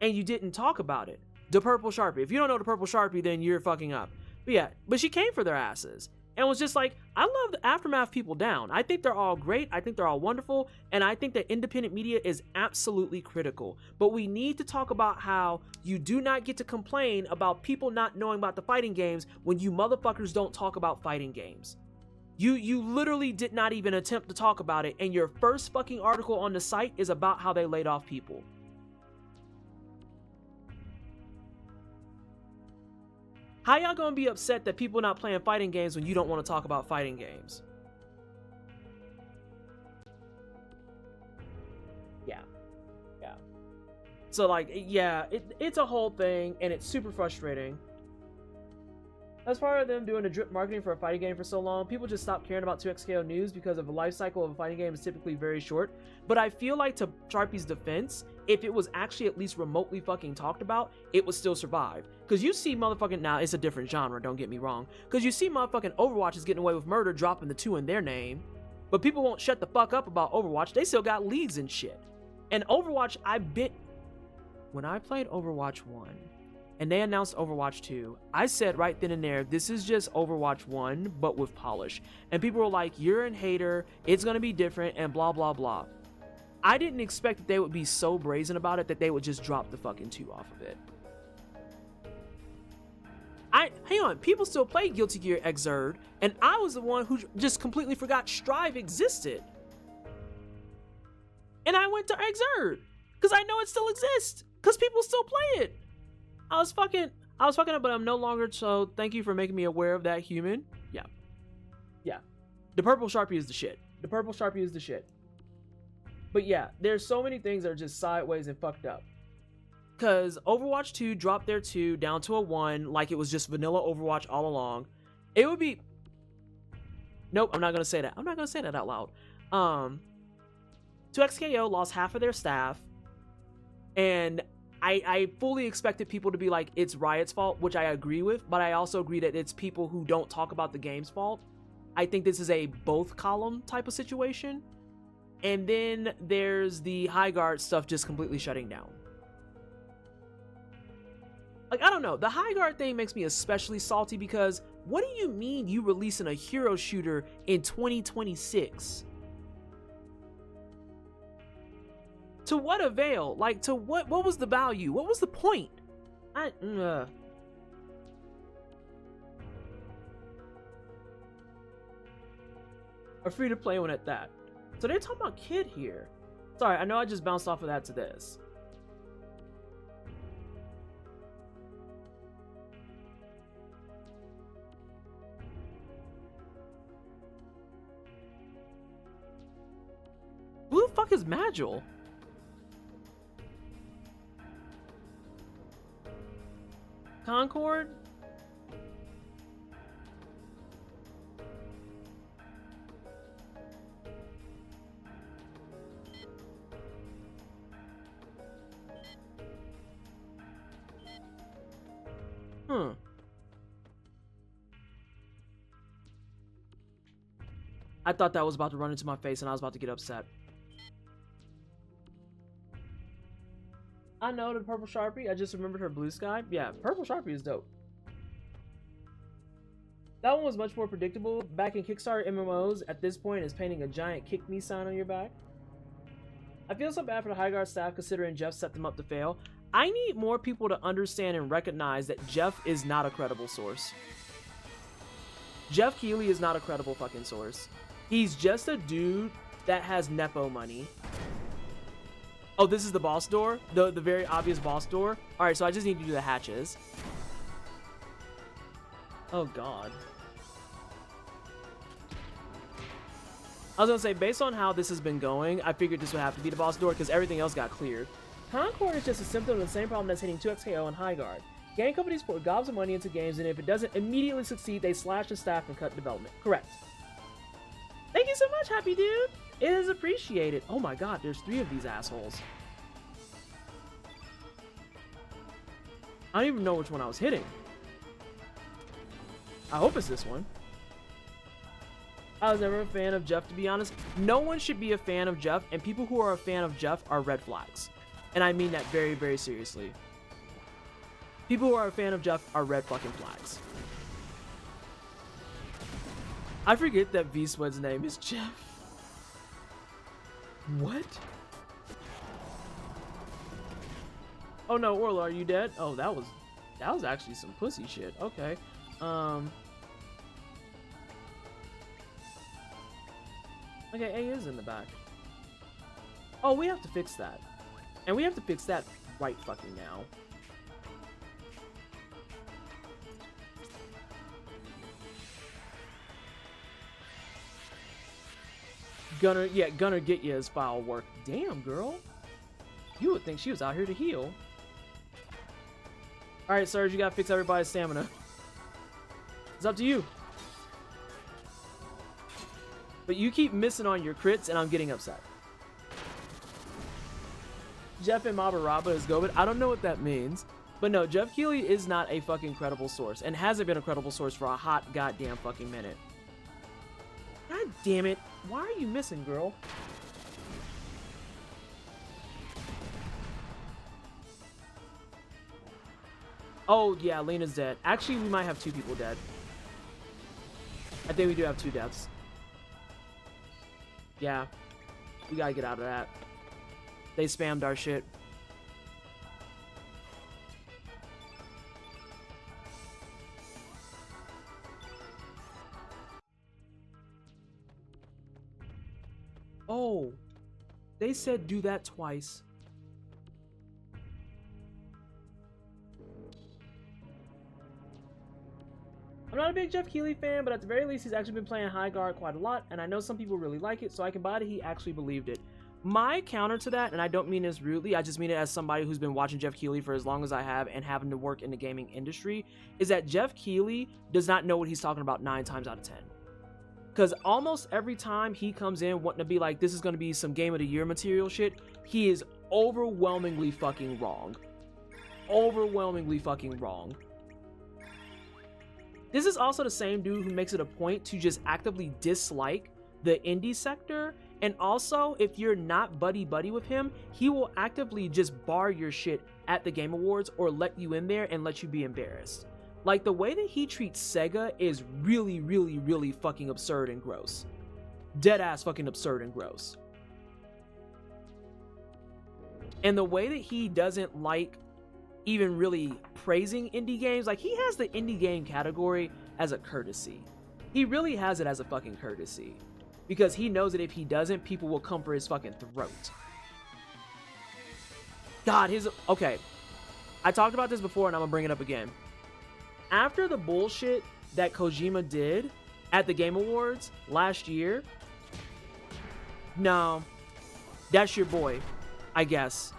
[SPEAKER 2] and you didn't talk about it. The Purple Sharpie. If you don't know the Purple Sharpie, then you're fucking up. But yeah, but she came for their asses and was just like, I love the Aftermath people down. I think they're all great. I think they're all wonderful. And I think that independent media is absolutely critical. But we need to talk about how you do not get to complain about people not knowing about the fighting games when you motherfuckers don't talk about fighting games. You literally did not even attempt to talk about it, and your first fucking article on the site is about how they laid off people. How y'all gonna be upset that people not playing fighting games when you don't want to talk about fighting games? Yeah. Yeah. So like, yeah, it's a whole thing, and it's super frustrating. As part of them doing the drip marketing for a fighting game for so long, people just stopped caring about 2XKO news because of the life cycle of a fighting game is typically very short. But I feel like, to Sharpie's defense, if it was actually at least remotely fucking talked about, it would still survive. Because you see motherfucking, now it's a different genre, don't get me wrong. Because you see motherfucking Overwatch is getting away with murder, dropping the 2 in their name. But people won't shut the fuck up about Overwatch. They still got leagues and shit. And Overwatch, when I played Overwatch 1 and they announced Overwatch 2, I said right then and there, this is just Overwatch 1, but with polish. And people were like, you're a hater, it's gonna be different, and blah, blah, blah. I didn't expect that they would be so brazen about it that they would just drop the fucking 2 off of it. Hang on, people still play Guilty Gear Xrd, and I was the one who just completely forgot Strive existed. And I went to Xrd, because I know it still exists, because people still play it. I was fucking up, but I'm no longer, so thank you for making me aware of that, human. Yeah. The purple Sharpie is the shit. But yeah, there's so many things that are just sideways and fucked up. Because Overwatch 2 dropped their 2 down to a 1 like it was just vanilla Overwatch all along. It would be... Nope, I'm not going to say that. I'm not going to say that out loud. 2XKO lost half of their staff. And I fully expected people to be like, it's Riot's fault, which I agree with. But I also agree that it's people who don't talk about the game's fault. I think this is a both column type of situation. And then there's the high guard stuff just completely shutting down. Like, I don't know. The high guard thing makes me especially salty because what do you mean you releasing a hero shooter in 2026? To what avail? Like, to what was the value? What was the point? A free-to-play one at that. So they're talking about Kid here. Sorry, I know I just bounced off of that to this. Who the fuck is Magil? Concord? I thought that was about to run into my face and I was about to get upset. I know the purple Sharpie. I just remembered her blue sky. Yeah, purple Sharpie is dope. That one was much more predictable. Back in Kickstarter MMOs, at this point, is painting a giant kick me sign on your back. I feel so bad for the high guard staff considering Jeff set them up to fail. I need more people to understand and recognize that Jeff is not a credible source. Jeff Keighley is not a credible fucking source. He's just a dude that has Nepo money. Oh, this is the boss door? The very obvious boss door? Alright, so I just need to do the hatches. Oh, God. I was gonna say, based on how this has been going, I figured this would have to be the boss door because everything else got cleared. Concord is just a symptom of the same problem that's hitting 2XKO and High Guard. Game companies pour gobs of money into games, and if it doesn't immediately succeed, they slash the staff and cut development. Correct. Thank you so much, Happy Dude! It is appreciated. Oh my God, there's 3 of these assholes. I don't even know which one I was hitting. I hope it's this one. I was never a fan of Jeff, to be honest. No one should be a fan of Jeff, and people who are a fan of Jeff are red flags. And I mean that very, very seriously. People who are a fan of Jeff are red fucking flags. I forget that V-Sweat's name is Jeff. What? Oh no, Orla, are you dead? Oh, that was actually some pussy shit. Okay. Okay, A is in the back. Oh, we have to fix that. And we have to fix that right fucking now. Gunner get you his foul work. Damn, girl. You would think she was out here to heal. Alright, Serge, you gotta fix everybody's stamina. It's up to you. But you keep missing on your crits, and I'm getting upset. Jeff and Mabaraba is Gobit. I don't know what that means. But no, Jeff Keighley is not a fucking credible source. And hasn't been a credible source for a hot goddamn fucking minute. God damn it. Why are you missing, girl? Oh, yeah, Lena's dead. Actually, we might have 2 people dead. I think we do have 2 deaths. Yeah. We gotta get out of that. They spammed our shit. Oh. They said do that twice. I'm not a big Jeff Keighley fan, but at the very least, he's actually been playing High Guard quite a lot, and I know some people really like it, so I can buy that he actually believed it. My counter to that, and I don't mean this rudely, I just mean it as somebody who's been watching Jeff Keighley for as long as I have and having to work in the gaming industry, is that Jeff Keighley does not know what he's talking about 9 times out of 10. Because almost every time he comes in wanting to be like, this is going to be some Game of the Year material shit, he is overwhelmingly fucking wrong. Overwhelmingly fucking wrong. This is also the same dude who makes it a point to just actively dislike the indie sector, and also if you're not buddy-buddy with him, he will actively just bar your shit at the Game Awards or let you in there and let you be embarrassed. Like, the way that he treats Sega is really, really, really fucking absurd and gross. Deadass fucking absurd and gross. And the way that he doesn't like even really praising indie games, like, he has the indie game category as a courtesy. He really has it as a fucking courtesy. Because he knows that if he doesn't, people will come for his fucking throat. God, okay. I talked about this before and I'm gonna bring it up again. After the bullshit that Kojima did at the Game Awards last year, no, that's your boy, I guess.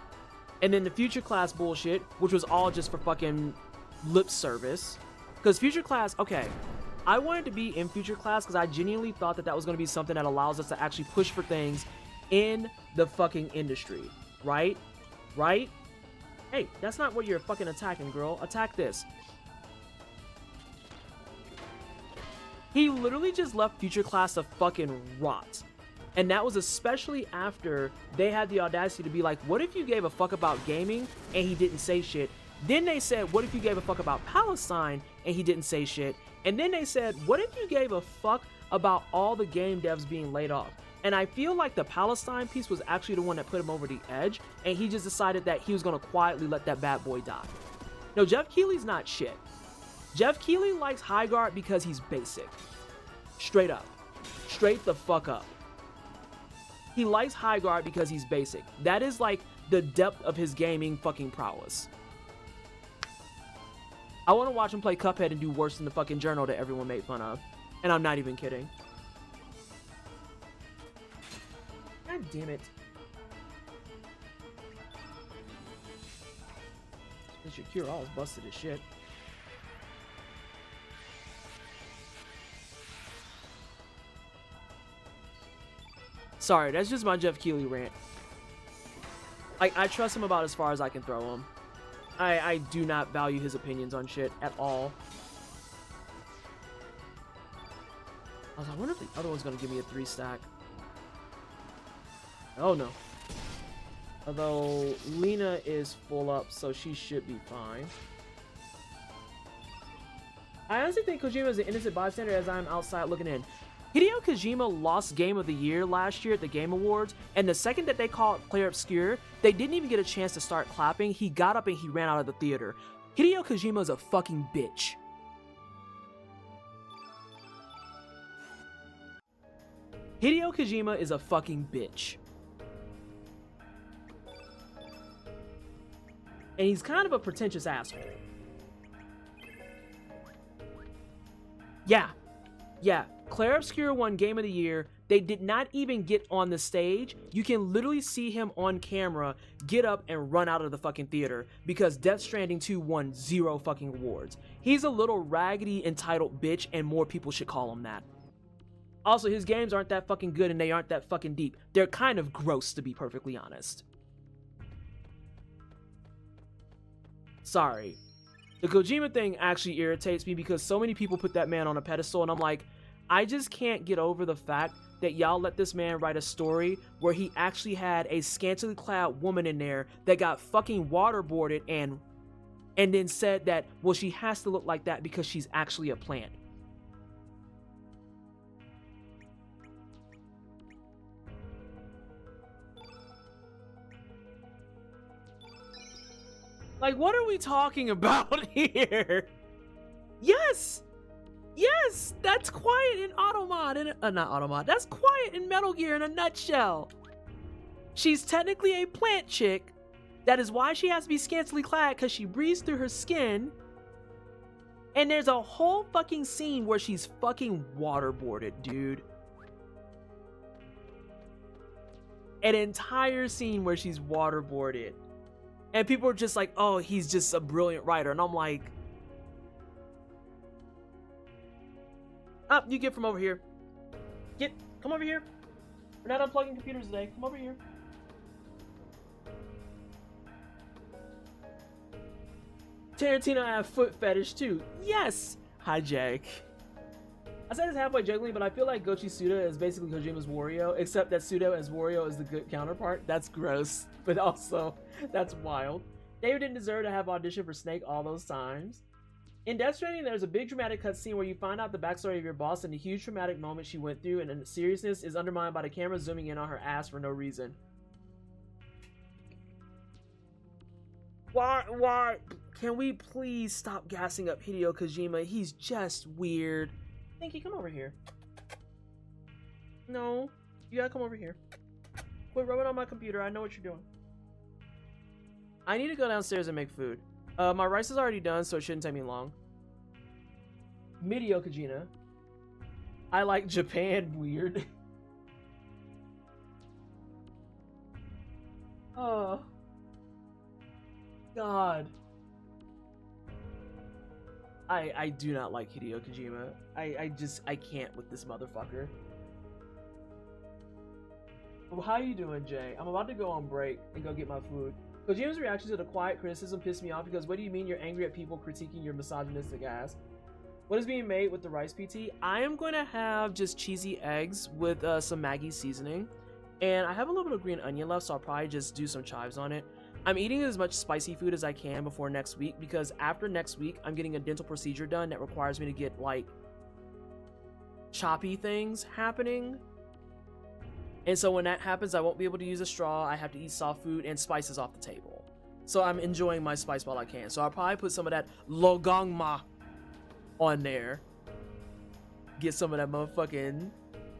[SPEAKER 2] And then the Future Class bullshit, which was all just for fucking lip service. Because Future Class, okay, I wanted to be in Future Class because I genuinely thought that that was going to be something that allows us to actually push for things in the fucking industry, right? Right? Hey, that's not what you're fucking attacking, girl. Attack this. He literally just left Future Class to fucking rot. And that was especially after they had the audacity to be like, what if you gave a fuck about gaming and he didn't say shit? Then they said, what if you gave a fuck about Palestine and he didn't say shit? And then they said, what if you gave a fuck about all the game devs being laid off? And I feel like the Palestine piece was actually the one that put him over the edge, and he just decided that he was going to quietly let that bad boy die. No, Jeff Keighley's not shit. Jeff Keighley likes High Guard because he's basic. Straight up. Straight the fuck up. He likes High Guard because he's basic. That is like the depth of his gaming fucking prowess. I want to watch him play Cuphead and do worse than the fucking journal that everyone made fun of. And I'm not even kidding. God damn it. This your cure all is busted as shit. Sorry, that's just my Jeff Keighley rant. I trust him about as far as I can throw him. I do not value his opinions on shit at all. I wonder if the other one's gonna give me a 3-stack. Oh no. Although Lena is full up, so she should be fine. I honestly think Kojima is an innocent bystander as I'm outside looking in. Hideo Kojima lost Game of the Year last year at the Game Awards, and the second that they called Player Obscure, they didn't even get a chance to start clapping. He got up and he ran out of the theater. Hideo Kojima is a fucking bitch. Hideo Kojima is a fucking bitch. And he's kind of a pretentious asshole. Yeah. Claire Obscure won Game of the Year. They did not even get on the stage. You can literally see him on camera get up and run out of the fucking theater because Death Stranding 2 won 0 fucking awards. He's a little raggedy, entitled bitch, and more people should call him that. Also, his games aren't that fucking good and they aren't that fucking deep. They're kind of gross, to be perfectly honest. sorry. The Kojima thing actually irritates me because so many people put that man on a pedestal, and I'm like, I just can't get over the fact that y'all let this man write a story where he actually had a scantily clad woman in there that got fucking waterboarded and then said that, well, she has to look like that because she's actually a plant. Like, what are we talking about here? Yes! Yes! That's quiet in Automod. Not Automod. That's quiet in Metal Gear in a nutshell. She's technically a plant chick. That is why she has to be scantily clad, because she breathes through her skin. And there's a whole fucking scene where she's fucking waterboarded, dude. An entire scene where she's waterboarded. And people are just like, oh, he's just a brilliant writer. And I'm like, you get from over here. Come over here. We're not unplugging computers today. Come over here. Tarantino have foot fetish too. Yes! Hi, Jake. I said it's halfway jokingly, but I feel like Gochi Suda is basically Kojima's Wario, except that Suda as Wario is the good counterpart. That's gross, but also, that's wild. David didn't deserve to have auditioned for Snake all those times. In Death Stranding, there's a big dramatic cutscene where you find out the backstory of your boss and the huge traumatic moment she went through, and the seriousness is undermined by the camera zooming in on her ass for no reason. Why? Can we please stop gassing up Hideo Kojima? He's just weird. Thank come over here. No, you gotta come over here. Quit rubbing on my computer. I know what you're doing. I need to go downstairs and make food. My rice is already done, so it shouldn't take me long. Hideo Kojima. I like Japan weird. Oh. God. I do not like Hideo Kojima. I can't with this motherfucker. Well, how you doing, Jay? I'm about to go on break and go get my food. Kojima's reaction to the quiet criticism pissed me off because what do you mean you're angry at people critiquing your misogynistic ass? What is being made with the rice PT? I am going to have just cheesy eggs with some Maggi seasoning. And I have a little bit of green onion left, so I'll probably just do some chives on it. I'm eating as much spicy food as I can before next week because after next week, I'm getting a dental procedure done that requires me to get like choppy things happening. And so when that happens, I won't be able to use a straw. I have to eat soft food and spices off the table. So I'm enjoying my spice while I can. So I'll probably put some of that logangma on there. Get some of that motherfucking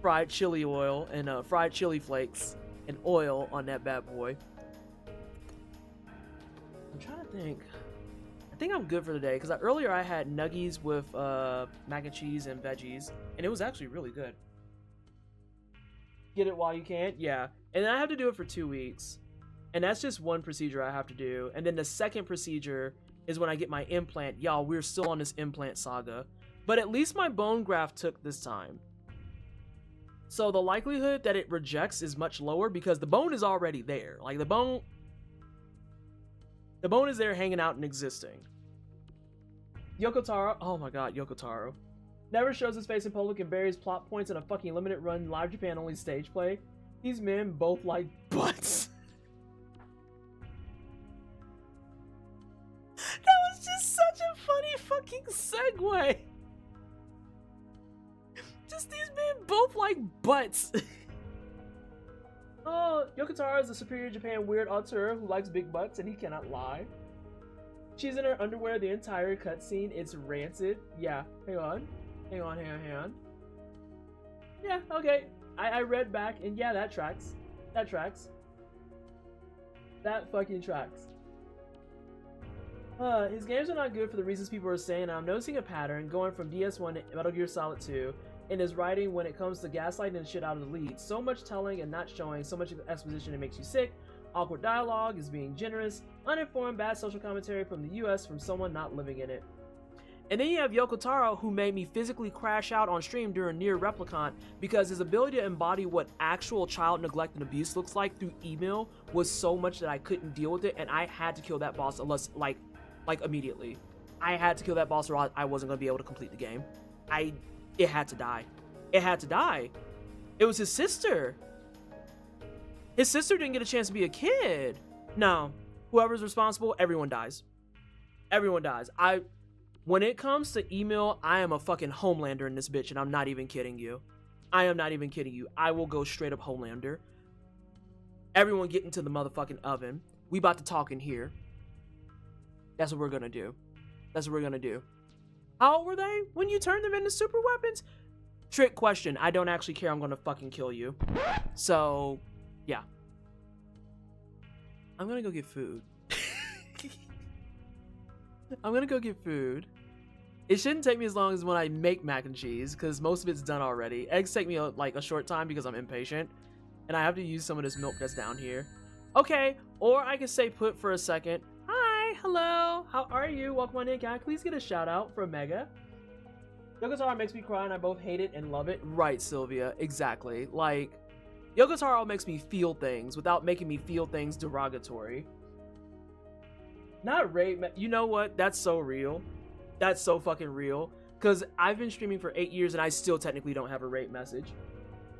[SPEAKER 2] fried chili oil and fried chili flakes and oil on that bad boy. I'm trying to think. I think I'm good for the day because earlier I had nuggies with mac and cheese and veggies, and it was actually really good. Get it while you can, yeah. And then I have to do it for 2 weeks, and that's just one procedure I have to do. And then the second procedure is when I get my implant. Y'all, we're still on this implant saga, but at least my bone graft took this time. So the likelihood that it rejects is much lower because the bone is already there. Like the bone is there hanging out and existing. Yoko Taro, oh my god, Yoko Taro. Never shows his face in public and buries plot points in a fucking limited run live Japan only stage play. These men both like butts. That was just such a funny fucking segue. Just these men both like butts. Oh, Yoko Taro is a superior Japan weird auteur who likes big butts and he cannot lie. She's in her underwear the entire cutscene. It's rancid. Yeah, hang on. Yeah, okay. I read back and yeah, that tracks. That fucking tracks. His games are not good for the reasons people are saying. I'm noticing a pattern going from DS1 to Metal Gear Solid 2 in his writing when it comes to gaslighting and shit out of the lead. So much telling and not showing, so much exposition it makes you sick. Awkward dialogue is being generous, uninformed bad social commentary from the US from someone not living in it. And then you have Yoko Taro, who made me physically crash out on stream during Nier Replicant because his ability to embody what actual child neglect and abuse looks like through email was so much that I couldn't deal with it, and I had to kill that boss unless like like immediately. I had to kill that boss or I wasn't gonna be able to complete the game. It had to die. It had to die. It was his sister. His sister didn't get a chance to be a kid. No, whoever's responsible, everyone dies. Everyone dies. When it comes to email, I am a fucking Homelander in this bitch, and I'm not even kidding you. I am not even kidding you. I will go straight up Homelander. Everyone get into the motherfucking oven. We about to talk in here. That's what we're gonna do. That's what we're gonna do. How old were they when you turned them into super weapons? Trick question. I don't actually care. I'm gonna fucking kill you. So, yeah. I'm gonna go get food. I'm gonna go get food. It shouldn't take me as long as when I make mac and cheese, because most of it's done already. Eggs take me like a short time because I'm impatient, and I have to use some of this milk that's down here. Okay, or I can stay put for a second. Hi, hello, how are you? Welcome on in. Can I please get a shout out from Mega? Yoko Taro makes me cry and I both hate it and love it. Right, Sylvia, exactly. Like, Yoko Taro makes me feel things without making me feel things derogatory. Not rape, you know what? That's so real. That's so fucking real. Because I've been streaming for 8 years and I still technically don't have a rape message.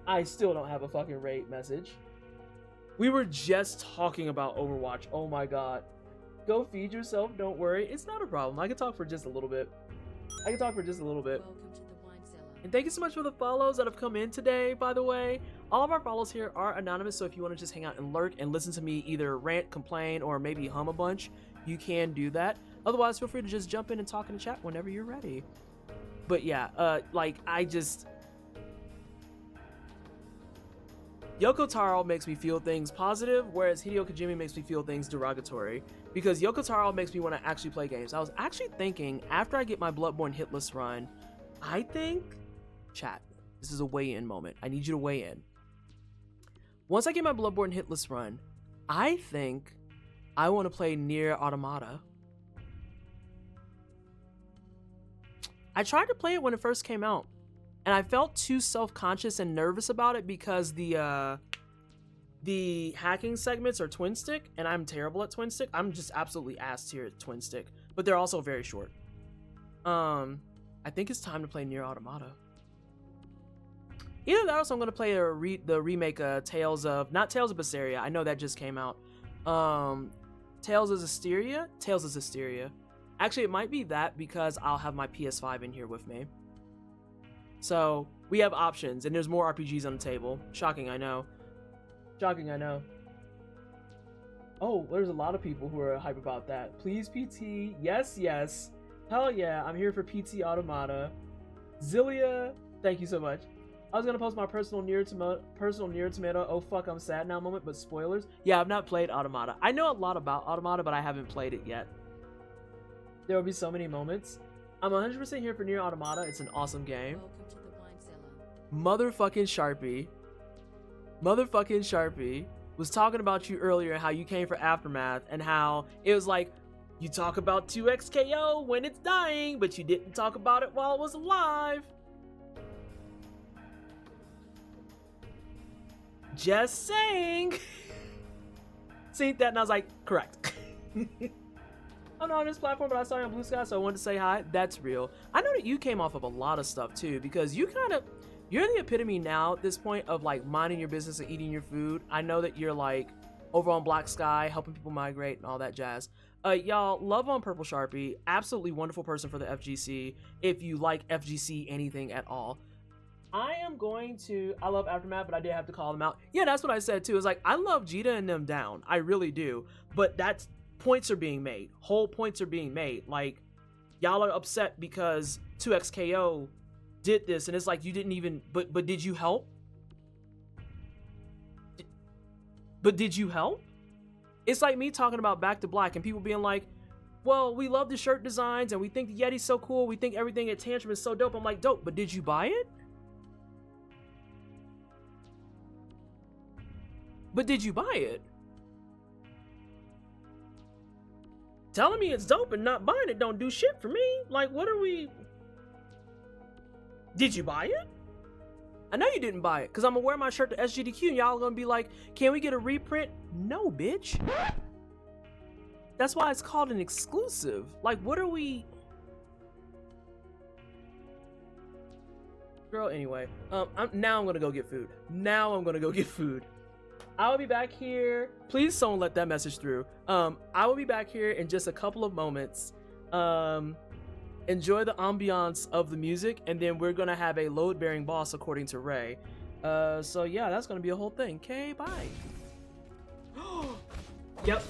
[SPEAKER 2] I still don't have a fucking rape message. We were just talking about Overwatch. Oh my god. Go feed yourself, don't worry. It's not a problem. I can talk for just a little bit. I can talk for just a little bit.
[SPEAKER 3] Welcome to the wine cellar.
[SPEAKER 2] And thank you so much for the follows that have come in today, by the way. All of our follows here are anonymous, so if you want to just hang out and lurk and listen to me either rant, complain, or maybe hum a bunch, you can do that. Otherwise, feel free to just jump in and talk in the chat whenever you're ready. But yeah, like, Yoko Taro makes me feel things positive, whereas Hideo Kojima makes me feel things derogatory. Because Yoko Taro makes me want to actually play games. I was actually thinking, after I get my Bloodborne hitless run, I think... Chat, this is a weigh-in moment. I need you to weigh in. Once I get my Bloodborne hitless run, I think I want to play Nier Automata. I tried to play it when it first came out, and I felt too self-conscious and nervous about it because the hacking segments are twin stick, and I'm terrible at twin stick. I'm just absolutely ass tier at twin stick, but they're also very short. I think it's time to play Nier Automata. Either that or else I'm gonna play the remake Tales of Berseria. I know that just came out. Tales of Zestiria. Actually, it might be that because I'll have my PS5 in here with me. So we have options, and there's more RPGs on the table. Shocking, I know. Shocking, I know. Oh, there's a lot of people who are hype about that. Please, PT. Yes, yes. Hell yeah, I'm here for PT Automata. Zilia, thank you so much. I was gonna post my personal Nier Tomato, oh fuck, I'm sad now moment, but spoilers. Yeah, I've not played Automata. I know a lot about Automata, but I haven't played it yet. There will be so many moments. I'm 100% here for Nier Automata. It's an awesome game.
[SPEAKER 3] Welcome to the wine cellar.
[SPEAKER 2] Motherfucking Sharpie was talking about you earlier, how you came for Aftermath, and how it was like, you talk about 2xKO when it's dying, but you didn't talk about it while it was alive. Just saying. Seen that and I was like, correct. I'm not on this platform, but I saw you on Blue Sky, so I wanted to say hi. That's real. I know that you came off of a lot of stuff too, because you're the epitome now at this point of like minding your business and eating your food. I know that you're like over on Black Sky, helping people migrate and all that jazz. Y'all, love on Purple Sharpie. Absolutely wonderful person for the FGC. If you like FGC anything at all. I love Aftermath, but I did have to call them out. Yeah, that's what I said too. It's like, I love Jita and them down. I really do. But that's, points are being made. Whole points are being made. Like, y'all are upset because 2xKO did this, and it's like, you didn't even, but did you help? But did you help? It's like me talking about Back to Black and people being like, well, we love the shirt designs and we think the Yeti's so cool. We think everything at Tantrum is so dope. I'm like, dope, but did you buy it? But did you buy it? Telling me it's dope and not buying it don't do shit for me. Like, what are we... Did you buy it? I know you didn't buy it, because I'm gonna wear my shirt to SGDQ and y'all gonna be like, can we get a reprint? No, bitch. That's why it's called an exclusive. Like, what are we? Girl, anyway, now I'm gonna go get food. I will be back here. Please someone let that message through. I will be back here in just a couple of moments. Enjoy the ambiance of the music, and then we're gonna have a load-bearing boss according to Ray. So yeah, that's gonna be a whole thing. Okay, bye. Yep.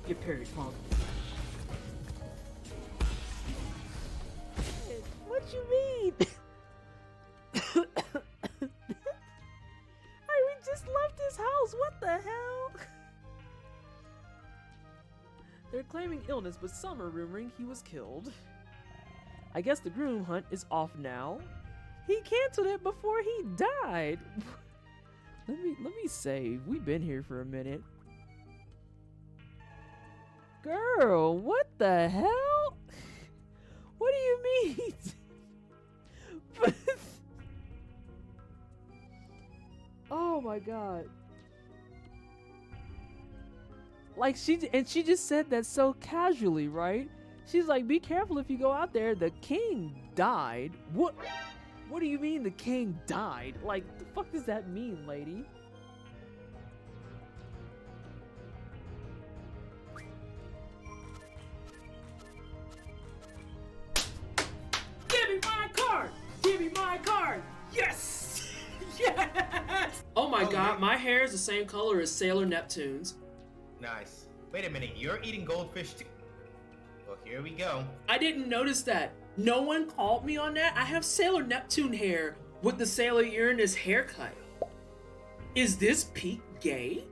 [SPEAKER 2] Get parried, punk. What you mean? We just left his house. What the hell? They're claiming illness, but some are rumoring he was killed. I guess the groom hunt is off now. He canceled it before he died. Let me save. We've been here for a minute. Girl, what the hell? What do you mean? Oh my god. Like she just said that so casually, right? She's like, be careful if you go out there. The king died. What do you mean the king died? Like, the fuck does that mean, lady? Give me my card! Give me my card! Yes! Yes! Oh my god, my hair is the same color as Sailor Neptune's.
[SPEAKER 5] Nice. Wait a minute, you're eating goldfish too? Well, here we go.
[SPEAKER 2] I didn't notice that. No one called me on that. I have Sailor Neptune hair with the Sailor Uranus haircut. Is this peak gay?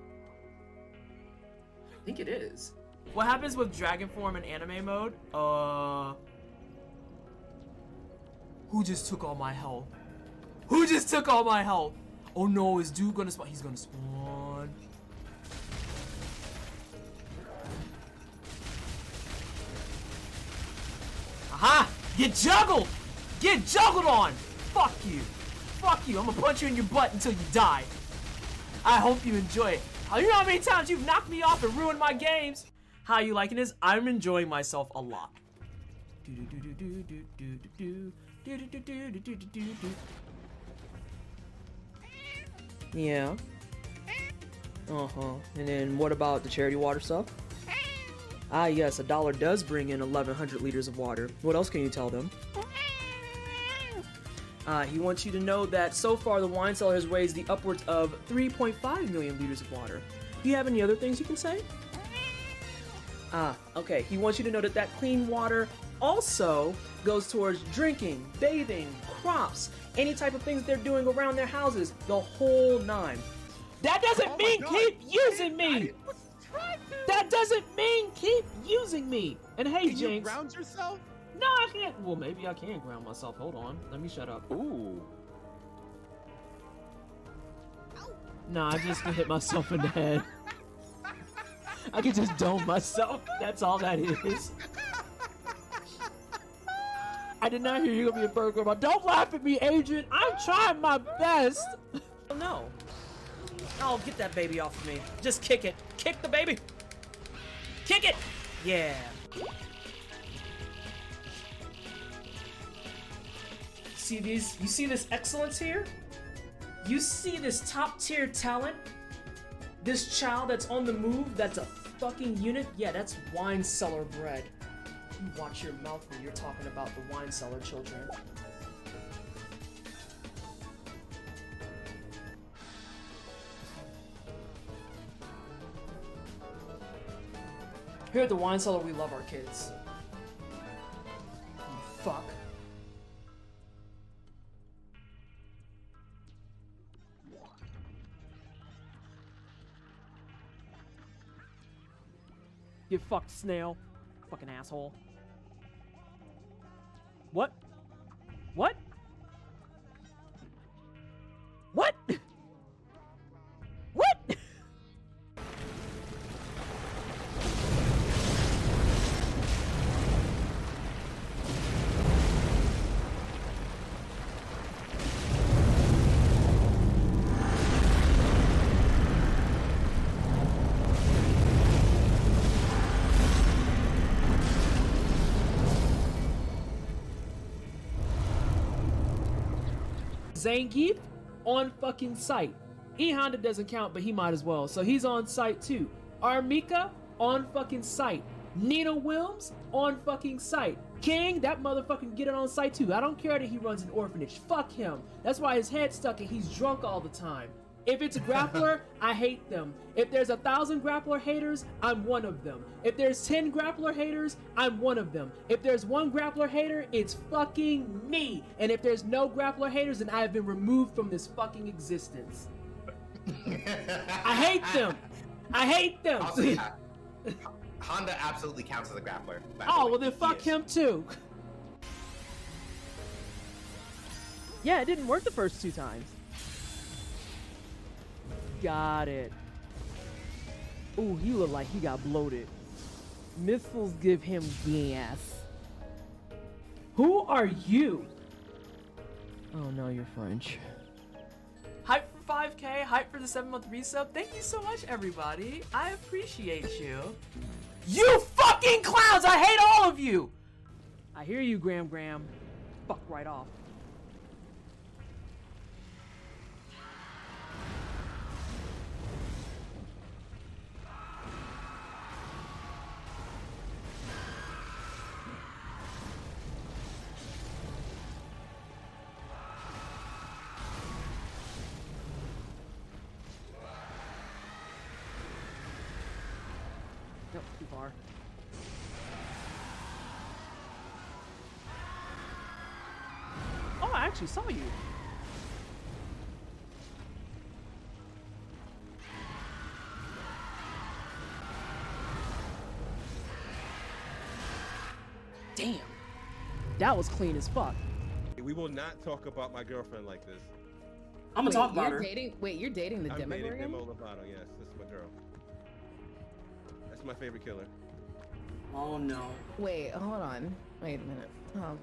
[SPEAKER 2] I think it is. What happens with dragon form in anime mode? Who just took all my health? Who just took all my health? Oh no, is dude gonna spawn? He's gonna spawn. Aha! Get juggled! Get juggled on! Fuck you. Fuck you. I'm gonna punch you in your butt until you die. I hope you enjoy it. Oh, you know how many times you've knocked me off and ruined my games? How you liking this? I'm enjoying myself a lot. Yeah. And then what about the charity water stuff? Ah, yes, $1 does bring in 1,100 liters of water. What else can you tell them? He wants you to know that so far the wine cellar has raised the upwards of 3.5 million liters of water. Do you have any other things you can say? Okay. He wants you to know that that clean water also goes towards drinking, bathing, crops, any type of things they're doing around their houses, the whole nine. That doesn't mean keep using me! That doesn't mean keep using me! And hey,
[SPEAKER 6] Can
[SPEAKER 2] Jinx.
[SPEAKER 6] you ground yourself?
[SPEAKER 2] No, I can't. Well, maybe I can ground myself. Hold on. Let me shut up.
[SPEAKER 6] Ooh.
[SPEAKER 2] Nah, I just hit myself in the head. I can just dome myself. That's all that is. I did not hear you gonna be a burger, but don't laugh at me, Adrian. I'm trying my best. Oh no. Oh, get that baby off of me. Just kick it. Kick the baby. Kick it. Yeah. See these? You see this excellence here? You see this top tier talent? This child that's on the move, that's a fucking unit? Yeah, that's wine cellar bread. You watch your mouth when you're talking about the wine cellar children. Here at the wine cellar, we love our kids. You fuck. Get fucked, snail. Fucking asshole. What? What? What? What? Zangief on fucking site. E Honda doesn't count, but he might as well. So he's on site too. Armika on fucking site. Nina Wilms on fucking site. King, that motherfucker can get it on site too. I don't care that he runs an orphanage. Fuck him. That's why his head's stuck and he's drunk all the time. If it's a grappler, I hate them. If there's 1,000 grappler haters, I'm one of them. If there's 10 grappler haters, I'm one of them. If there's one grappler hater, it's fucking me. And if there's no grappler haters, then I have been removed from this fucking existence. I hate them. I hate them.
[SPEAKER 5] Also, yeah, Honda absolutely counts as a grappler.
[SPEAKER 2] Oh, well then fuck him too. Yeah, it didn't work the first 2 times. Got it. Ooh, he looked like he got bloated. Missiles give him gas. Who are you? Oh no, you're French. Hype for 5K, hype for the 7-month resub. Thank you so much, everybody. I appreciate you. You fucking clowns! I hate all of you! I hear you, Graham. Fuck right off. Nope, too far. Oh, I actually saw you. Damn. That was clean as fuck.
[SPEAKER 6] We will not talk about my girlfriend like this.
[SPEAKER 2] I'm gonna talk about her.
[SPEAKER 7] Wait, you're dating the
[SPEAKER 6] I'm dating
[SPEAKER 7] Demogorgon?
[SPEAKER 6] Demo Lovato, yes, this is my girl. That's my favorite killer.
[SPEAKER 2] Oh no.
[SPEAKER 7] Wait, hold on. Wait a minute. Oh.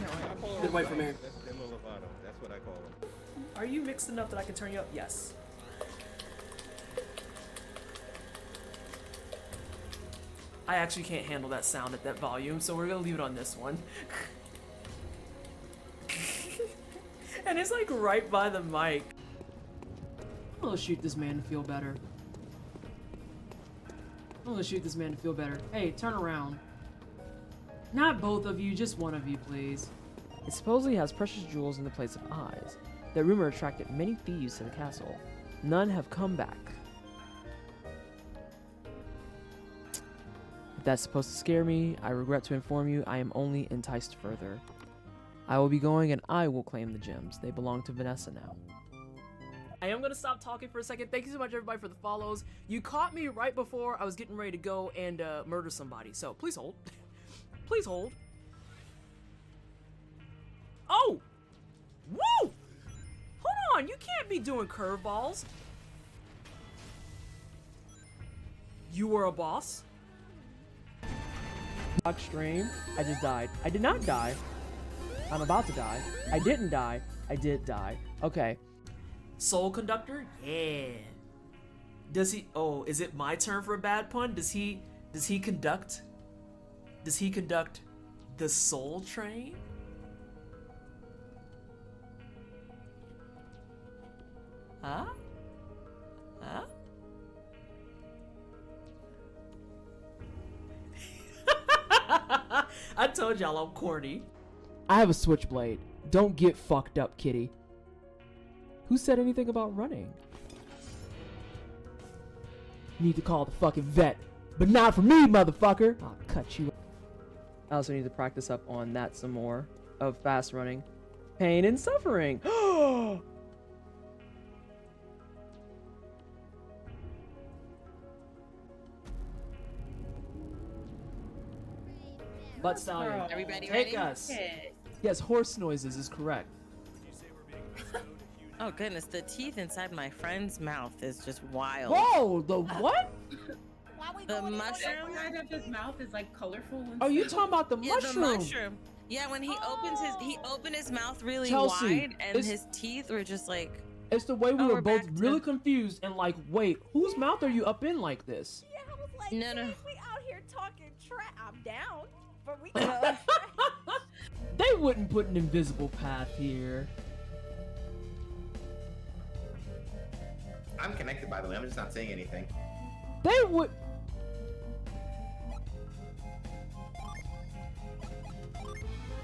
[SPEAKER 6] I call her
[SPEAKER 2] Good wait for me.
[SPEAKER 6] That's Demo Lovato. That's what I call her.
[SPEAKER 2] Are you mixed enough that I can turn you up? Yes. I actually can't handle that sound at that volume, so we're gonna leave it on this one. And it's like right by the mic. I'm gonna shoot this man to feel better. I'm gonna shoot this man to feel better. Hey, turn around. Not both of you, just one of you, please. It supposedly has precious jewels in the place of eyes. That rumor attracted many thieves to the castle. None have come back. If that's supposed to scare me, I regret to inform you I am only enticed further. I will be going and I will claim the gems. They belong to Vanessa now. I am gonna stop talking for a second. Thank you so much, everybody, for the follows. You caught me right before I was getting ready to go and murder somebody, so please hold. Please hold. Oh! Woo! Hold on, you can't be doing curveballs. You were a boss? Stream. I just died. I did not die. I'm about to die. I didn't die. I did die. Okay. Soul Conductor? Yeah. Does he... Oh, is it my turn for a bad pun? Does he conduct... Does he conduct the Soul Train? Huh? Huh? I told y'all I'm corny. I have a switchblade. Don't get fucked up, kitty. Who said anything about running? Need to call the fucking vet. But not for me, motherfucker! I'll cut you. I also need to practice up on that some more. Of fast running. Pain and suffering. Butt Stallion,
[SPEAKER 8] Everybody
[SPEAKER 2] take
[SPEAKER 8] ready?
[SPEAKER 2] us. Yes, horse noises is correct.
[SPEAKER 8] Oh goodness, the teeth inside my friend's mouth is just wild.
[SPEAKER 2] Whoa, the what?
[SPEAKER 8] The mushroom?
[SPEAKER 9] Part of his mouth is like colorful. And
[SPEAKER 2] Oh, you talking about the
[SPEAKER 8] Yeah,
[SPEAKER 2] mushroom?
[SPEAKER 8] the mushroom. Yeah, when he opened his mouth really
[SPEAKER 2] Chelsea,
[SPEAKER 8] wide, and
[SPEAKER 2] it's-
[SPEAKER 8] his teeth were just like.
[SPEAKER 2] It's the way we
[SPEAKER 8] Oh,
[SPEAKER 2] were
[SPEAKER 8] we're
[SPEAKER 2] both
[SPEAKER 8] back to-
[SPEAKER 2] really confused and like, wait, whose mouth are you up in like this?
[SPEAKER 1] Yeah, I was like,
[SPEAKER 8] No, no.
[SPEAKER 1] "Geez, we out here talking trap. I'm down, but we
[SPEAKER 2] They wouldn't put an invisible path here.
[SPEAKER 5] I'm connected, by the way. I'm just not saying anything.
[SPEAKER 2] They would.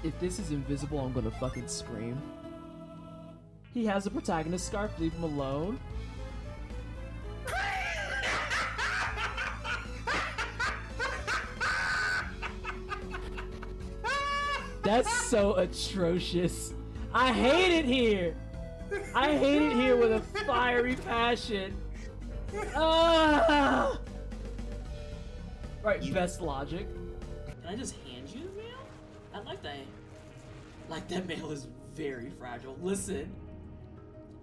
[SPEAKER 2] If this is invisible, I'm gonna fucking scream. He has a protagonist scarf, leave him alone. That's so atrocious. I hate it here. I hate it here with a fiery passion. Ah! Right, best logic.
[SPEAKER 10] Can I just hand you the mail? I like that. Like, that mail is very fragile. Listen,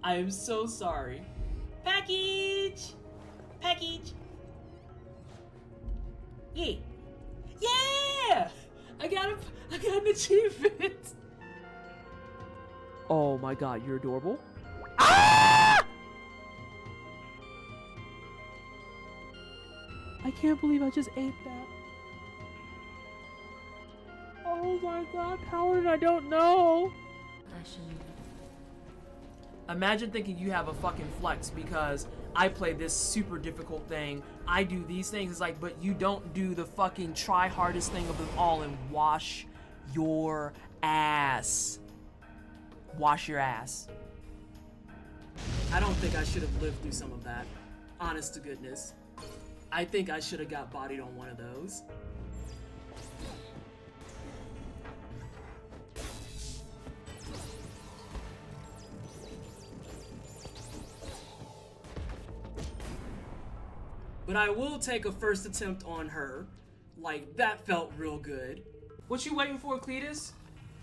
[SPEAKER 10] I am so sorry. Package! Package! Yeah! Yeah! I got an achievement!
[SPEAKER 2] Oh my god, you're adorable. Ah! I can't believe I just ate that. Oh my god, Paladin, I don't know. Imagine thinking you have a fucking flex because I play this super difficult thing. I do these things. It's like, but you don't do the fucking try hardest thing of them all and wash your ass. Wash your ass.
[SPEAKER 10] I don't think I should have lived through some of that. Honest to goodness. I think I should have got bodied on one of those. But I will take a first attempt on her. Like, that felt real good. What you waiting for, Cletus?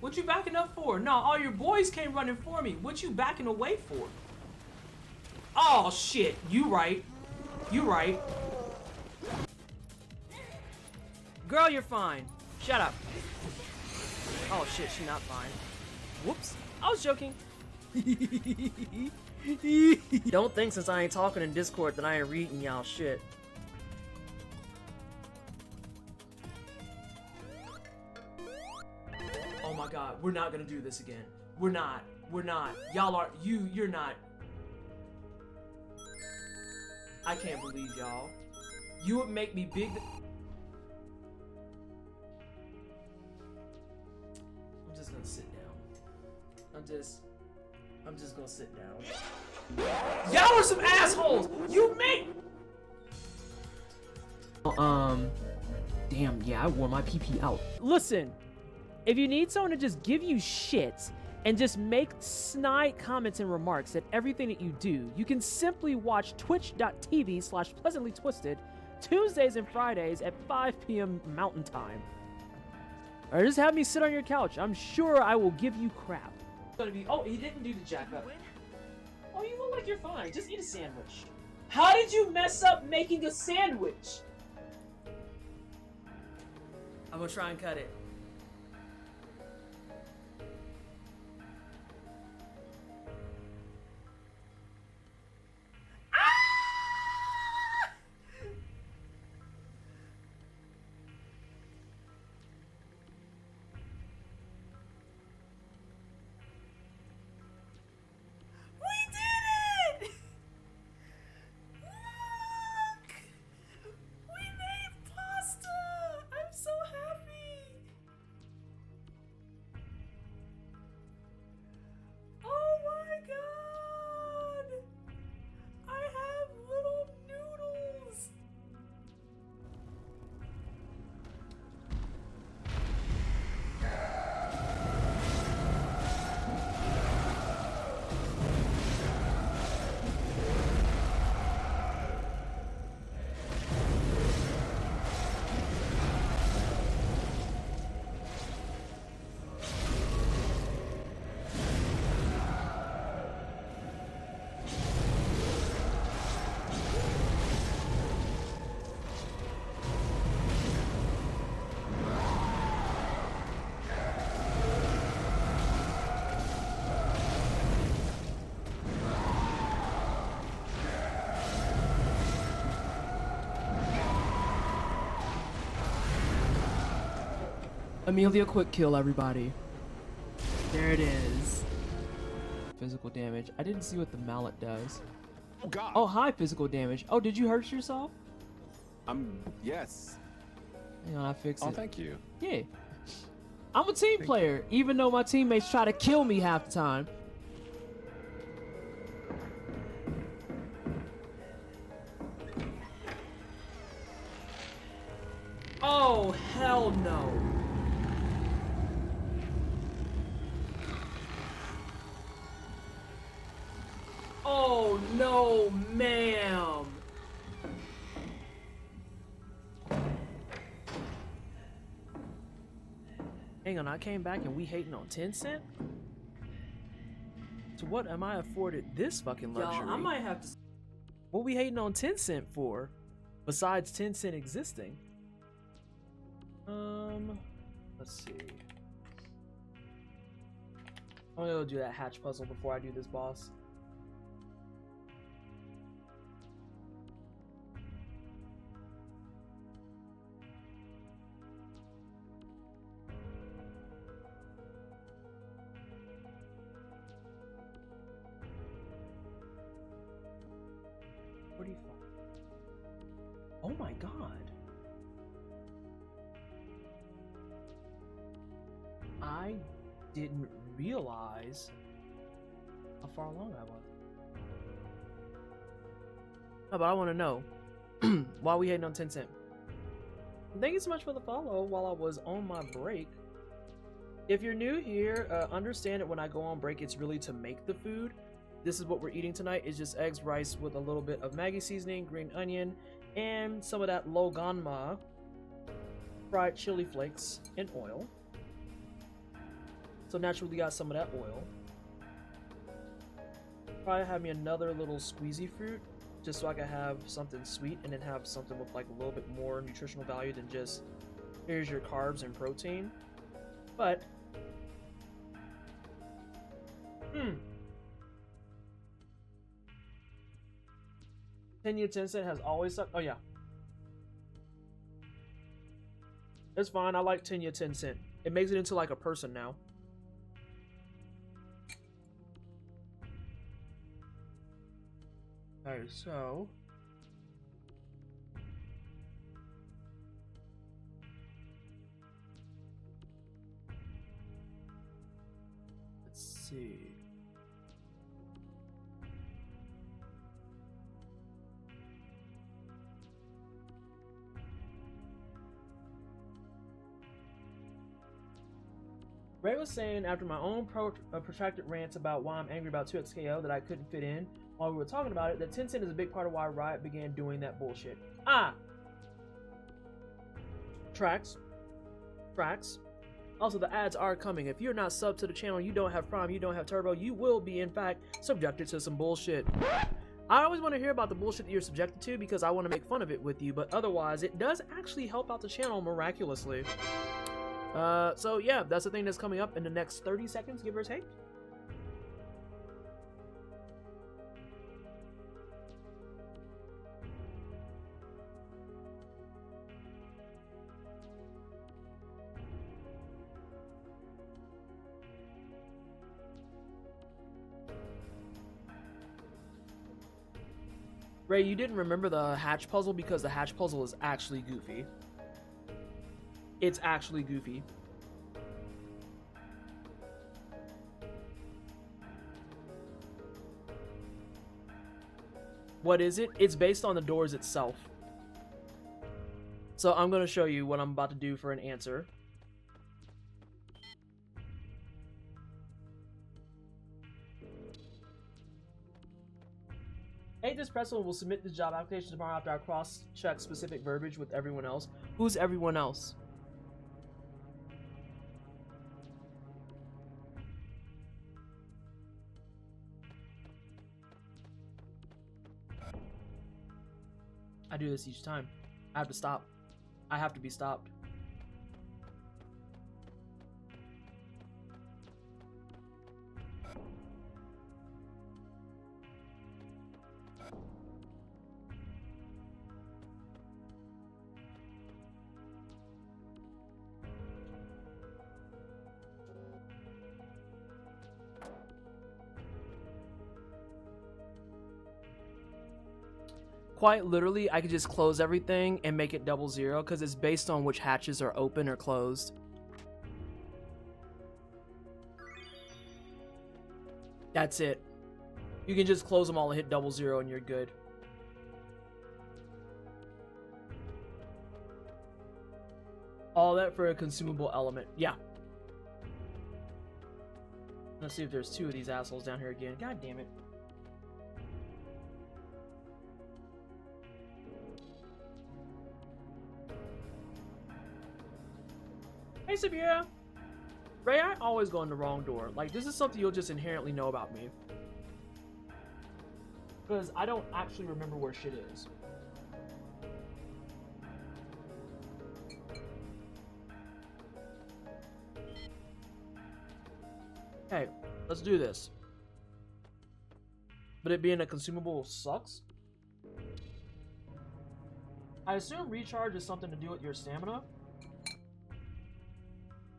[SPEAKER 10] What you backing up for? No, all your boys came running for me. What you backing away for? Oh, shit. You right. You right.
[SPEAKER 2] Girl, you're fine. Shut up. Oh shit, she's not fine. Whoops. I was joking. Don't think since I ain't talking in Discord that I ain't reading y'all shit.
[SPEAKER 10] Oh my god, we're not gonna do this again. We're not. We're not. Y'all are. You're not. I can't believe y'all. You would make me big. I'm just gonna sit down. I'm just gonna sit down. Y'all are some assholes! You make.
[SPEAKER 2] Damn, yeah, I wore my PP out. Listen, if you need someone to just give you shit and just make snide comments and remarks at everything that you do, you can simply watch twitch.tv/pleasantlytwisted Tuesdays and Fridays at 5 p.m. Mountain Time. Or just have me sit on your couch. I'm sure I will give you crap.
[SPEAKER 10] Gonna be. Oh, he didn't do the jack up. Oh, you look like you're fine. Just eat a sandwich. How did you mess up making a sandwich?
[SPEAKER 2] I'm gonna try and cut it. Amelia, quick kill, everybody. There it is. Physical damage. I didn't see what the mallet does.
[SPEAKER 11] Oh God.
[SPEAKER 2] Oh, hi, physical damage. Oh, did you hurt yourself?
[SPEAKER 11] Yes.
[SPEAKER 2] Hang on, I fixed it.
[SPEAKER 11] Oh, thank you.
[SPEAKER 2] Yeah. I'm a team player, even though my teammates try to kill me half the time.
[SPEAKER 10] Oh, hell no. Oh, no, ma'am.
[SPEAKER 2] Hang on, I came back and we hating on 10 cent? So what am I afforded this fucking luxury?
[SPEAKER 10] Y'all, I might have to...
[SPEAKER 2] What we hating on 10 cent for? Besides 10 cent existing? Let's see. I'm gonna go do that hatch puzzle before I do this boss. Oh my god. I didn't realize how far along I was. Oh, but I want to know why we hating on 10 cent. Thank you so much for the follow while I was on my break. If you're new here, understand that when I go on break, it's really to make the food. This is what we're eating tonight. It's just eggs, rice with a little bit of Maggi seasoning, green onion, and some of that loganma, fried chili flakes, and oil. So naturally got some of that oil. Probably have me another little squeezy fruit, just so I can have something sweet and then have something with like a little bit more nutritional value than just here's your carbs and protein. But Tenya Tencent has always sucked. Oh yeah, it's fine. I like Tenya Tencent. It makes it into like a person now. Alright, so let's see. Ray was saying after my own protracted rants about why I'm angry about 2XKO that I couldn't fit in while we were talking about it, that Tencent is a big part of why Riot began doing that bullshit. Tracks. Also, the ads are coming. If you're not subbed to the channel, you don't have Prime, you don't have Turbo, you will be, in fact, subjected to some bullshit. I always want to hear about the bullshit that you're subjected to because I want to make fun of it with you, but otherwise, it does actually help out the channel miraculously. So yeah, that's the thing that's coming up in the next 30 seconds, give or take. Ray, you didn't remember the hatch puzzle because the hatch puzzle is actually goofy. It's actually goofy. What is it? It's based on the doors itself. So I'm going to show you what I'm about to do for an answer. Hey, this Pretzel will submit this job application tomorrow after I cross-check specific verbiage with everyone else. Who's everyone else? I do this each time. I have to stop. I have to be stopped. quite literally, I could just close everything and make it 00 because it's based on which hatches are open or closed. That's it. You can just close them all and hit 00 and you're good. All that for a consumable element. Yeah. Let's see if there's 2 of these assholes down here again. God damn it. Hey, Sabira. Ray, I always go in the wrong door. Like, this is something you'll just inherently know about me. Because I don't actually remember where shit is. Hey, let's do this. But it being a consumable sucks. I assume recharge is something to do with your stamina.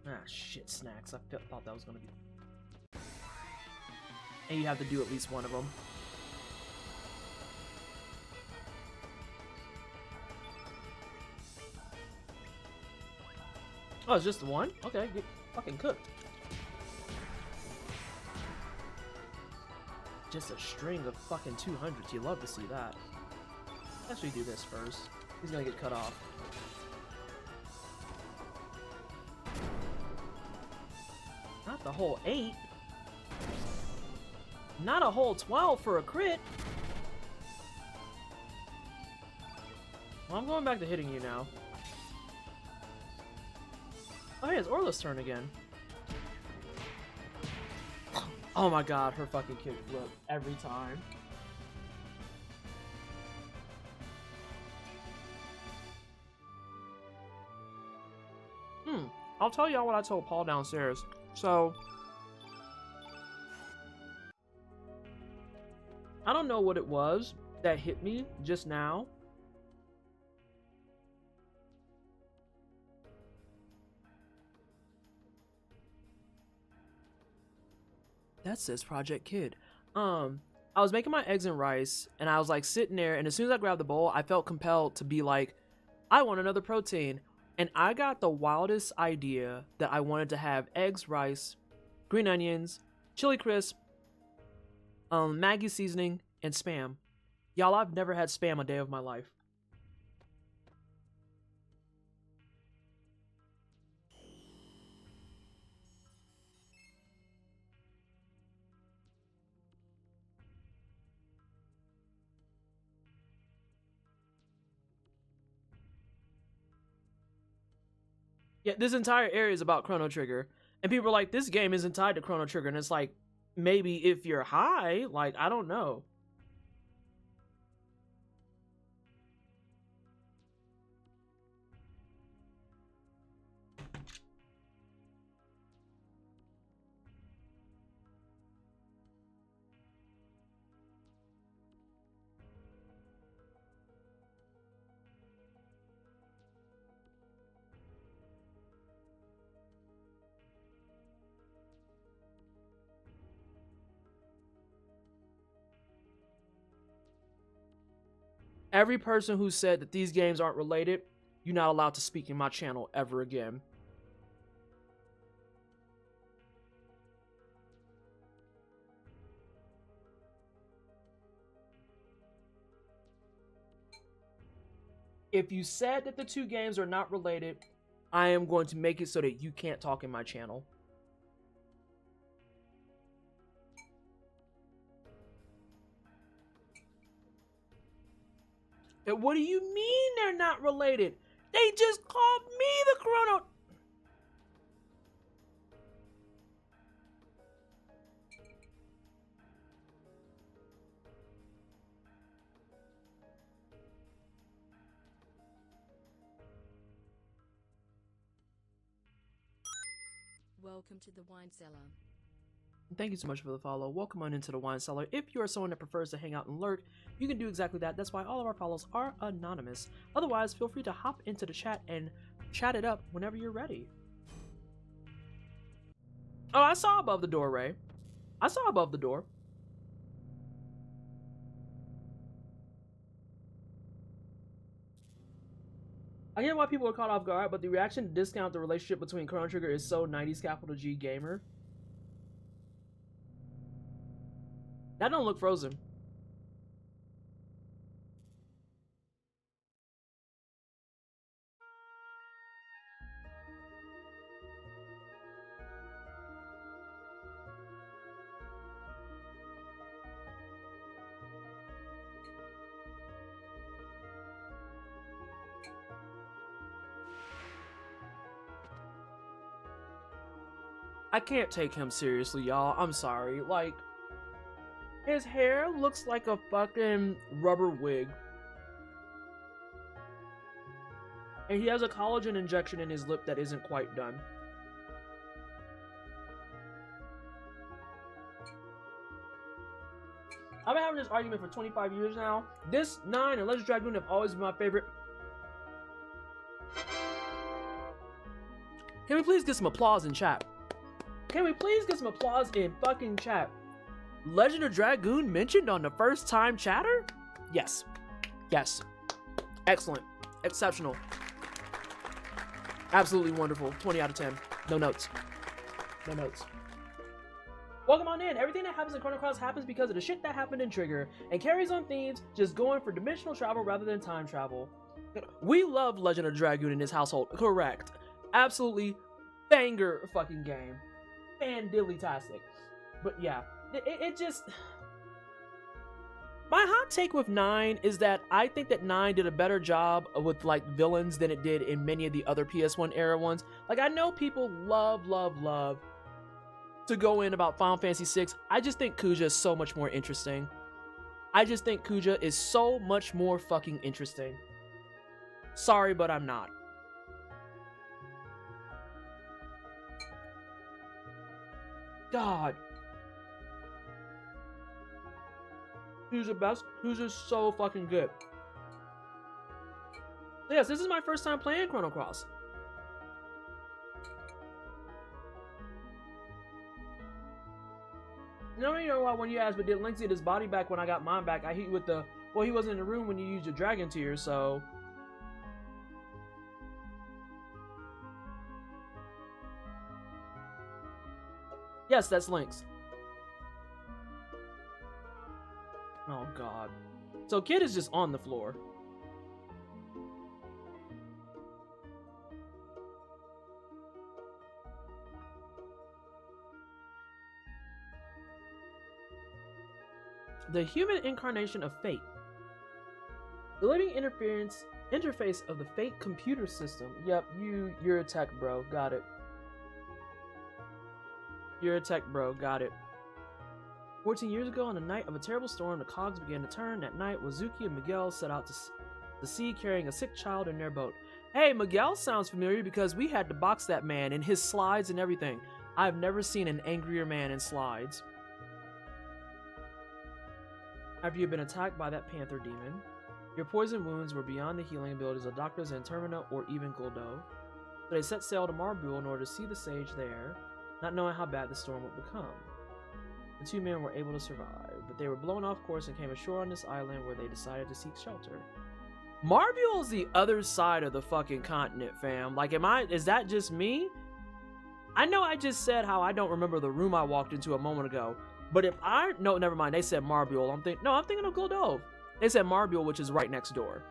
[SPEAKER 2] Ah, shit, snacks. I thought that was gonna be... And you have to do at least one of them. Oh, it's just the one? Okay, get fucking cooked. Just a string of fucking 200s. You love to see that. Actually, do this first. He's gonna get cut off. Not the whole 8. Not a whole 12 for a crit. Well, I'm going back to hitting you now. Oh, hey, it's Orla's turn again. Oh my god, her fucking kick flip every time. I'll tell y'all what I told Paul downstairs. So, I don't know what it was that hit me just now. That says Project Kid. I was making my eggs and rice, and I was like sitting there, and as soon as I grabbed the bowl, I felt compelled to be like, I want another protein. And I got the wildest idea that I wanted to have eggs, rice, green onions, chili crisp, Maggi seasoning, and Spam. Y'all, I've never had Spam a day of my life. Yeah, this entire area is about Chrono Trigger. And people are like, this game isn't tied to Chrono Trigger. And it's like, maybe if you're high, like, I don't know. Every person who said that these games aren't related, you're not allowed to speak in my channel ever again. If you said that the two games are not related, I am going to make it so that you can't talk in my channel. And what do you mean they're not related? They just called me the Chrono...
[SPEAKER 3] Welcome to the wine cellar.
[SPEAKER 2] Thank you so much for the follow. Welcome on into the wine cellar. If you are someone that prefers to hang out and lurk, you can do exactly that. That's why all of our follows are anonymous. Otherwise, feel free to hop into the chat and chat it up whenever you're ready. Oh, I saw above the door, Ray. I saw above the door. I get why people are caught off guard, but the reaction to discount the relationship between Chrono Trigger is so 90s capital G gamer. That don't look frozen. I can't take him seriously, y'all. I'm sorry. Like, his hair looks like a fucking rubber wig. And he has a collagen injection in his lip that isn't quite done. I've been having this argument for 25 years now. This 9 and Legend Dragoon have always been my favorite. Can we please get some applause in chat? Can we please get some applause in fucking chat? Legend of Dragoon mentioned on the first time chatter? Yes. Yes. Excellent. Exceptional. Absolutely wonderful. 20 out of 10. No notes. No notes. Welcome on in. Everything that happens in Chrono Cross happens because of the shit that happened in Trigger and carries on themes, just going for dimensional travel rather than time travel. We love Legend of Dragoon in this household. Correct. Absolutely banger fucking game. Fan-dilly-tastic. But yeah, it just... My hot take with 9 is that I think that 9 did a better job with like villains than it did in many of the other PS1 era ones. Like, I know people love to go in about Final Fantasy VI. I just think Kuja is so much more interesting. I just think Kuja is so much more fucking interesting. Sorry, but I'm not. God. Who's the best? Who's just so fucking good. So yes, this is my first time playing Chrono Cross. You know what? When you asked, but did Link get his body back when I got mine back? I hit you with the, well, he wasn't in the room when you used your dragon tear, so. Yes, that's Link's. Oh god. So Kid is just on the floor. The human incarnation of Fate. The living interface of the Fate computer system. Yep, you're a tech bro. Got it. You're a tech bro, got it. 14 years ago, on the night of a terrible storm, the cogs began to turn. That night, Wazuki and Miguel set out to sea carrying a sick child in their boat. Hey, Miguel sounds familiar because we had to box that man in his slides and everything. I've never seen an angrier man in slides. After you've been attacked by that panther demon, your poison wounds were beyond the healing abilities of Doctors Antermina or even Goldo. So they set sail to Marbule in order to see the sage there, not knowing how bad the storm would become. The two men were able to survive, but they were blown off course and came ashore on this island where they decided to seek shelter. Marbule's the other side of the fucking continent, fam. Like, is that just me? I know I just said how I don't remember the room I walked into a moment ago, but no, never mind, they said Marbule. I'm thinking of Goldove. They said Marbule, which is right next door.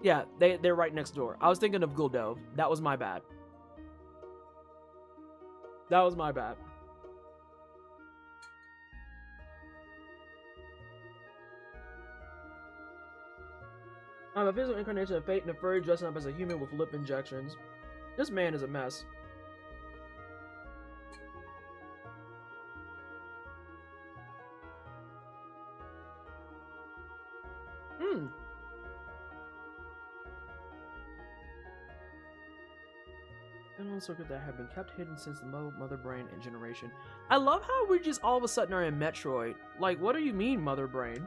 [SPEAKER 2] Yeah, they're right next door. I was thinking of Goldove. That was my bad. That was my bad. I'm a physical incarnation of Fate and a furry dressing up as a human with lip injections. This man is a mess. Unknown circuit that have been kept hidden since the Mother Brain and generation. I love how we just all of a sudden are in Metroid. Like, what do you mean, Mother Brain?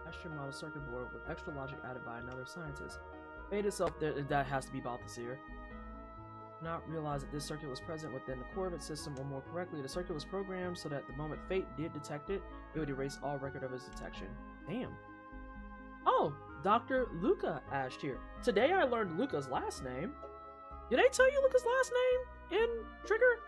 [SPEAKER 2] Extra model circuit board with extra logic added by another scientist. Fate itself, that has to be Balthasar. Not realize that this circuit was present within the core of its system, or more correctly, the circuit was programmed so that the moment fate did detect it, it would erase all record of its detection. Damn. Oh, Dr. Luca ashed here. Today I learned Luca's last name. Did I tell you Luca's last name in Trigger?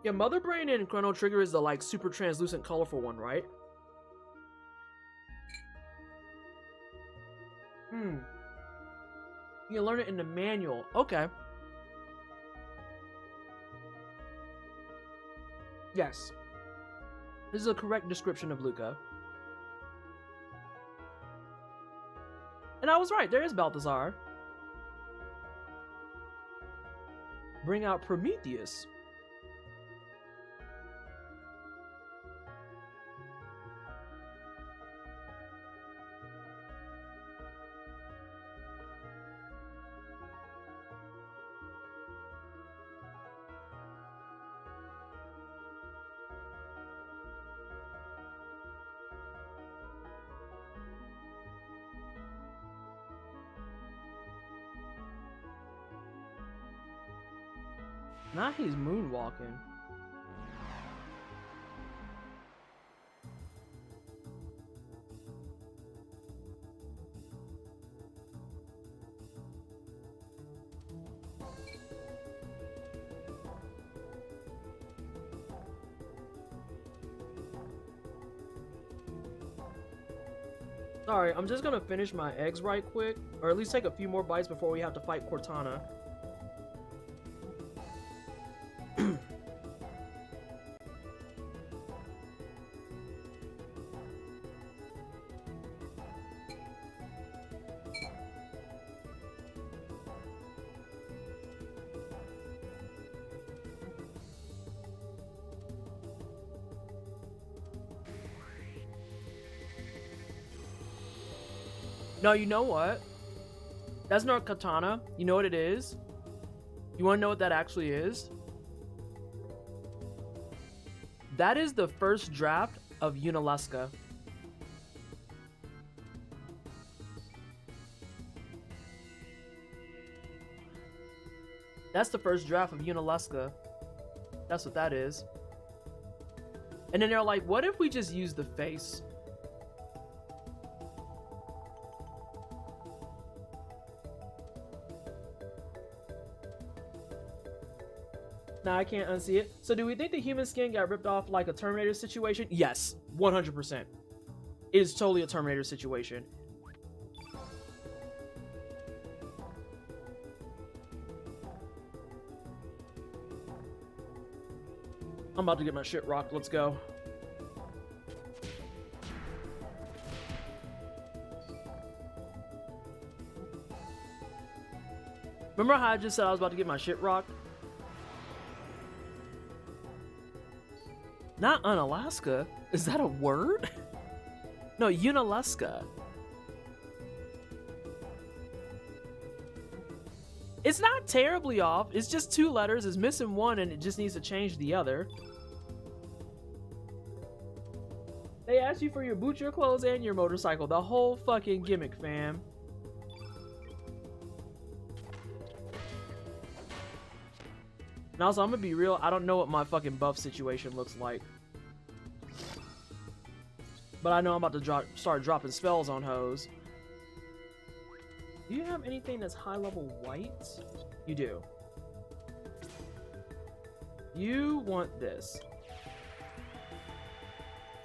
[SPEAKER 2] Yeah, Mother Brain in Chrono Trigger is the like super translucent colorful one, right? You learn it in the manual. Okay. Yes. This is a correct description of Luca. And I was right, there is Balthazar. Bring out Prometheus. Now he's moonwalking. Sorry, I'm just gonna finish my eggs right quick, or at least take a few more bites before we have to fight Cortana. No, you know what? That's not katana. You know what it is? You want to know what that actually is? That is the first draft of Unalesca. That's the first draft of Unalesca. That's what that is. And then they're like, what if we just use the face? Now I can't unsee it. So do we think the human skin got ripped off like a Terminator situation? Yes, 100%. It is totally a Terminator situation. I'm about to get my shit rocked. Let's go. Remember how I just said I was about to get my shit rocked? Not Unalaska. Is that a word? No, Unalesca. It's not terribly off. It's just 2 letters. It's missing one and it just needs to change the other. They asked you for your boots, your clothes, and your motorcycle. The whole fucking gimmick, fam. And also, I'm gonna be real, I don't know what my fucking buff situation looks like. But I know I'm about to start dropping spells on hoes. Do you have anything that's high level white? You do. You want this.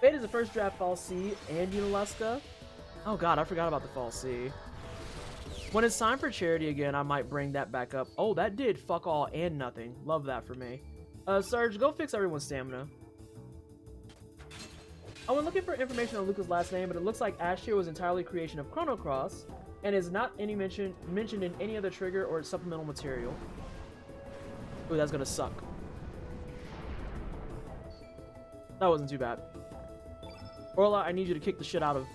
[SPEAKER 2] Fate is the first draft Fall C and Unalesca. Oh god, I forgot about the Fall C. When it's time for charity again, I might bring that back up. Oh, that did fuck all and nothing. Love that for me. Serge, go fix everyone's stamina. I went looking for information on Luca's last name, but it looks like Ash here was entirely creation of Chrono Cross, and is not any mentioned in any other trigger or supplemental material. Ooh, that's gonna suck. That wasn't too bad. Orla, I need you to kick the shit out of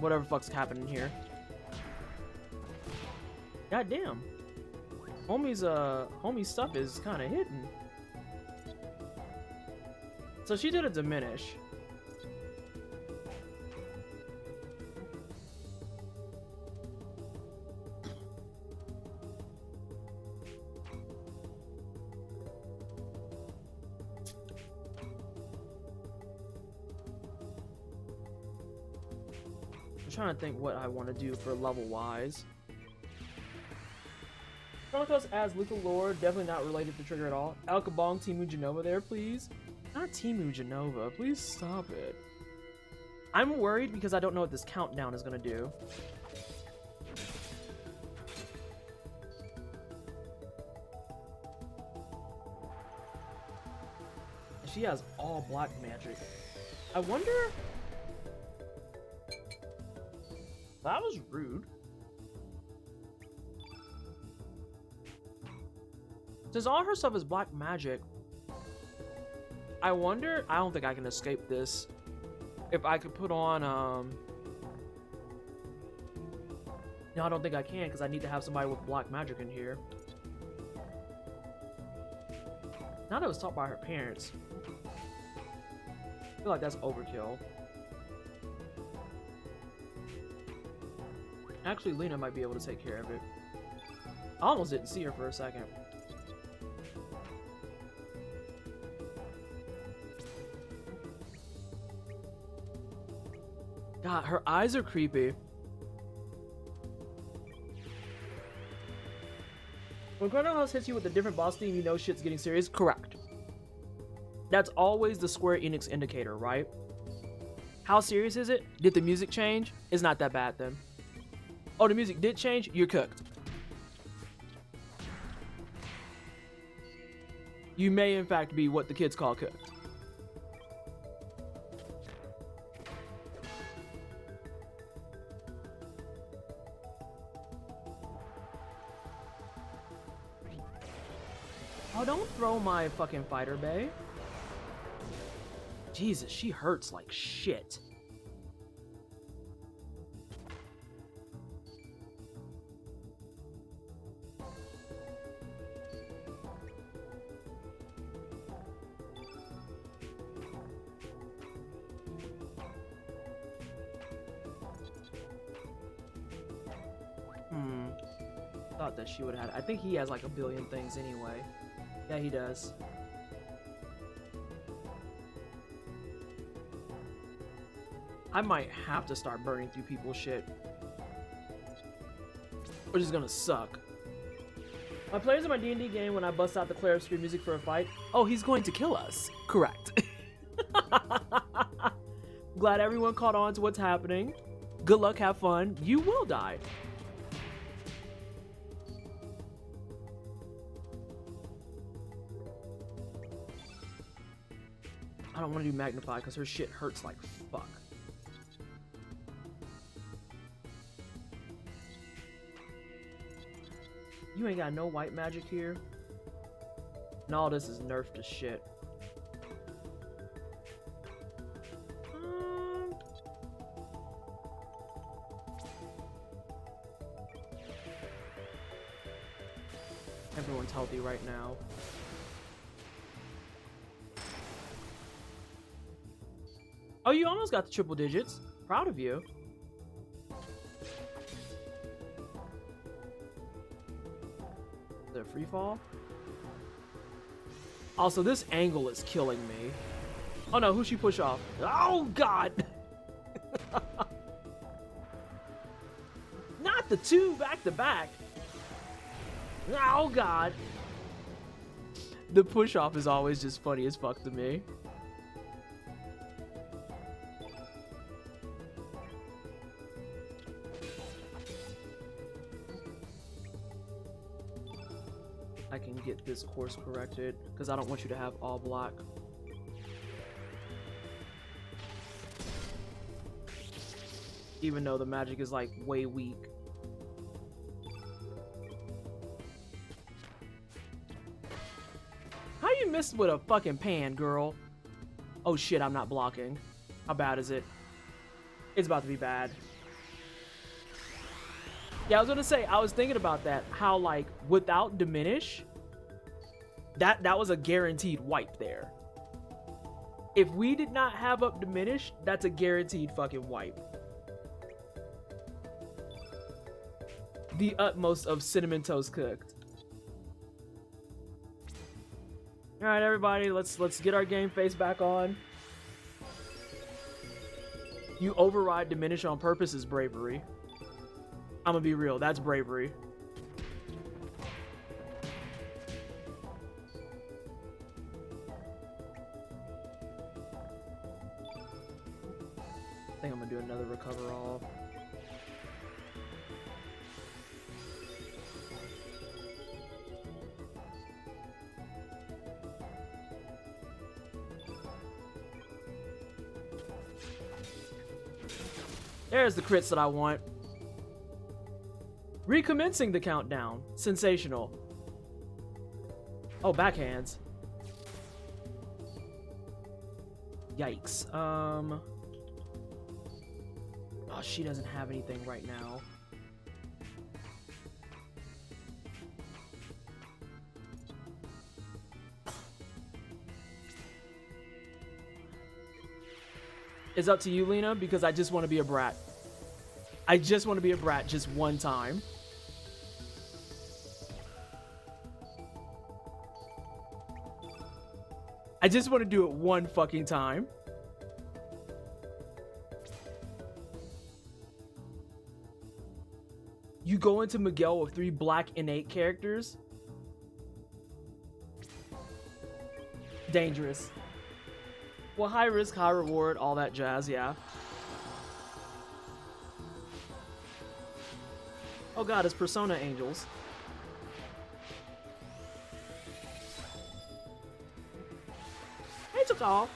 [SPEAKER 2] whatever fuck's happening here. God damn. Homie's stuff is kind of hidden. So she did a diminish. trying to think what I want to do for level wise. Chrono Cross adds lethal lore, definitely not related to Trigger at all. Al Kabong, Timu Genova there, please. Not Timu Genova, please stop it. I'm worried because I don't know what this countdown is gonna do. She has all black magic. I wonder... That was rude. Since all her stuff is black magic, I wonder... I don't think I can escape this. If I could put on, No, I don't think I can, because I need to have somebody with black magic in here. Now that it was taught by her parents. I feel like that's overkill. Actually, Lena might be able to take care of it. I almost didn't see her for a second. God, her eyes are creepy. When Chrono Cross hits you with a different boss theme, you know shit's getting serious. Correct. That's always the Square Enix indicator, right? How serious is it? Did the music change? It's not that bad then. Oh, the music did change? You're cooked. You may in fact be what the kids call cooked. Oh, don't throw my fucking fighter bay. Jesus, she hurts like shit. Thought that she would have had. I think he has like a billion things anyway. Yeah, he does. I might have to start burning through people's shit, which is gonna suck. My players in my D&D game, when I bust out the Claire Street music for a fight, oh, he's going to kill us. Correct. Glad everyone caught on to what's happening. Good luck, have fun. You will die. I don't want to do Magnify because her shit hurts like fuck. You ain't got no white magic here. And all this is nerfed to shit. Everyone's healthy right now. Oh, you almost got the triple digits. Proud of you. Is it a free fall? Also, this angle is killing me. Oh no, who'd she push off? Oh god! Not the two back to back. Oh god. The push off is always just funny as fuck to me. I can get this course corrected because I don't want you to have all black. Even though the magic is like way weak. How you missed with a fucking pan, girl? Oh shit, I'm not blocking. How bad is it? It's about to be bad. Yeah, I was gonna say, I was thinking about that. How, like, without diminish, that was a guaranteed wipe there. If we did not have up diminish, that's a guaranteed fucking wipe. The utmost of cinnamon toast cooked. All right, everybody, let's get our game face back on. You override diminish on purpose is bravery. I'm gonna be real, that's bravery. I think I'm gonna do another recover all. There's the crits that I want. Recommencing the countdown. Sensational. Oh, backhands. Yikes. Oh, she doesn't have anything right now. It's up to you, Lena, because I just want to be a brat. I just want to be a brat just one time. I just want to do it one fucking time. You go into Miguel with 3 black innate characters? Dangerous. Well, high risk, high reward, all that jazz, yeah. Oh god, it's Persona Angels. Hey, took off.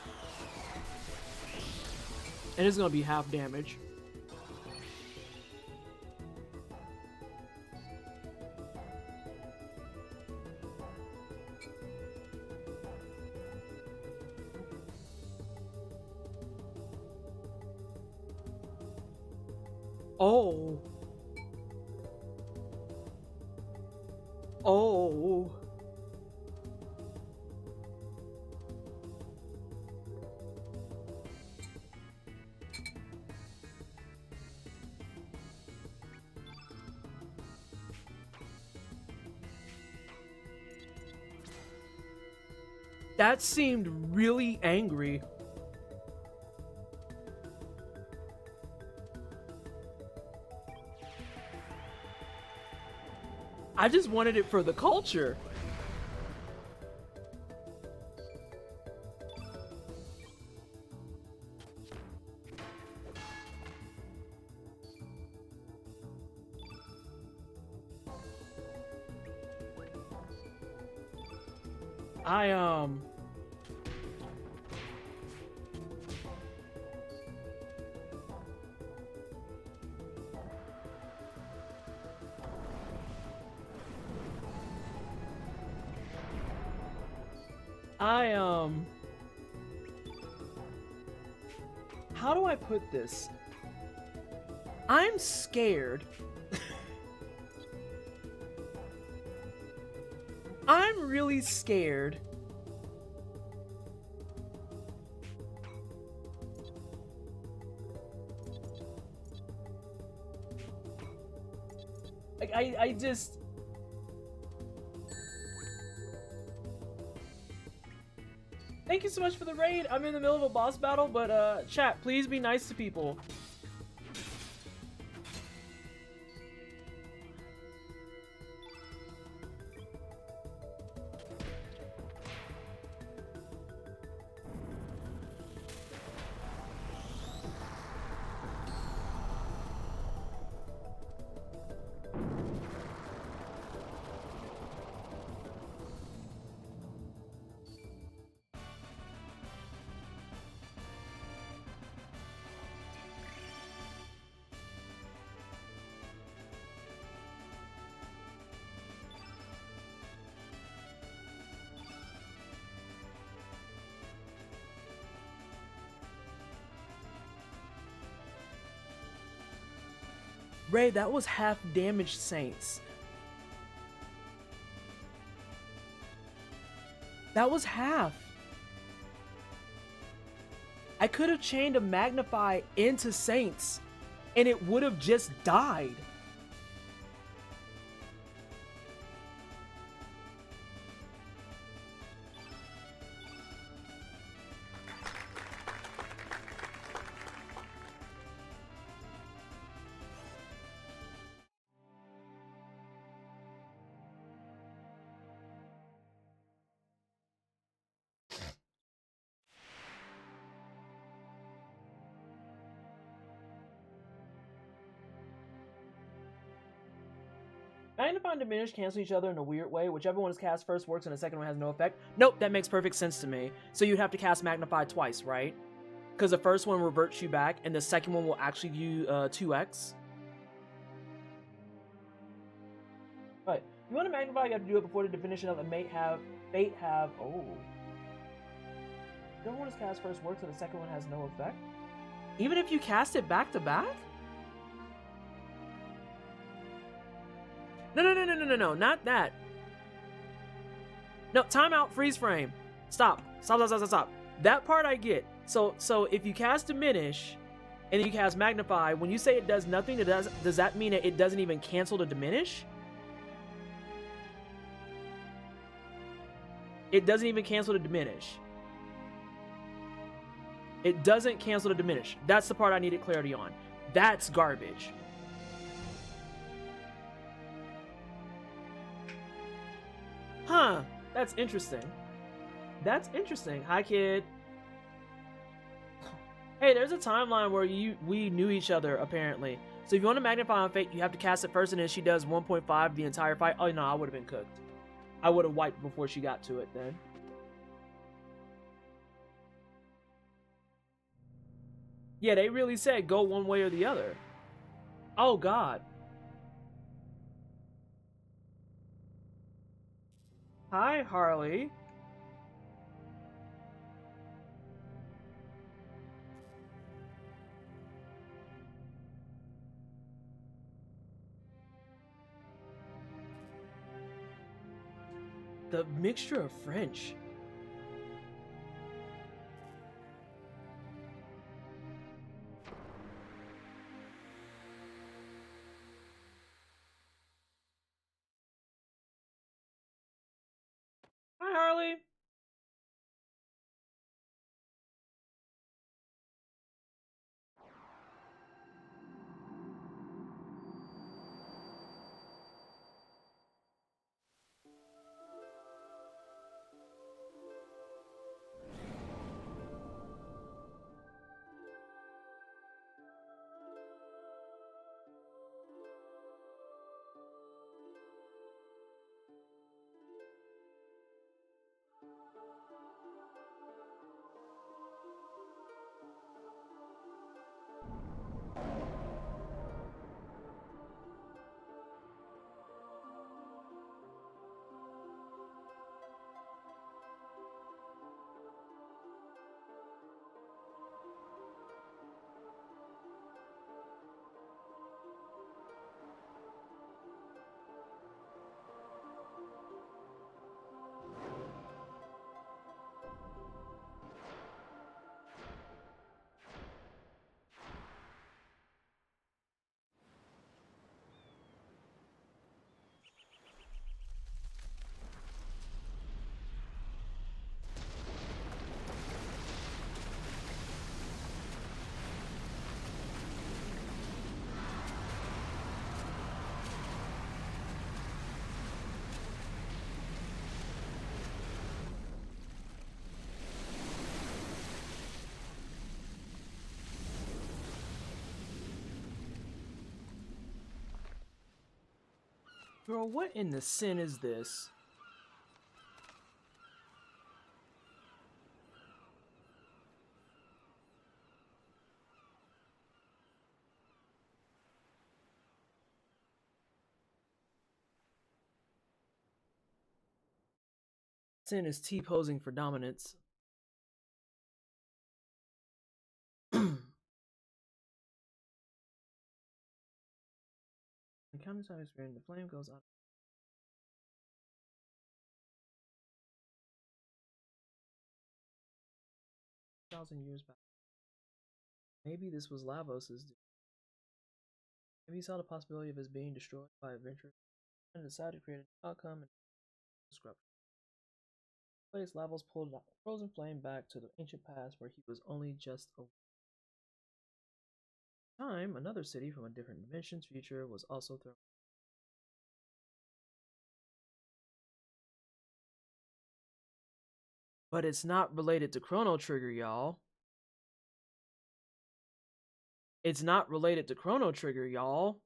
[SPEAKER 2] And it's gonna be half damage. Oh. Oh. That seemed really angry. I just wanted it for the culture. How do I put this? I'm scared. I'm really scared. Like, I just... Thank you so much for the raid. I'm in the middle of a boss battle, but chat, please be nice to people. Ray, that was half damaged Saints. That was half. I could have chained a Magnify into Saints, and it would have just died. Magnify and diminish cancel each other in a weird way. Whichever one is cast first works and the second one has no effect. Nope, that makes perfect sense to me. So you'd have to cast magnify twice, right? Because the first one reverts you back, and the second one will actually give you 2x. Right. You want to magnify, you have to do it before the definition of the fate have. Oh. The one is cast first works, and the second one has no effect. Even if you cast it back to back? No, not that. No, timeout, freeze frame. Stop. That part I get. So if you cast diminish and then you cast magnify, when you say it does nothing, does that mean that it doesn't even cancel the diminish? It doesn't even cancel the diminish. It doesn't cancel the diminish. That's the part I needed clarity on. That's garbage. Huh, that's interesting. That's interesting. Hi, kid. Hey, there's a timeline where we knew each other, apparently. So if you want to magnify on Fate, you have to cast it first, and then she does 1.5 the entire fight. Oh, no, I would have been cooked. I would have wiped before she got to it then. Yeah, they really said go one way or the other. Oh, God. Hi, Harley. The mixture of French. Hi, Harley. Girl, what in the sin is this? Sin is T-posing for dominance. Encounter time experience, the flame goes out. 1,000 years back. Maybe this was Lavos's. Maybe he saw the possibility of his being destroyed by adventure and decided to create an outcome and scrub. Place Lavos pulled a frozen flame back to the ancient past where he was only just a time. Another city from a different dimension's future was also thrown. But it's not related to Chrono Trigger, y'all. It's not related to Chrono Trigger, y'all.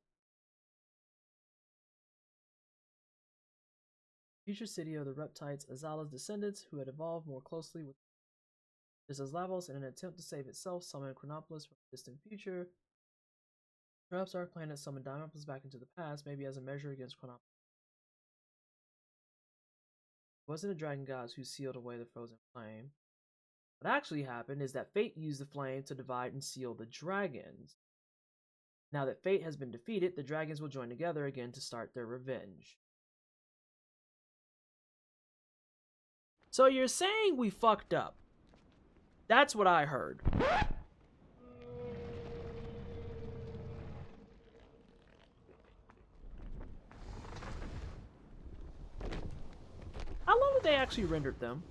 [SPEAKER 2] Future city of the Reptites, Azala's descendants, who had evolved more closely with just as Lavos in an attempt to save itself, summoned Chronopolis from a distant future. Perhaps our planet summoned Dinopolis back into the past, maybe as a measure against Chronopolis. It wasn't the dragon gods who sealed away the frozen flame. What actually happened is that fate used the flame to divide and seal the dragons. Now that fate has been defeated, the dragons will join together again to start their revenge. So you're saying we fucked up? That's what I heard. How long did they actually rendered them?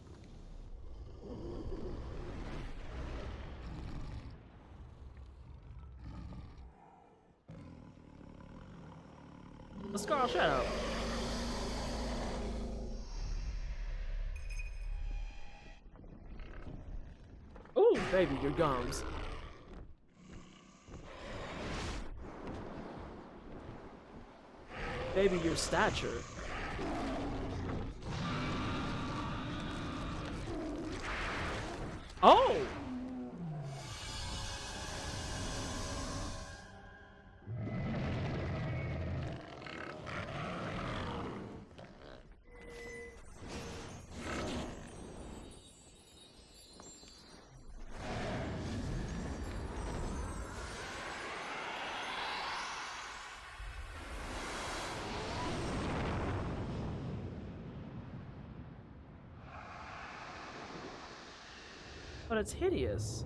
[SPEAKER 2] Let's go, shut up. Ooh, baby, your gums. Baby, your stature. Oh! But it's hideous.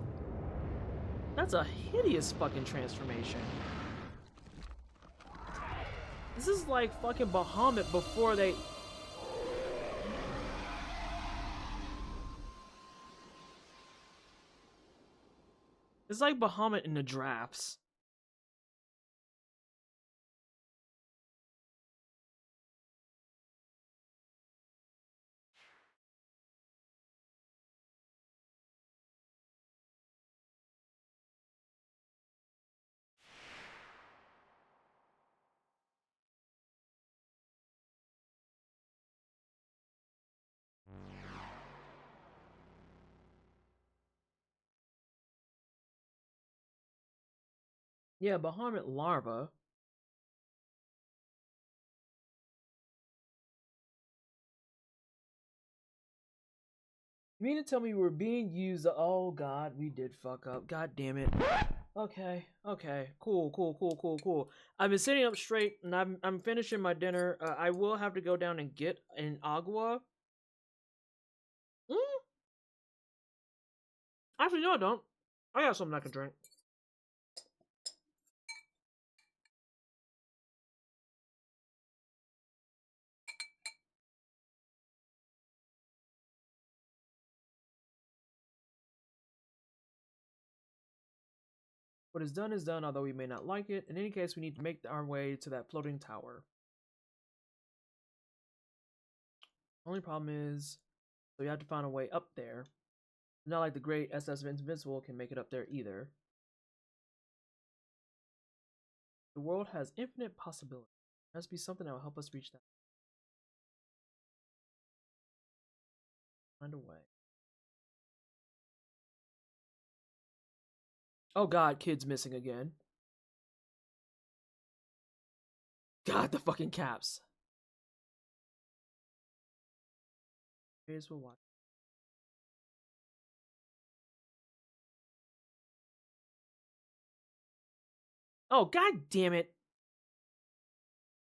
[SPEAKER 2] That's a hideous fucking transformation. This is like fucking Bahamut before they... It's like Bahamut in the drafts. Yeah, Bahamut larva. You mean to tell me we're being used? Oh god, we did fuck up. God damn it. Okay, okay, cool. I've been sitting up straight, and I'm finishing my dinner. I will have to go down and get an agua. Actually, no, I don't. I got something I can drink. What is done, although we may not like it. In any case, we need to make our way to that floating tower. Only problem is, so we have to find a way up there. Not like the great SS Invincible can make it up there either. The world has infinite possibilities. There has to be something that will help us reach that. Find a way. Oh god, kid's missing again. God, the fucking caps. Here's what watch. Oh god damn it.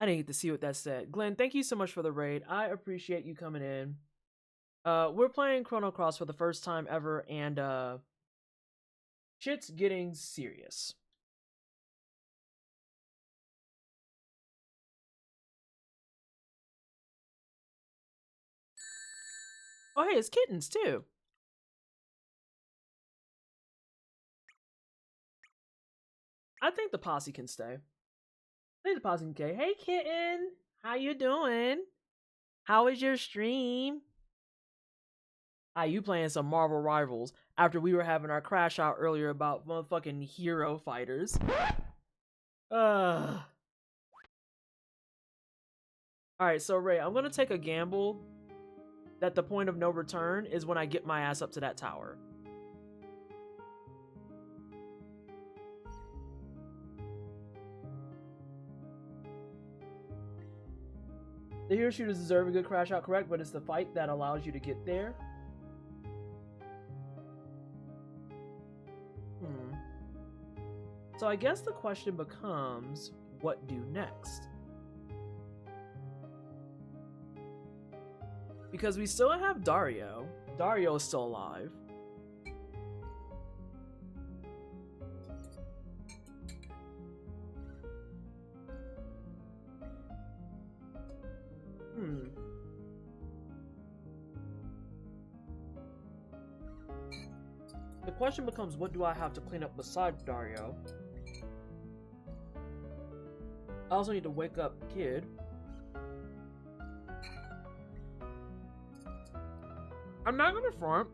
[SPEAKER 2] I didn't get to see what that said. Glenn, thank you so much for the raid. I appreciate you coming in. We're playing Chrono Cross for the first time ever, and shit's getting serious. Oh hey, it's kittens too. I think the posse can stay. I think the posse can stay. Hey kitten, how you doing? How was your stream? You playing some Marvel Rivals after we were having our crash out earlier about motherfucking hero fighters. Alright, so Ray, I'm gonna take a gamble that the point of no return is when I get my ass up to that tower. The hero shooters deserve a good crash out, correct? But it's the fight that allows you to get there. So I guess the question becomes, what do next? Because we still have Dario. Dario is still alive. The question becomes, what do I have to clean up besides Dario? I also need to wake up Kid. I'm not gonna front.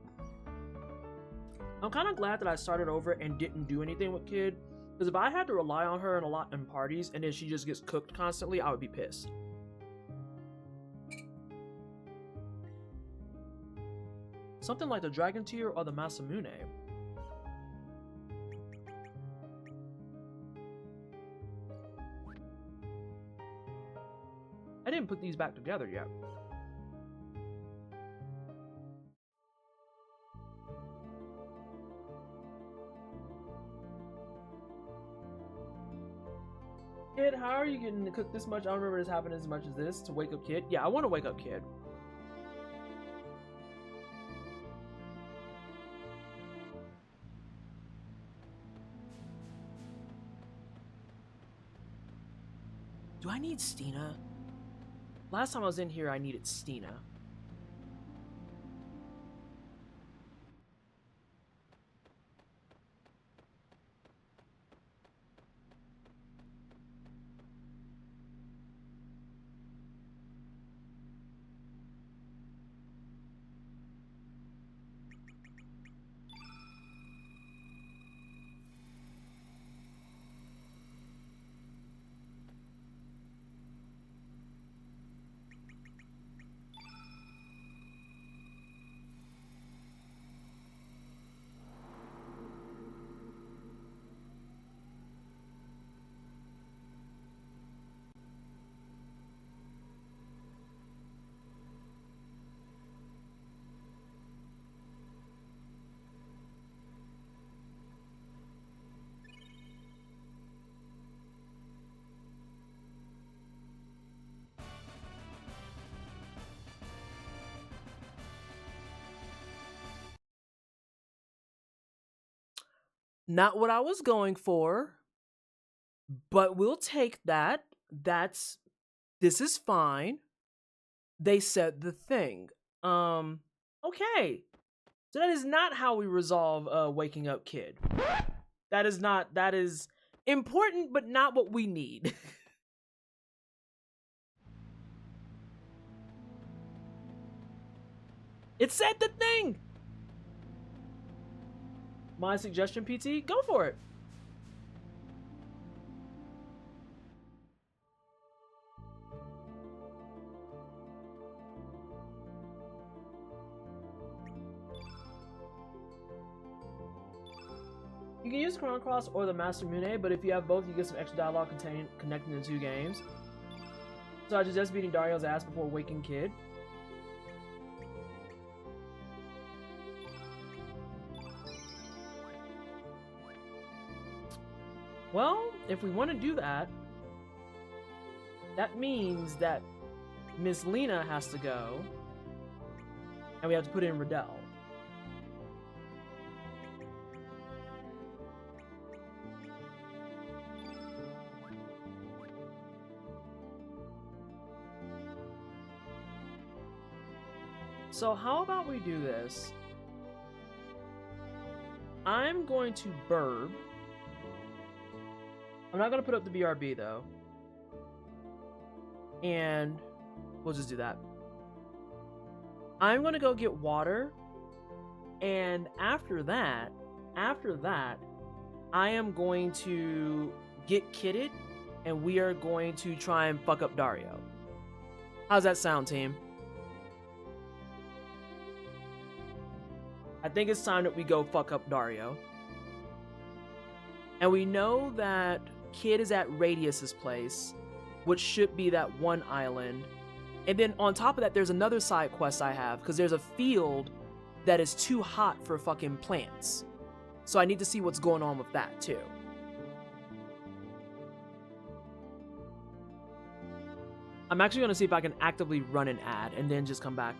[SPEAKER 2] I'm kind of glad that I started over and didn't do anything with Kid, because if I had to rely on her in parties and then she just gets cooked constantly, I would be pissed. Something like the Dragon Tier or the Masamune. I didn't put these back together yet. Kid, how are you getting to cook this much? I don't remember this happening as much as this to wake up Kid. Yeah, I want to wake up Kid. Do I need Stina? Last time I was in here, I needed Stina. Not what I was going for, but we'll take that. This is fine. They said the thing. Okay. So that is not how we resolve waking up Kid. That is important, but not what we need. It said the thing. My suggestion, PT, go for it. You can use Chrono Cross or the Master Mune, but if you have both, you get some extra dialogue connecting the two games. So I suggest beating Dario's ass before waking Kid. Well, if we want to do that, that means that Miss Lena has to go, and we have to put in Riddell. So how about we do this? I'm going to burb. I'm not going to put up the BRB, though. And we'll just do that. I'm going to go get water. And after that, I am going to get kitted. And we are going to try and fuck up Dario. How's that sound, team? I think it's time that we go fuck up Dario. And we know that Kid is at Radius's place, which should be that one island. And then on top of that, there's another side quest I have, because there's a field that is too hot for fucking plants. So I need to see what's going on with that too. I'm actually going to see if I can actively run an ad and then just come back.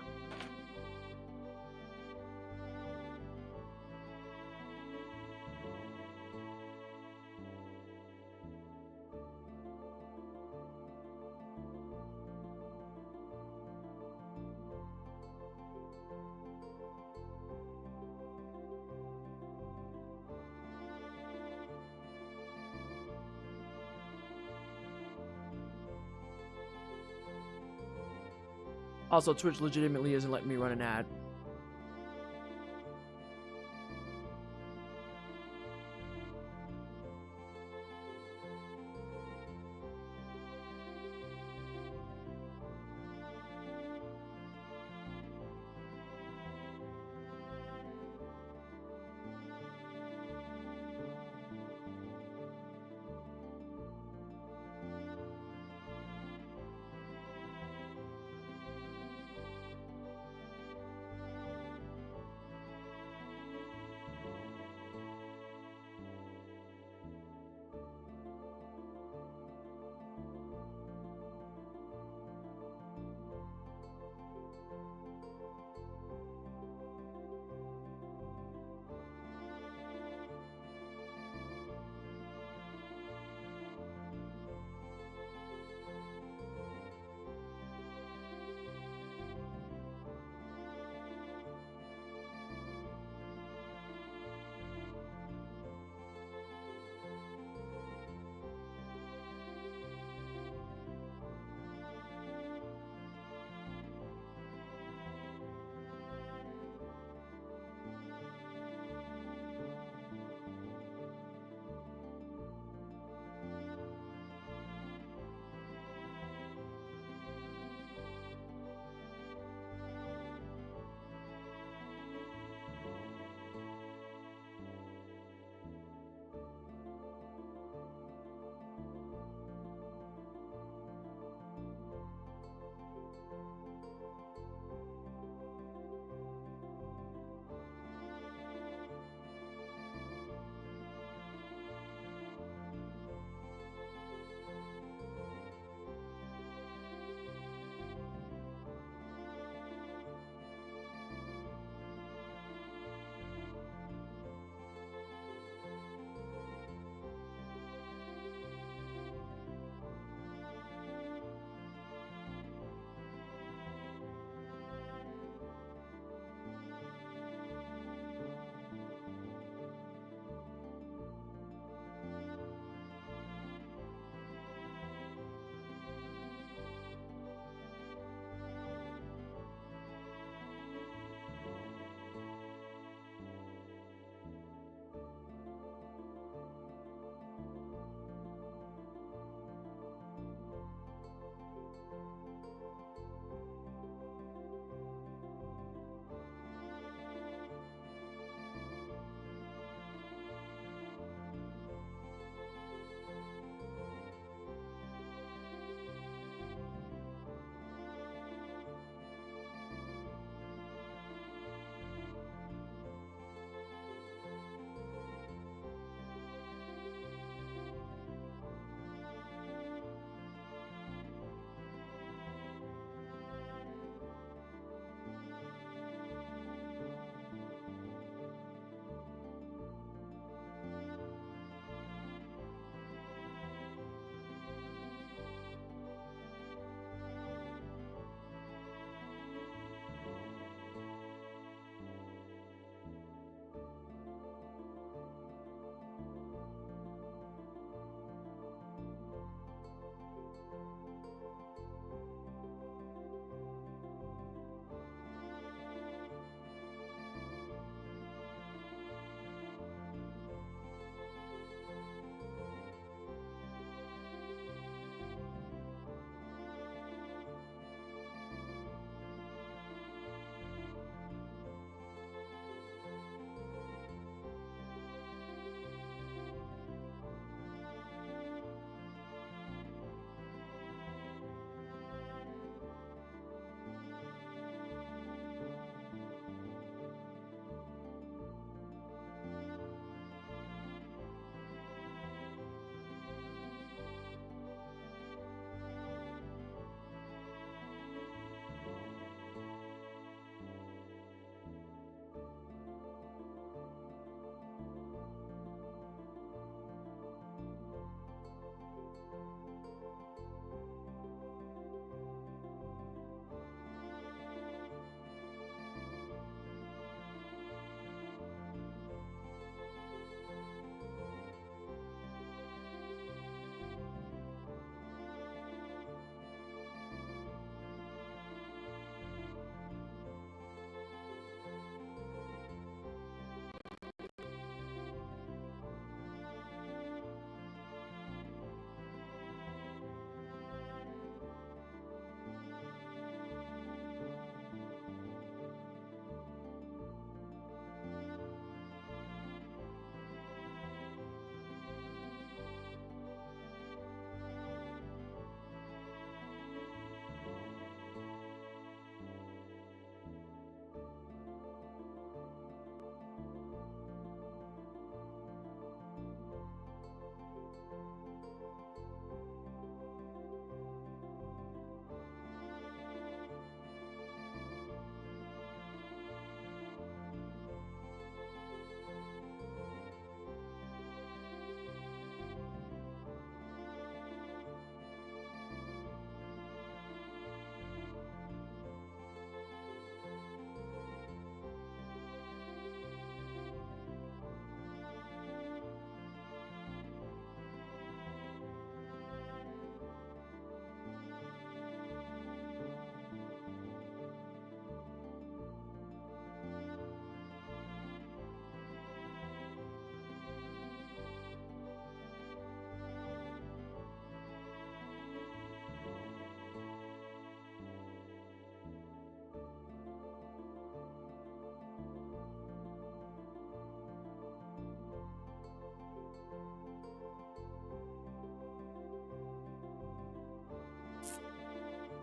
[SPEAKER 2] Also, Twitch legitimately isn't letting me run an ad.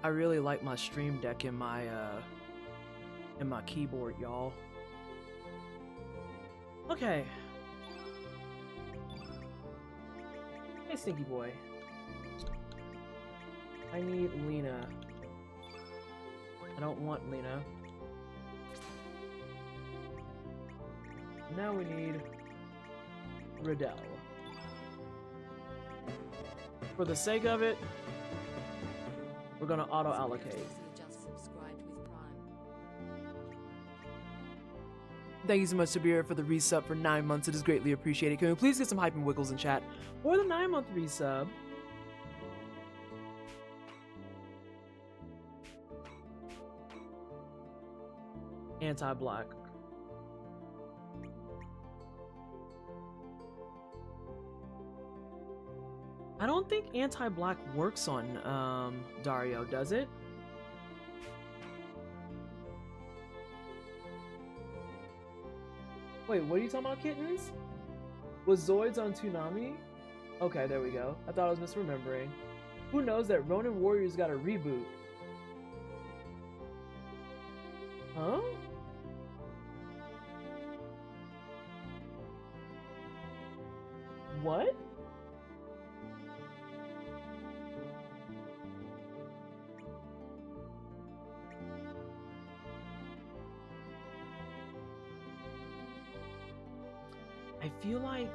[SPEAKER 2] I really like my stream deck in my keyboard, y'all. Okay. Hey, Stinky Boy. I need Lena. I don't want Lena. Now we need Riddell. For the sake of it, we're gonna auto-allocate. Thank you so much, Sabir, for the resub for 9 months. It is greatly appreciated. Can we please get some hype and wiggles in chat for the 9-month resub? Anti-black. I don't think anti-black works on Dario, does it? Wait, what are you talking about, kittens? Was Zoids on Toonami? Okay, there we go. I thought I was misremembering. Who knows that Ronin Warriors got a reboot? Huh? What? I feel like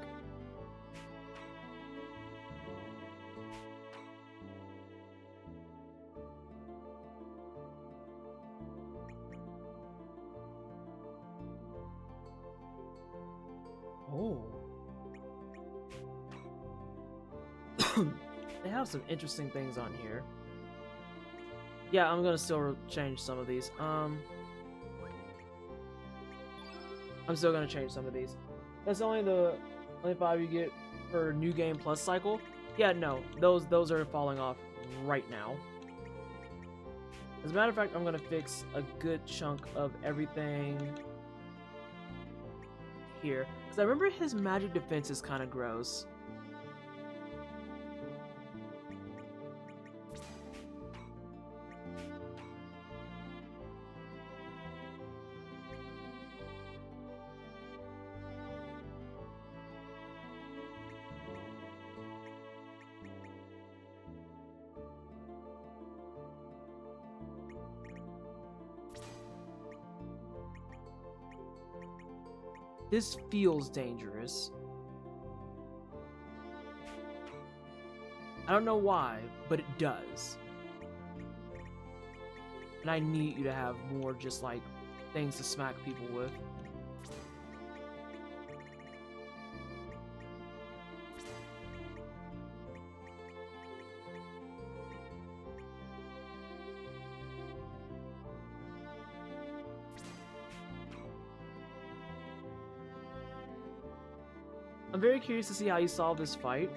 [SPEAKER 2] they have some interesting things on here. Yeah, I'm gonna still change some of these. I'm still gonna change some of these. That's only 5 you get for New Game Plus cycle. Yeah, no, those are falling off right now. As a matter of fact, I'm gonna fix a good chunk of everything here, because I remember his magic defense is kind of gross. This feels dangerous. I don't know why, but it does. And I need you to have more just like things to smack people with. I'm very curious to see how you solve this fight.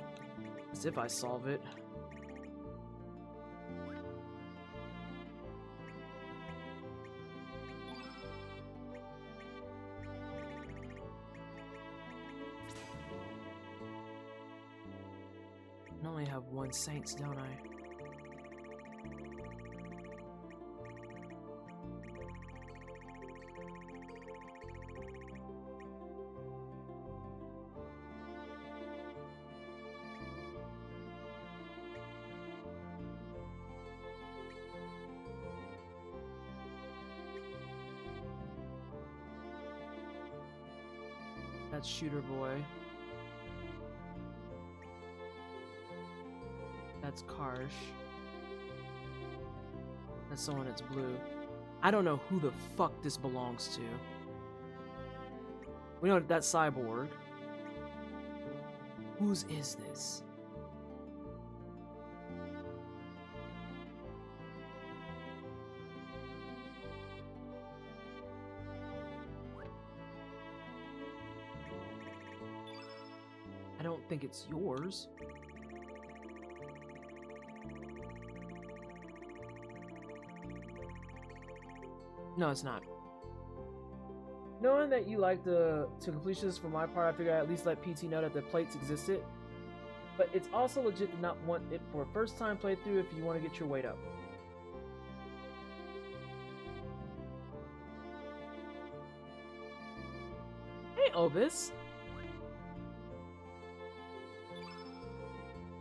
[SPEAKER 2] As if I solve it. I only have one Saints, don't I? That's Shooter Boy. That's Karsh. That's someone that's blue. I don't know who the fuck this belongs to. We know that's Cyborg. Whose is this? I don't think it's yours. No, it's not. Knowing that you like to completionists, for my part, I figured I'd at least let PT know that the plates existed. But it's also legit to not want it for a first time playthrough if you want to get your weight up. Hi, Obis.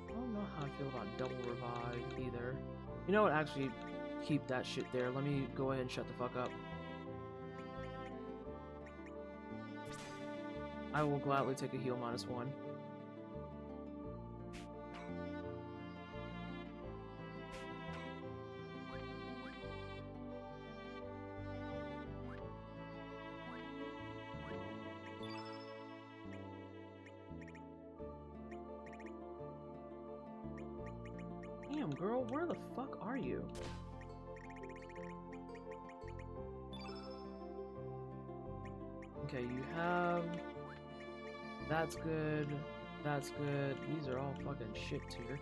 [SPEAKER 2] I don't know how I feel about double revive either. You know what? Actually, keep that shit there. Let me go ahead and shut the fuck up. I will gladly take a heal -1. Damn, girl, where the fuck are you? Okay, you have... That's good. That's good. These are all fucking shit tier.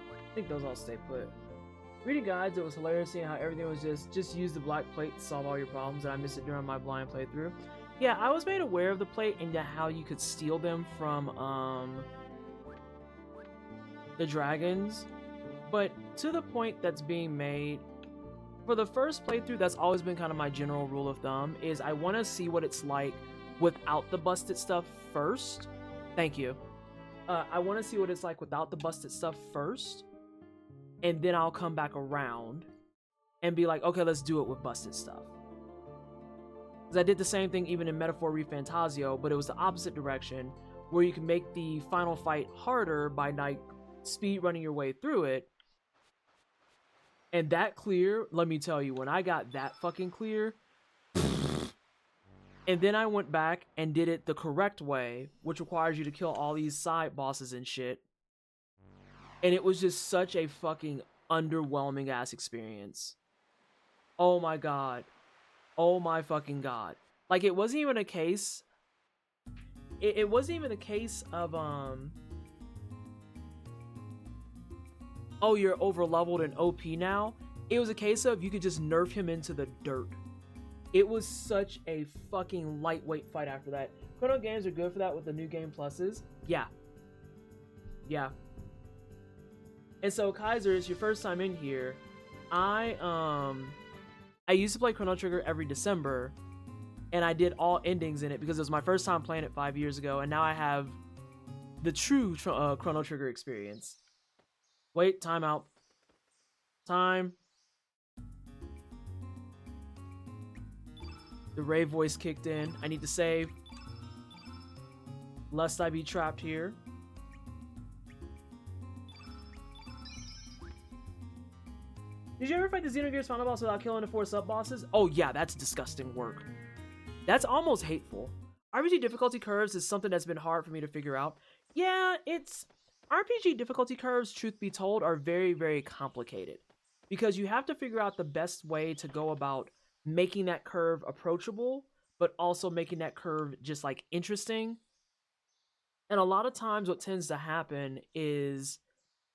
[SPEAKER 2] I think those all stay put. Reading guides, it was hilarious seeing how everything was just use the black plate to solve all your problems, and I missed it during my blind playthrough. Yeah, I was made aware of the plate and how you could steal them from the dragons, but to the point that's being made, for the first playthrough, that's always been kind of my general rule of thumb, is I want to see what it's like without the busted stuff first. Thank you. I want to see what it's like without the busted stuff first, and then I'll come back around and be like, okay, let's do it with busted stuff. Because I did the same thing even in Metaphor ReFantasio, but it was the opposite direction, where you can make the final fight harder by like speed running your way through it. And that clear, let me tell you, when I got that fucking clear, and then I went back and did it the correct way, which requires you to kill all these side bosses and shit. And it was just such a fucking underwhelming ass experience. Oh my god. Oh my fucking god. Like, it wasn't even a case... It wasn't even a case of, oh, you're over-leveled and OP now. It was a case of you could just nerf him into the dirt. It was such a fucking lightweight fight after that. Chrono games are good for that with the new game pluses. Yeah. Yeah. And so, Kaiser, it's your first time in here. I used to play Chrono Trigger every December, and I did all endings in it because it was my first time playing it 5 years ago, and now I have the true Chrono Trigger experience. Wait, time out. Time. The Ray voice kicked in. I need to save, lest I be trapped here. Did you ever fight the Xenogears final boss without killing the 4 sub-bosses? Oh yeah, that's disgusting work. That's almost hateful. RPG difficulty curves is something that's been hard for me to figure out. Yeah, it's... RPG difficulty curves, truth be told, are very, very complicated. Because you have to figure out the best way to go about making that curve approachable, but also making that curve just, like, interesting. And a lot of times what tends to happen is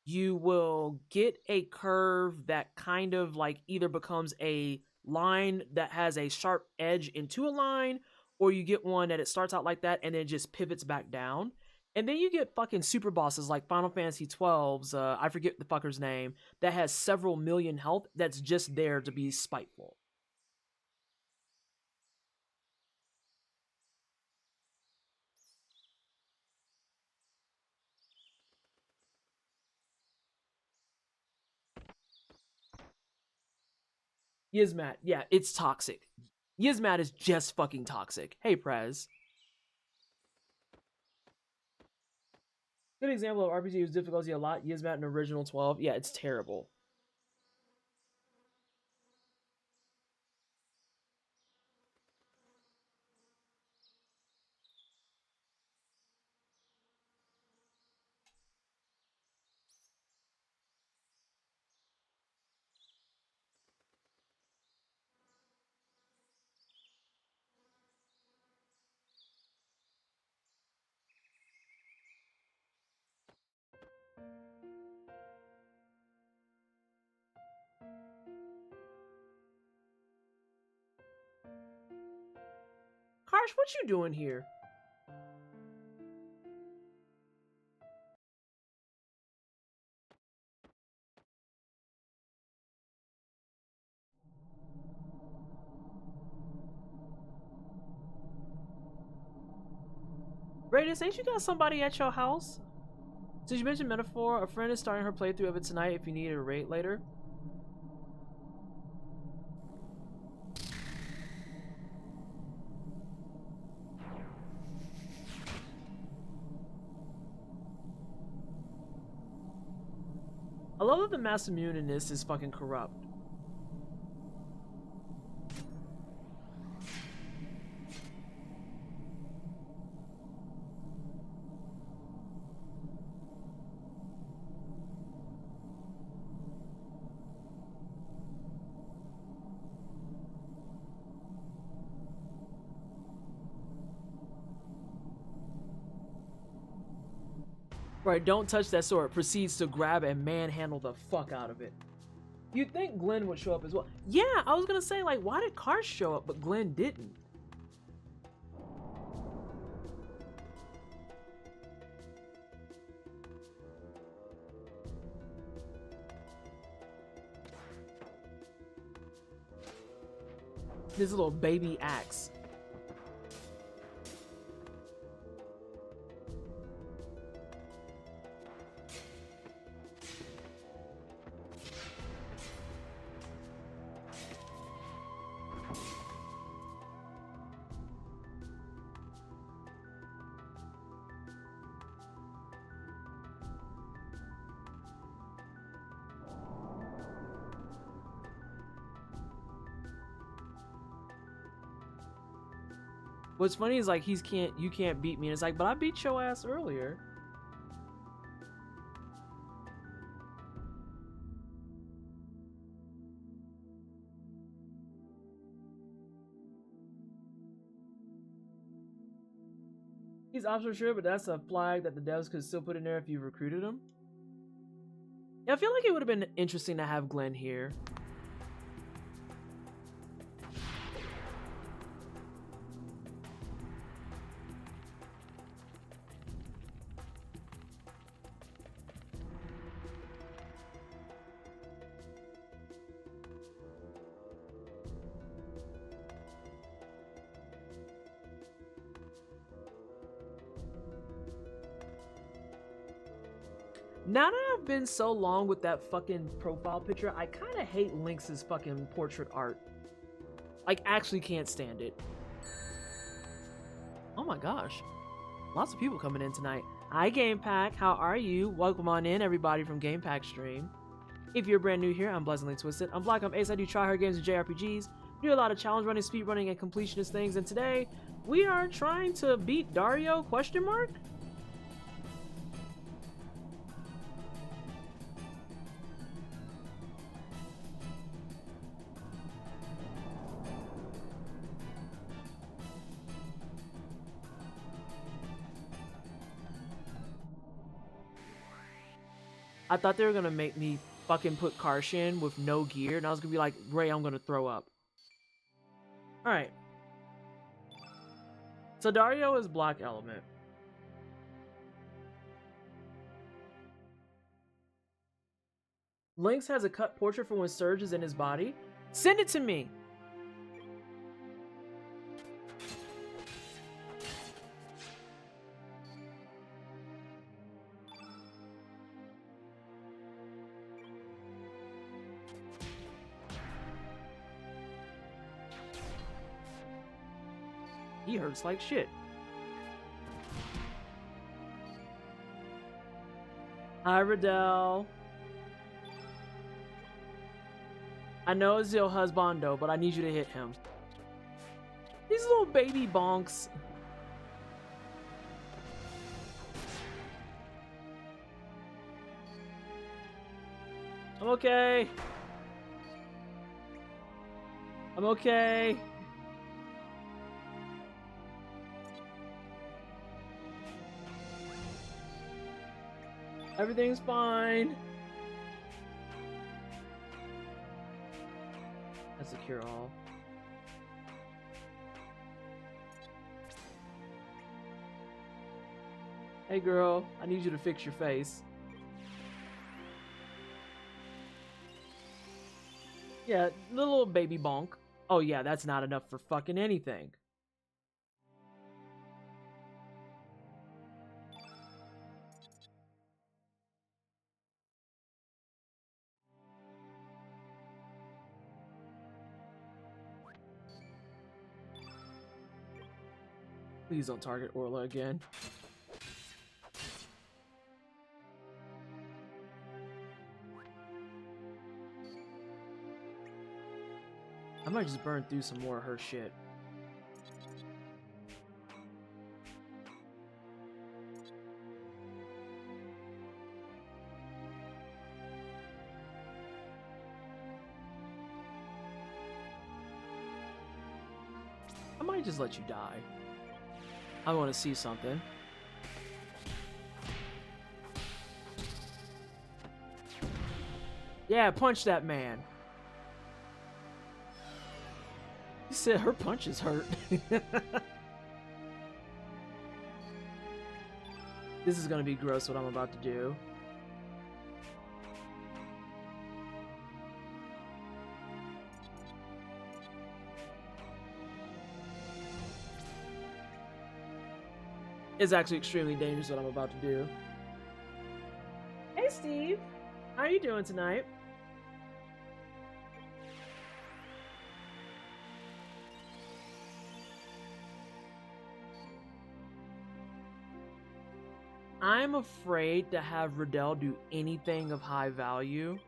[SPEAKER 2] you will get a curve that kind of like either becomes a line that has a sharp edge into a line, or you get one that it starts out like that and then just pivots back down. And then you get fucking super bosses like Final Fantasy XII's, I forget the fucker's name, that has several million health that's just there to be spiteful. Yizmat, yeah, it's toxic. Yizmat is just fucking toxic. Hey, Prez. Good example of RPG whose difficulty a lot. Yizmat in original 12. Yeah, it's terrible. Karsh, what you doing here? Radius, ain't you got somebody at your house? Since you mentioned Metaphor, a friend is starting her playthrough of it tonight if you need a rate later. I love that the mass immune in this is fucking corrupt. Right, don't touch that sword. Proceeds to grab and manhandle the fuck out of it. You'd think Glenn would show up as well. Yeah, I was gonna say, like, why did Karsh show up, but Glenn didn't? This little baby axe. What's funny is like you can't beat me, and it's like, but I beat your ass earlier. He's optional sure, but that's a flag that the devs could still put in there if you recruited him. Yeah, I feel like it would have been interesting to have Glenn here. Now that I've been so long with that fucking profile picture, I kind of hate Lynx's fucking portrait art. Like, actually can't stand it. Oh my gosh. Lots of people coming in tonight. Hi, Game Pack. How are you? Welcome on in, everybody from Game Pack stream. If you're brand new here, I'm Blessingly Twisted. I'm Black, I'm Ace. I do tryhard games and JRPGs. Do a lot of challenge running, speed running, and completionist things. And today, we are trying to beat Dario, question mark? I thought they were gonna make me fucking put Karsh in with no gear, and I was gonna be like, Ray, I'm gonna throw up. Alright. So Dario is Black Element. Lynx has a cut portrait for when Surge is in his body. Send it to me! He hurts like shit. Hi, Riddell. I know it's your husbando, but I need you to hit him. These little baby bonks. I'm okay. I'm okay. Everything's fine. That's a cure-all. Hey girl, I need you to fix your face. Yeah, the little baby bonk. Oh yeah, that's not enough for fucking anything. Please don't target Orla again. I might just burn through some more of her shit. I might just let you die. I want to see something. Yeah, punch that man. He said her punches hurt. This is gonna be gross what I'm about to do. It's actually extremely dangerous what I'm about to do. Hey Steve, how are you doing tonight? I'm afraid to have Riddell do anything of high value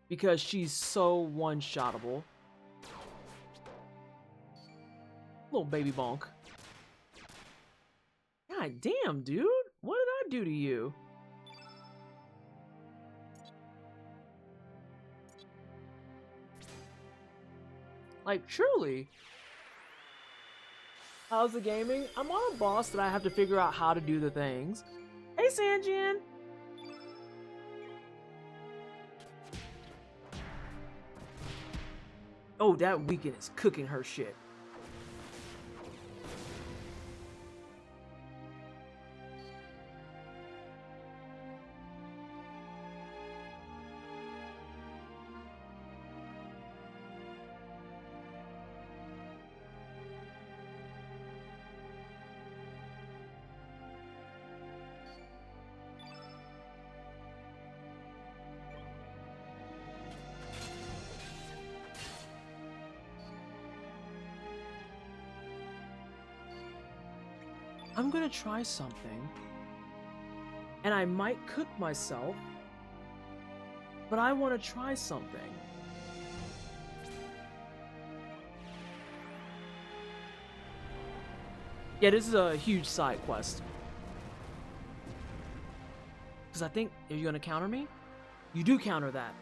[SPEAKER 2] because she's so one-shottable. Little baby bonk. God damn, dude. What did I do to you? Like, truly. How's the gaming? I'm on a boss that I have to figure out how to do the things. Hey, Sanjin! Oh, that weekend is cooking her shit. I'm gonna try something, and I might cook myself, but I want to try something. Yeah, this is a huge side quest. Because I think, are you gonna counter me? You do counter that.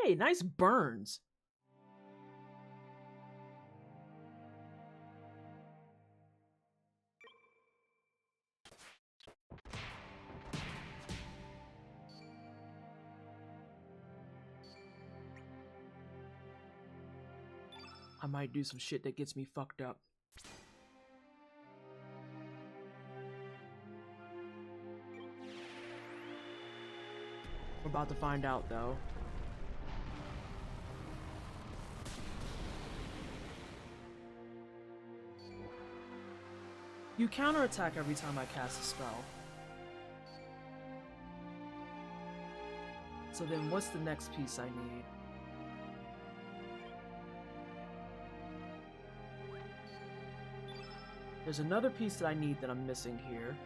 [SPEAKER 2] Hey, nice burns. I might do some shit that gets me fucked up. We're about to find out, though. You counterattack every time I cast a spell. So then what's the next piece I need? There's another piece that I need that I'm missing here.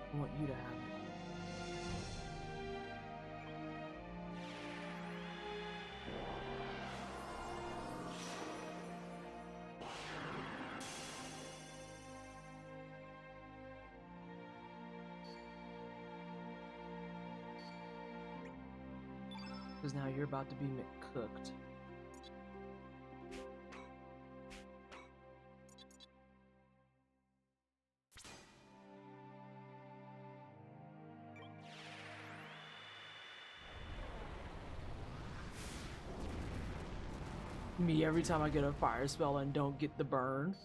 [SPEAKER 2] I want you to have it. Because now you're about to be cooked. Me every time I get a fire spell and don't get the burn.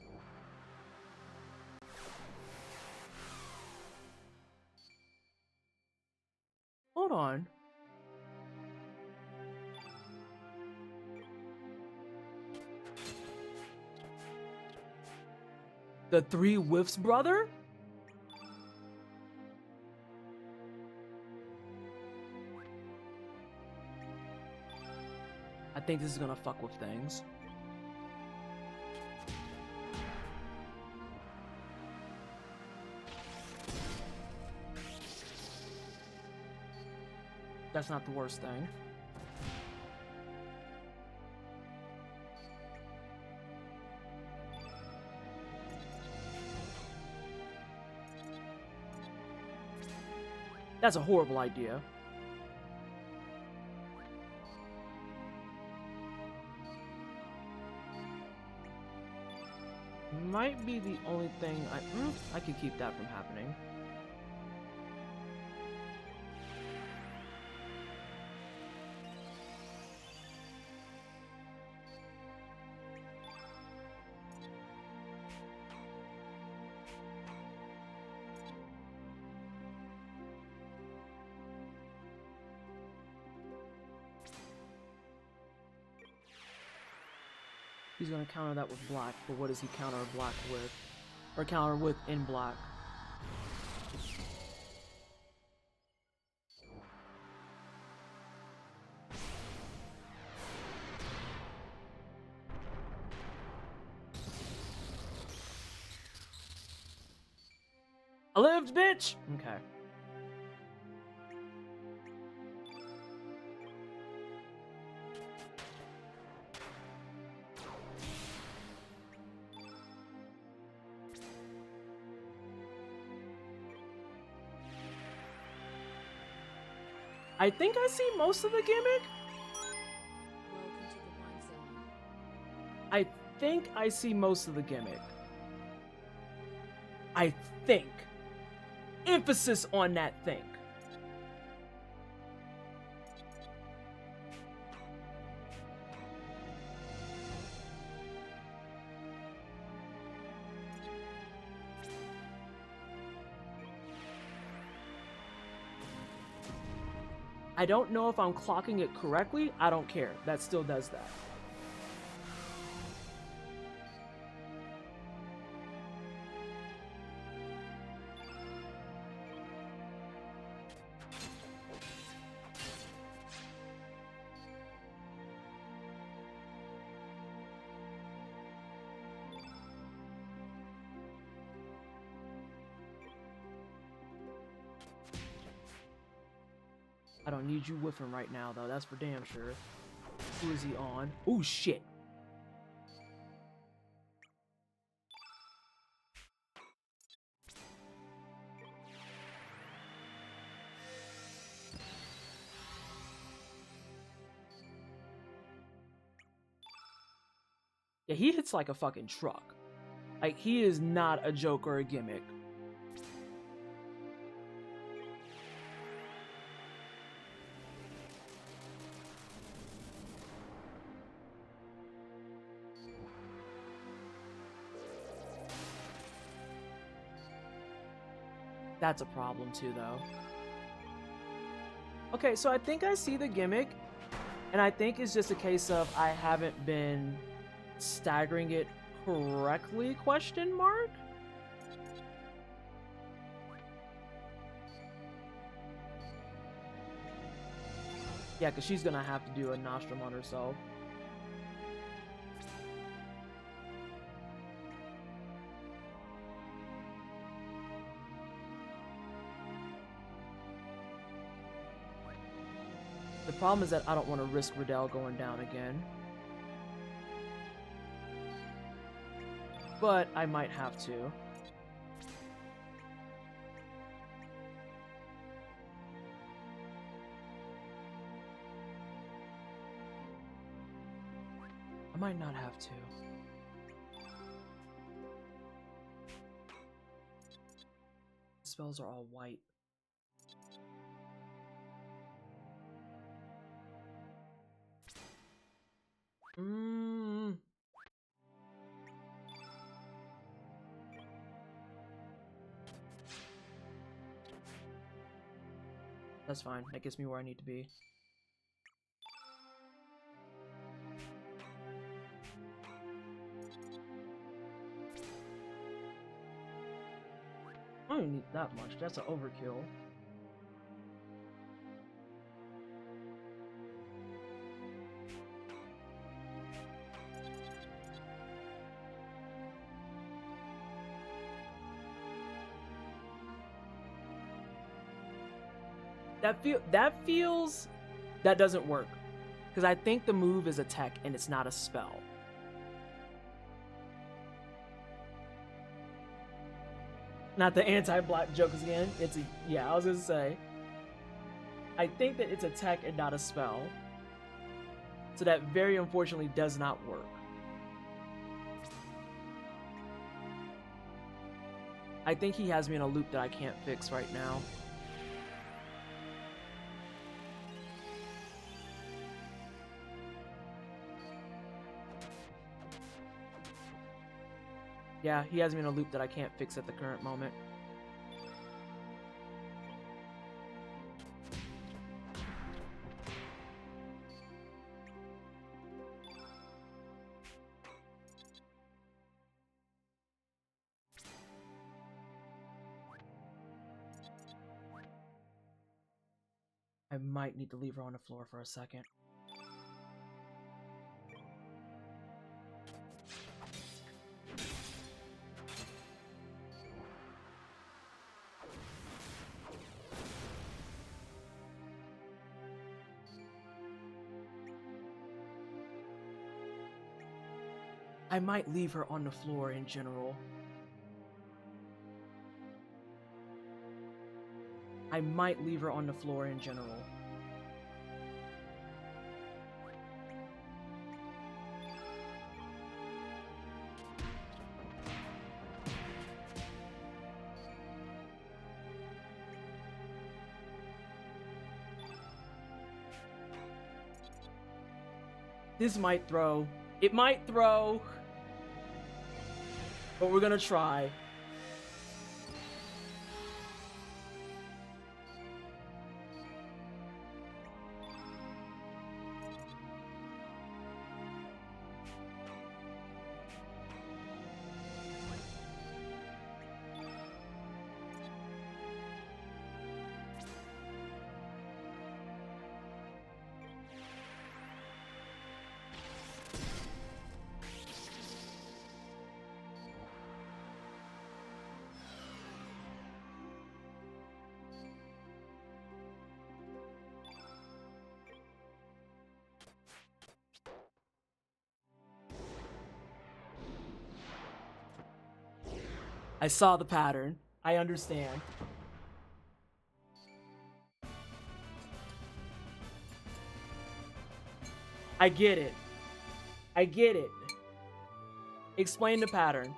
[SPEAKER 2] hold on. The Three Whiffs brother? I think this is gonna fuck with things. That's not the worst thing. That's a horrible idea. Might be the only thing I could keep that from happening. He's gonna counter that with black, but what does he counter black with? Or counter with in black? I lived, bitch! Okay. I think I see most of the gimmick. I think I see most of the gimmick. I think. Emphasis on that think. I don't know if I'm clocking it correctly. I don't care. That still does that. I don't need you whiffing right now, though. That's for damn sure. Who is he on? Oh, shit. Yeah, he hits like a fucking truck. Like, he is not a joke or a gimmick. That's a problem too, though. Okay, so I think I see the gimmick, and I think it's just a case of I haven't been staggering it correctly, question mark? Yeah, because she's gonna have to do a nostrum on herself. The problem is that I don't want to risk Riddell going down again. But I might have to. I might not have to. Spells are all white. That's fine. That gets me where I need to be. I don't even need that much. That's an overkill. That doesn't work, because I think the move is a tech and it's not a spell. Not the anti-black jokes again. Yeah, I was gonna say. I think that it's a tech and not a spell. So that very unfortunately does not work. I think he has me in a loop that I can't fix right now. Yeah, he has me in a loop that I can't fix at the current moment. I might need to leave her on the floor for a second. I might leave her on the floor in general. I might leave her on the floor in general. This might throw. It might throw. But we're gonna try. I saw the pattern. I understand. I get it. I get it. Explain the pattern.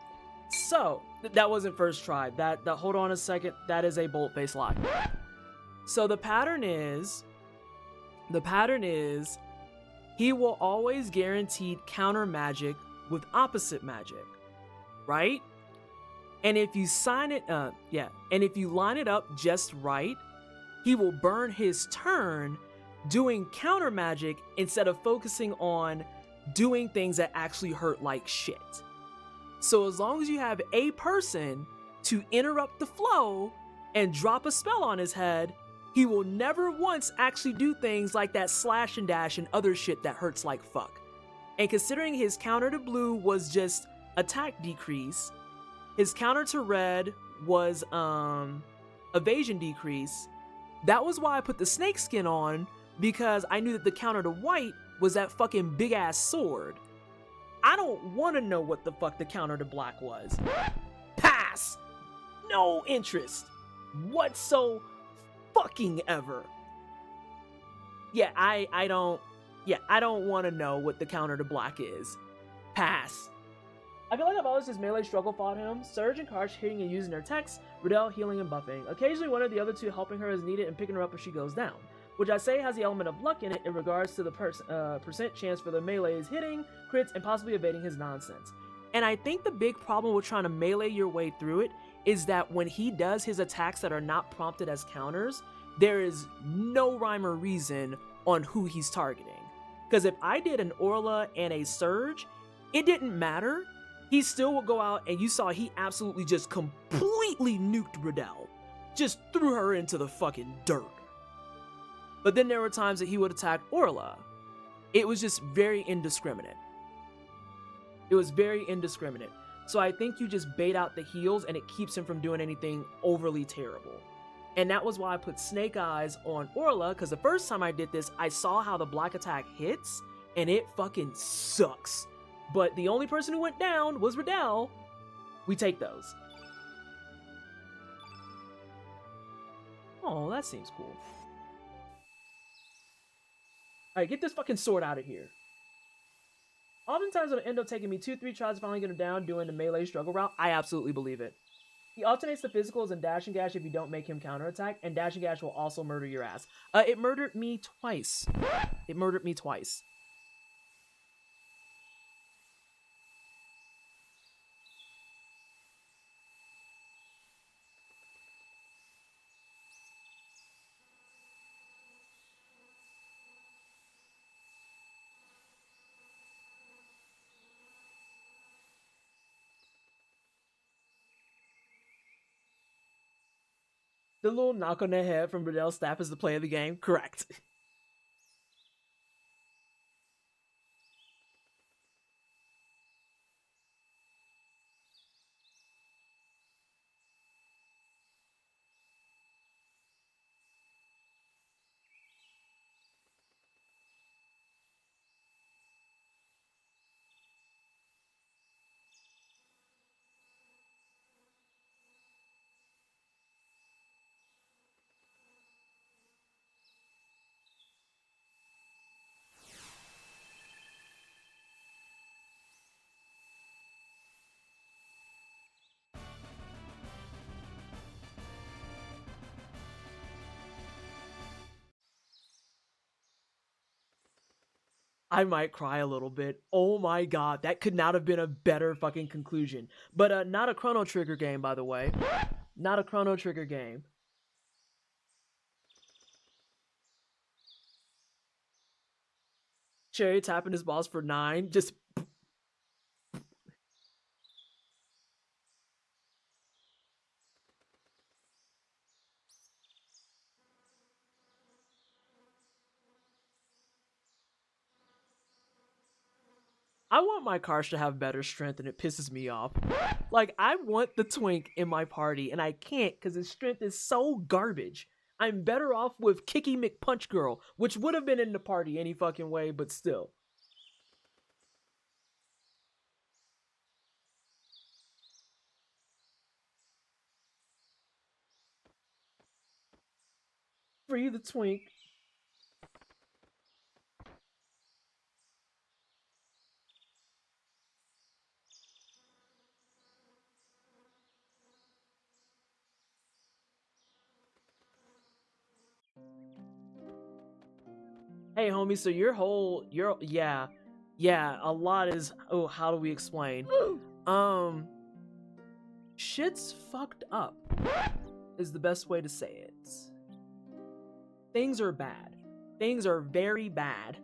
[SPEAKER 2] So, that wasn't first try. That hold on a second. That is a bolt-face lie. So the pattern is he will always guaranteed counter magic with opposite magic, right? And if you and if you line it up just right, he will burn his turn doing counter magic instead of focusing on doing things that actually hurt like shit. So as long as you have a person to interrupt the flow and drop a spell on his head, he will never once actually do things like that slash and dash and other shit that hurts like fuck. And considering his counter to blue was just attack decrease, his counter to red was evasion decrease. That was why I put the snake skin on, because I knew that the counter to white was that fucking big ass sword. I don't want to know what the fuck the counter to black was. Pass. No interest whatso fucking ever. Yeah, I don't want to know what the counter to black is. Pass. I feel like I've always just melee struggle fought him. Surge and Karsh hitting and using their techs, Riddell healing and buffing. Occasionally one or the other two helping her as needed and picking her up if she goes down, which I say has the element of luck in it in regards to the percent chance for the melees hitting, crits, and possibly evading his nonsense. And I think the big problem with trying to melee your way through it is that when he does his attacks that are not prompted as counters, there is no rhyme or reason on who he's targeting. Because if I did an Orla and a Surge, it didn't matter. He still would go out, and you saw he absolutely just completely nuked Riddell. Just threw her into the fucking dirt. But then there were times that he would attack Orla. It was just very indiscriminate. It was very indiscriminate. So I think you just bait out the heals, and it keeps him from doing anything overly terrible. And that was why I put Snake Eyes on Orla, because the first time I did this, I saw how the black attack hits, and it fucking sucks. But the only person who went down was Riddell. We take those. Oh, that seems cool. Alright, get this fucking sword out of here. Oftentimes it'll end up taking me 2-3 tries to finally get him down doing the melee struggle route. I absolutely believe it. He alternates the physicals and dash and gash if you don't make him counterattack, and dash and gash will also murder your ass. It murdered me twice. It murdered me twice. The little knock on the head from Riddell's staff is the play of the game? Correct. I might cry a little bit. Oh my god, that could not have been a better fucking conclusion. But not a Chrono Trigger game, by the way. Not a Chrono Trigger game. Cherry tapping his boss for 9. Just... I want my Karsh to have better strength, and it pisses me off. Like, I want the twink in my party, and I can't because his strength is so garbage. I'm better off with Kicky McPunch Girl, which would have been in the party any fucking way, but still. Free the twink. Hey homie, so yeah, a lot is, oh, how do we explain? Shit's fucked up is the best way to say it. Things are bad. Things are very bad.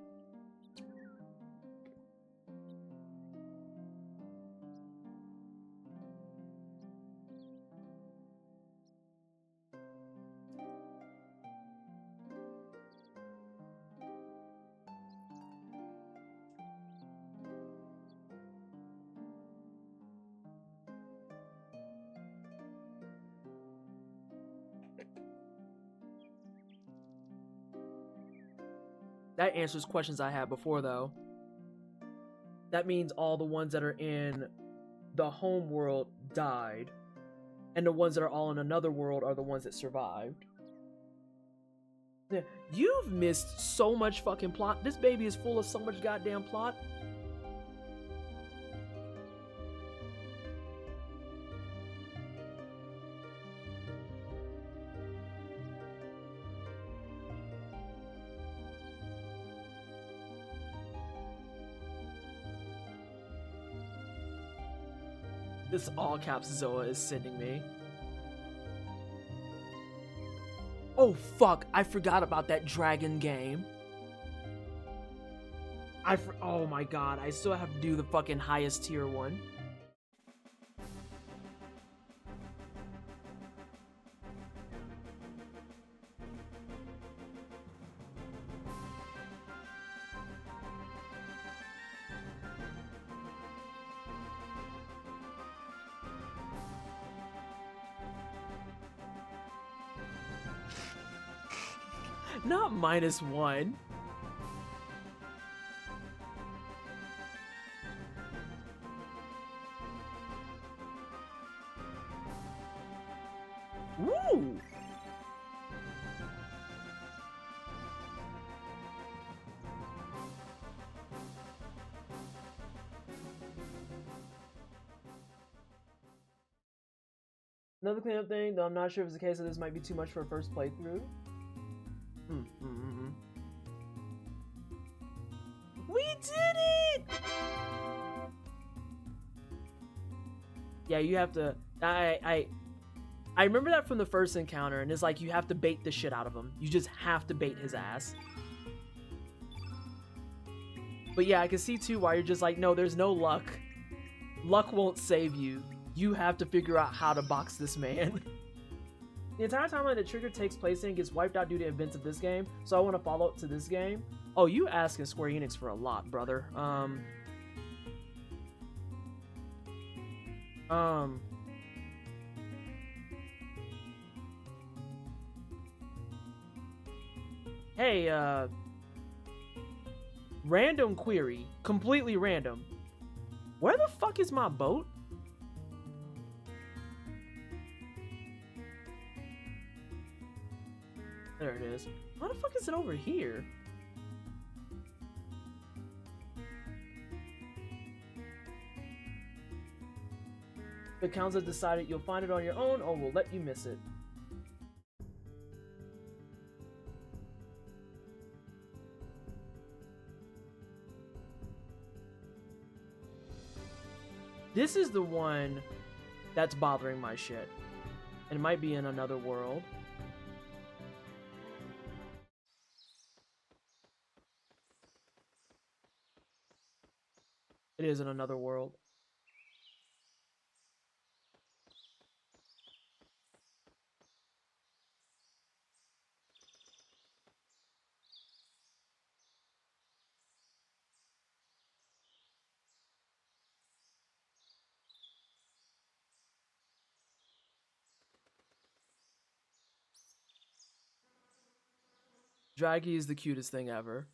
[SPEAKER 2] That answers questions I had before, though. That means all the ones that are in the home world died, and the ones that are all in another world are the ones that survived. Yeah, you've missed so much fucking plot. This baby is full of so much goddamn plot. This all caps Zoa is sending me. Oh Oh fuck, I forgot about that dragon game. Oh my god, I still have to do the fucking highest tier one. Not -1. Woo! Another cleanup thing, though I'm not sure if it's the case that this might be too much for a first playthrough. We did it! Yeah, you have to. I remember that from the first encounter, and it's like you have to bait the shit out of him. You just have to bait his ass. But yeah, I can see too why you're just like, no, there's no luck. Luck won't save you. You have to figure out how to box this man. The entire timeline that Trigger takes place in gets wiped out due to events of this game, so I want to follow up to this game. Oh, you asking Square Enix for a lot, brother. Hey, random query. Completely random. Where the fuck is my boat? There it is. Why the fuck is it over here? The council decided you'll find it on your own or we'll let you miss it. This is the one that's bothering my shit. And it might be in another world. It is in another world. Draggy is the cutest thing ever.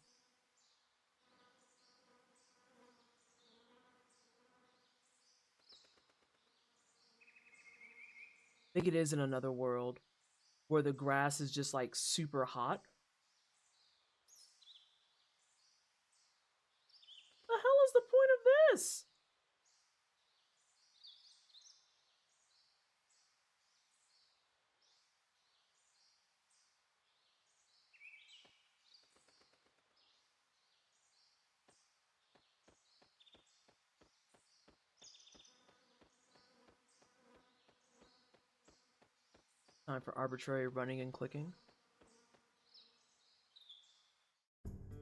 [SPEAKER 2] I think it is in another world where the grass is just like super hot. The hell is the point of this? Time for arbitrary running and clicking.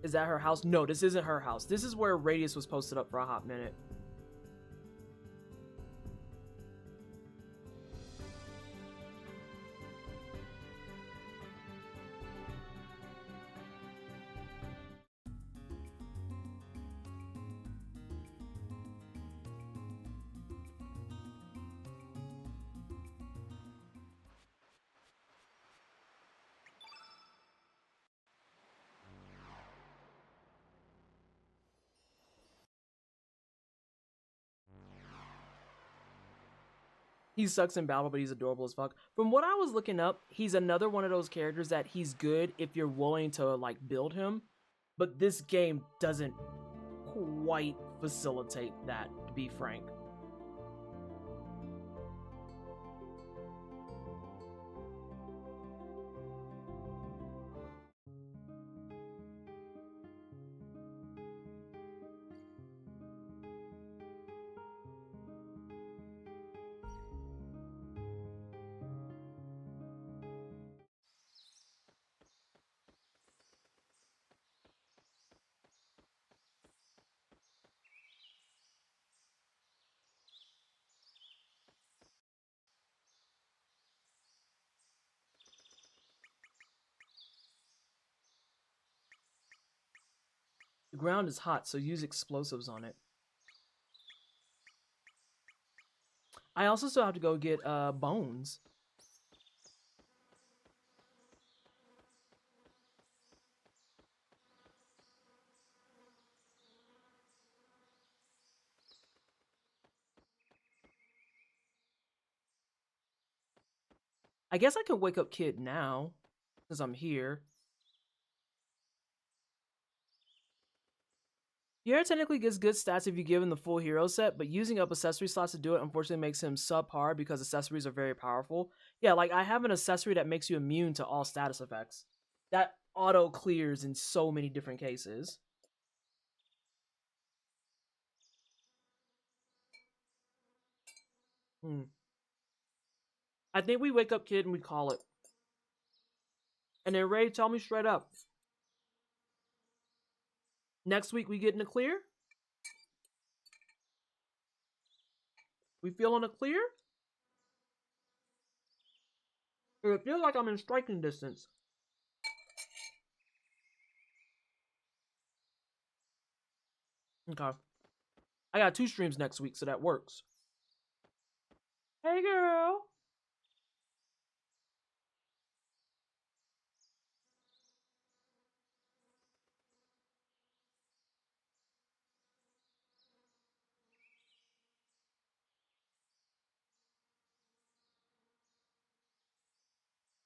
[SPEAKER 2] Is that her house? No, this isn't her house. This is where Radius was posted up for a hot minute. He sucks in battle, but he's adorable as fuck. From what I was looking up, he's another one of those characters that he's good if you're willing to like build him. But this game doesn't quite facilitate that, to be frank. ground is hot, so use explosives on it. I also still have to go get bones. I guess I could wake up Kid now, since I'm here. Pierre technically gets good stats if you give him the full hero set, but using up accessory slots to do it unfortunately makes him subpar because accessories are very powerful. Yeah, like I have an accessory that makes you immune to all status effects. That auto clears in so many different cases. I think we wake up Kid and we call it. And then Ray, tell me straight up. Next week we get in a clear? We feeling a clear? It feels like I'm in striking distance. Okay. I got 2 streams next week, so that works. Hey, girl.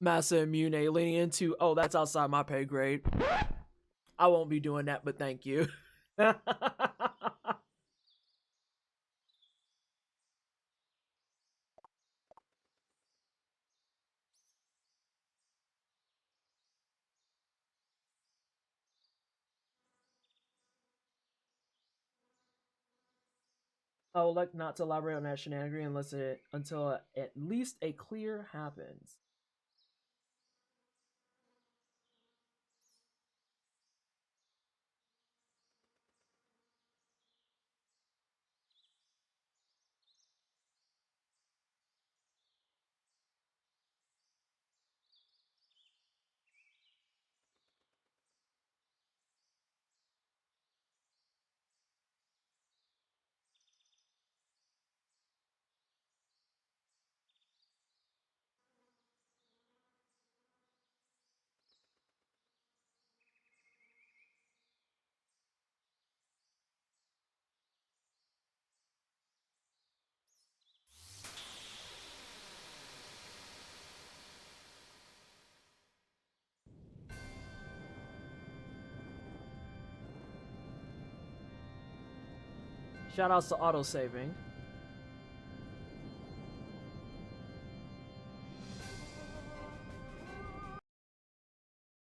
[SPEAKER 2] Massa Immune leaning into, oh, that's outside my pay grade. I won't be doing that, but thank you. I would like not to elaborate on that shenanigan until at least a clear happens. Shoutouts to autosaving.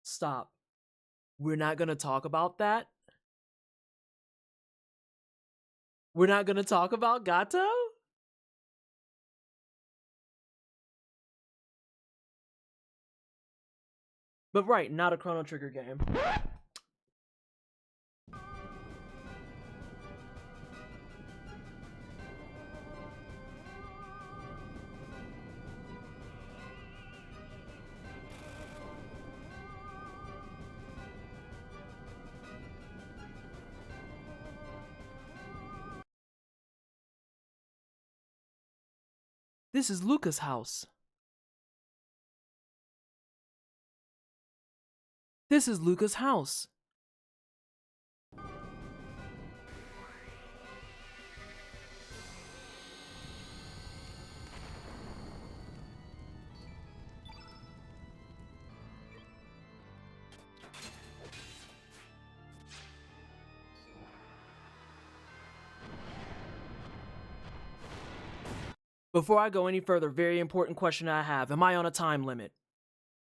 [SPEAKER 2] Stop. We're not gonna talk about that? We're not gonna talk about Gato? But right, not a Chrono Trigger game. This is Luca's house. This is Luca's house. Before I go any further, very important question I have. Am I on a time limit?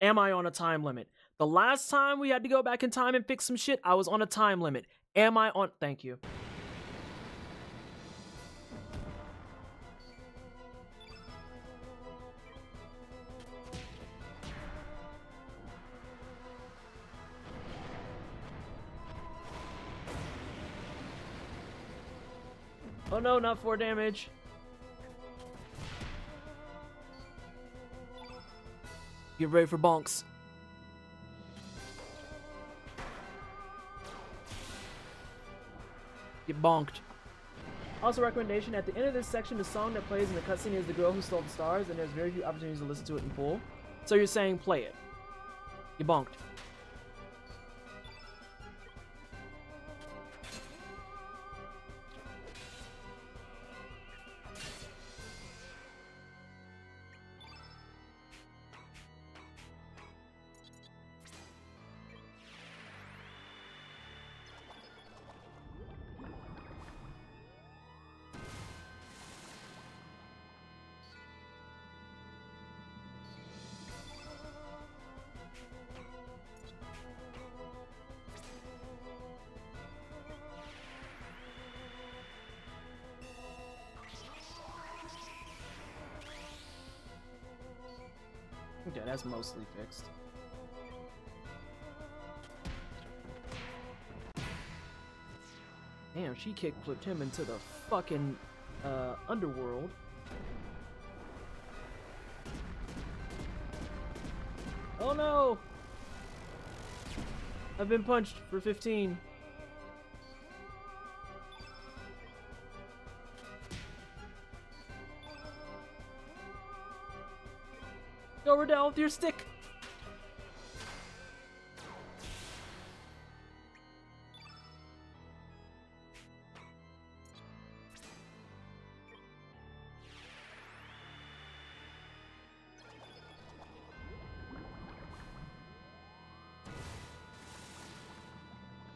[SPEAKER 2] Am I on a time limit? The last time we had to go back in time and fix some shit, I was on a time limit. Am I on... Thank you. Oh no, not 4 damage. Get ready for bonks. Get bonked. Also, recommendation, at the end of this section, the song that plays in the cutscene is The Girl Who Stole the Stars, and there's very few opportunities to listen to it in full. So you're saying play it. Get bonked. Okay, that's mostly fixed. Damn, she kick-flipped him into the fucking underworld. Oh no! I've been punched for 15. Go, Riddell, with your stick!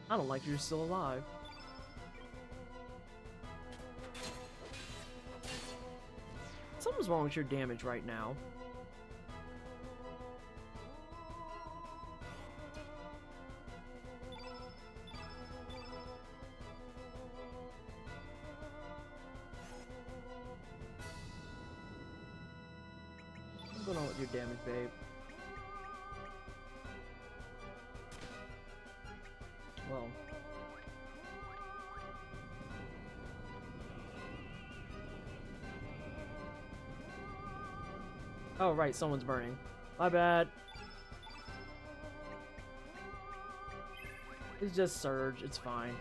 [SPEAKER 2] I don't like you're still alive. Something's wrong with your damage right now. What's going on with your damage, babe? Well. Oh, right, someone's burning. My bad. It's just Surge, it's fine.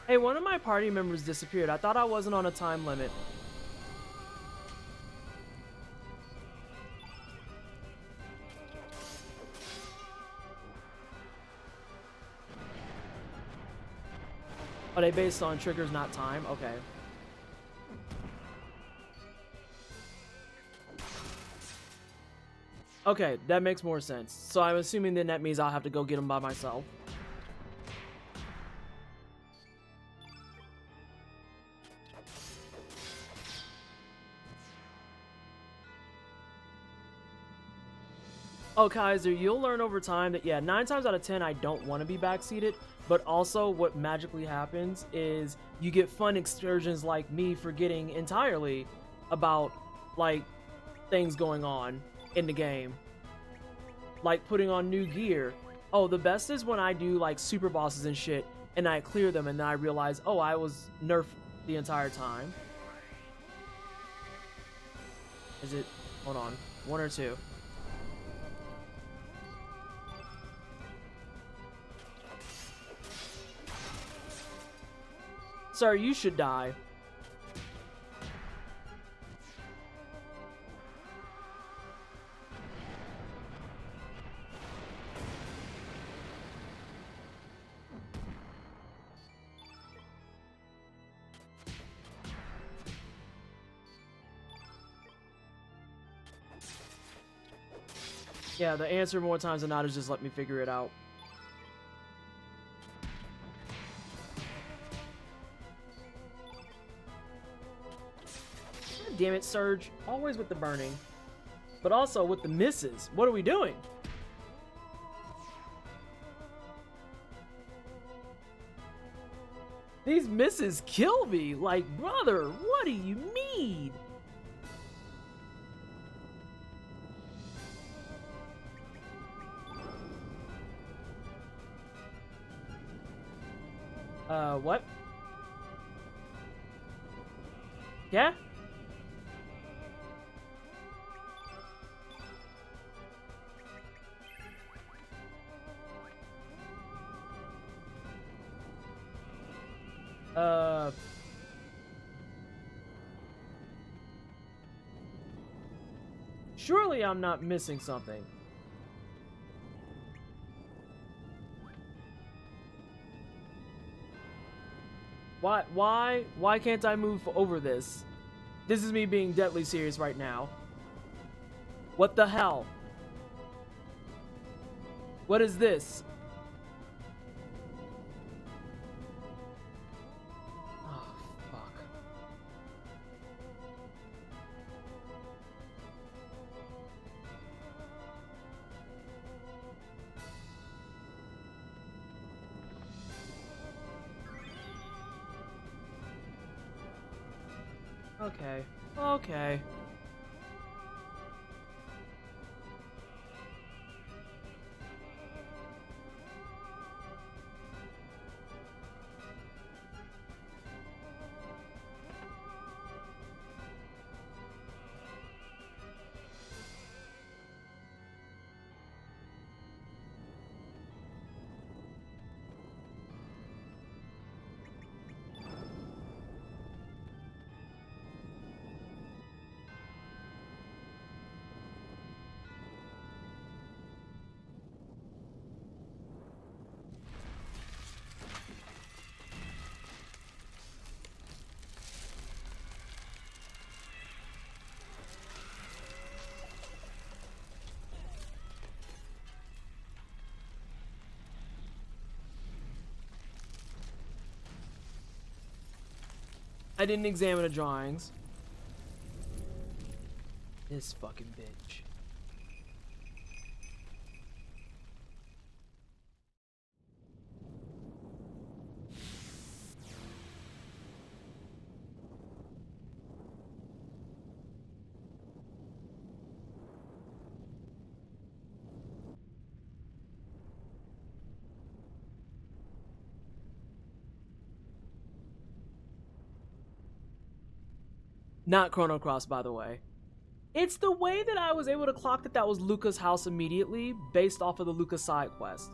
[SPEAKER 2] Hey, one of my party members disappeared. I thought I wasn't on a time limit. Are they based on triggers, not time? Okay. Okay, that makes more sense. So I'm assuming then that means I'll have to go get them by myself. Oh, Kaiser, you'll learn over time that, yeah, 9 times out of 10, I don't want to be backseated, but also what magically happens is you get fun excursions like me forgetting entirely about, like, things going on in the game. Like putting on new gear. Oh, the best is when I do, like, super bosses and shit, and I clear them, and then I realize, oh, I was nerfed the entire time. Is it, hold on, 1 or 2? Sir, you should die. Yeah, the answer more times than not is just let me figure it out. damn it, Surge. Always with the burning. But also with the misses. What are we doing? These misses kill me. Like, brother, what do you mean? What? Yeah? Surely I'm not missing something. Why can't I move over this? This is me being deadly serious right now. What the hell? What is this? Oh, fuck. Okay. Okay. I didn't examine the drawings. This fucking bitch. Not Chrono Cross, by the way. It's the way that I was able to clock that was Luca's house immediately, based off of the Luca side quest.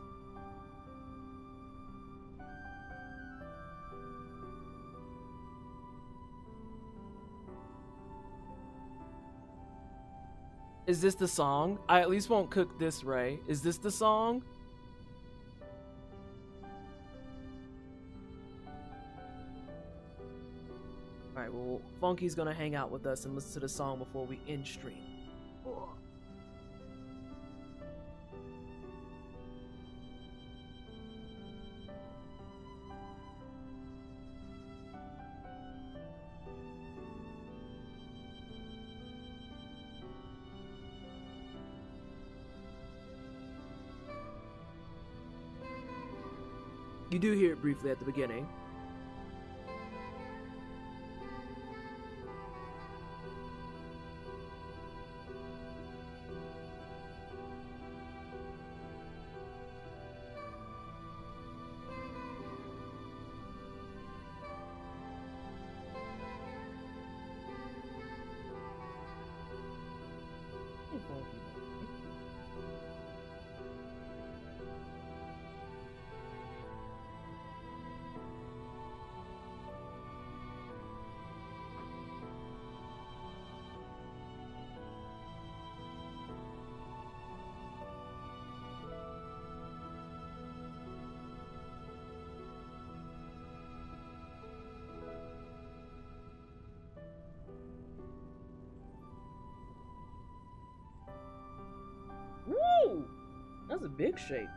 [SPEAKER 2] Is this the song? I at least won't cook this, Ray. Is this the song? Alright, well, Funky's gonna hang out with us and listen to the song before we end stream. Ugh. You do hear it briefly at the beginning. Woo! That's a big shake.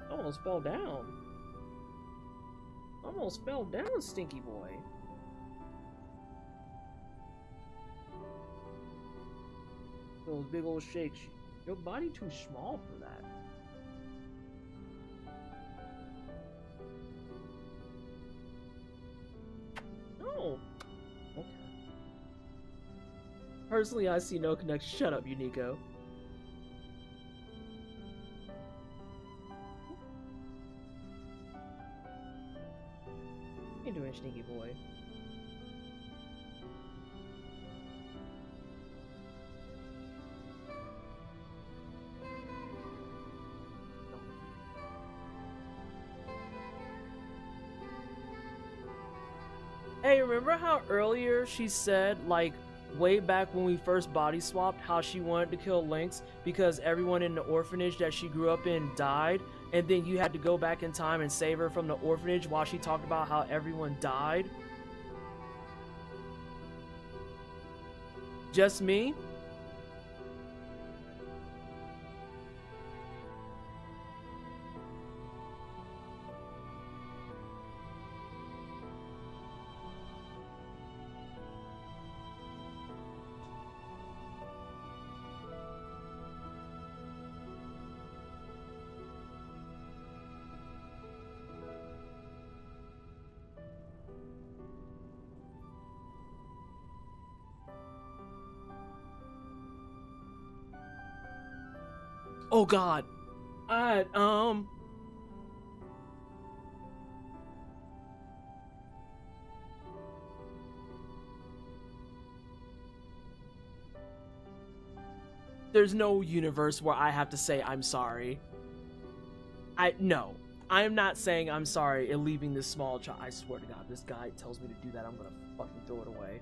[SPEAKER 2] I almost fell down. Almost fell down, stinky boy. Those big old shakes. Your body too small for that. No. Okay. Personally, I see no connection. Shut up, Unico. What are you doing, sneaky boy? Hey, remember how earlier she said, like, way back when we first body swapped, how she wanted to kill Lynx because everyone in the orphanage that she grew up in died, and then you had to go back in time and save her from the orphanage while she talked about how everyone died? Just me? Oh god. There's no universe where I have to say I'm sorry. No. I am not saying I'm sorry in leaving this small child. I swear to god, this guy tells me to do that, I'm gonna fucking throw it away.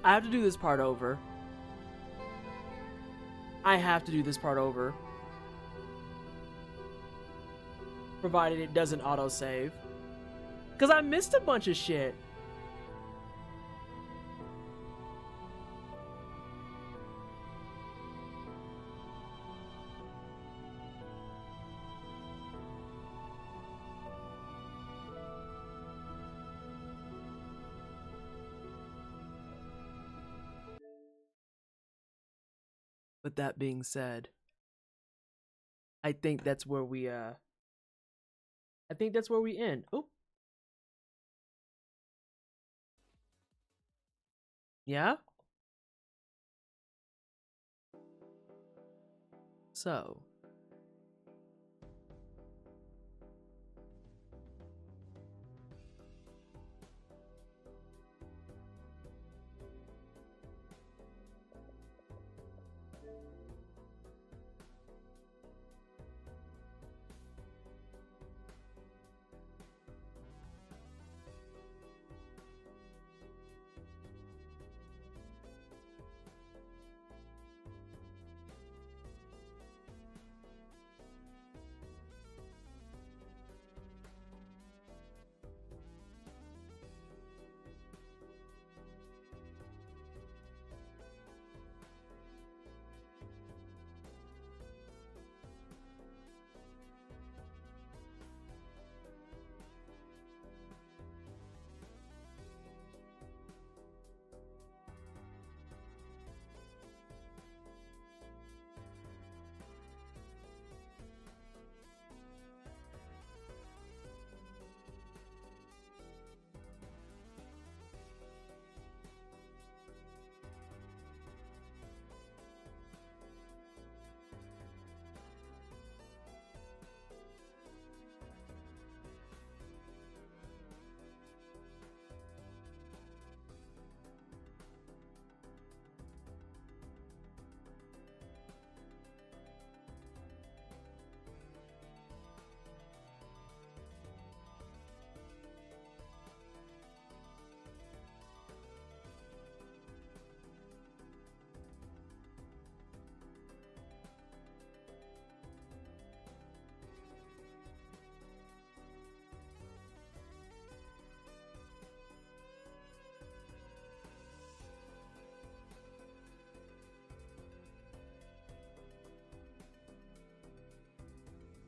[SPEAKER 2] I have to do this part over. I have to do this part over. Provided it doesn't autosave. Because I missed a bunch of shit. But that being said, I think that's where we end. Oh. Yeah? So.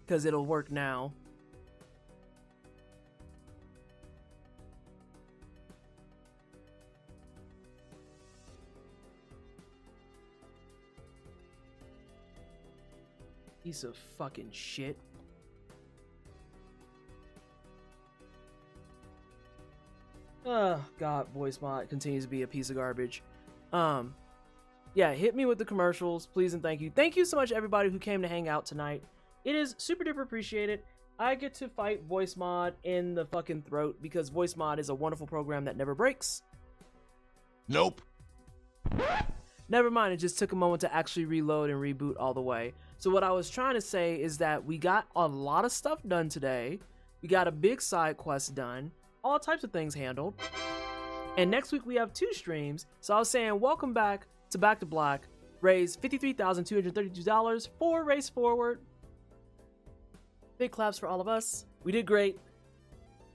[SPEAKER 2] because it'll work now. Piece of fucking shit. Oh god, voice mod continues to be a piece of garbage. Yeah, hit me with the commercials, please and thank you. Thank you so much everybody who came to hang out tonight. It is super duper appreciated. I get to fight voice mod in the fucking throat because voice mod is a wonderful program that never breaks.
[SPEAKER 11] Nope.
[SPEAKER 2] Never mind, it just took a moment to actually reload and reboot all the way. So what I was trying to say is that we got a lot of stuff done today. We got a big side quest done. All types of things handled. And next week we have 2 streams. So I was saying welcome back to Back to Black. Raised $53,232 for Race Forward. Big claps for all of us. We did great.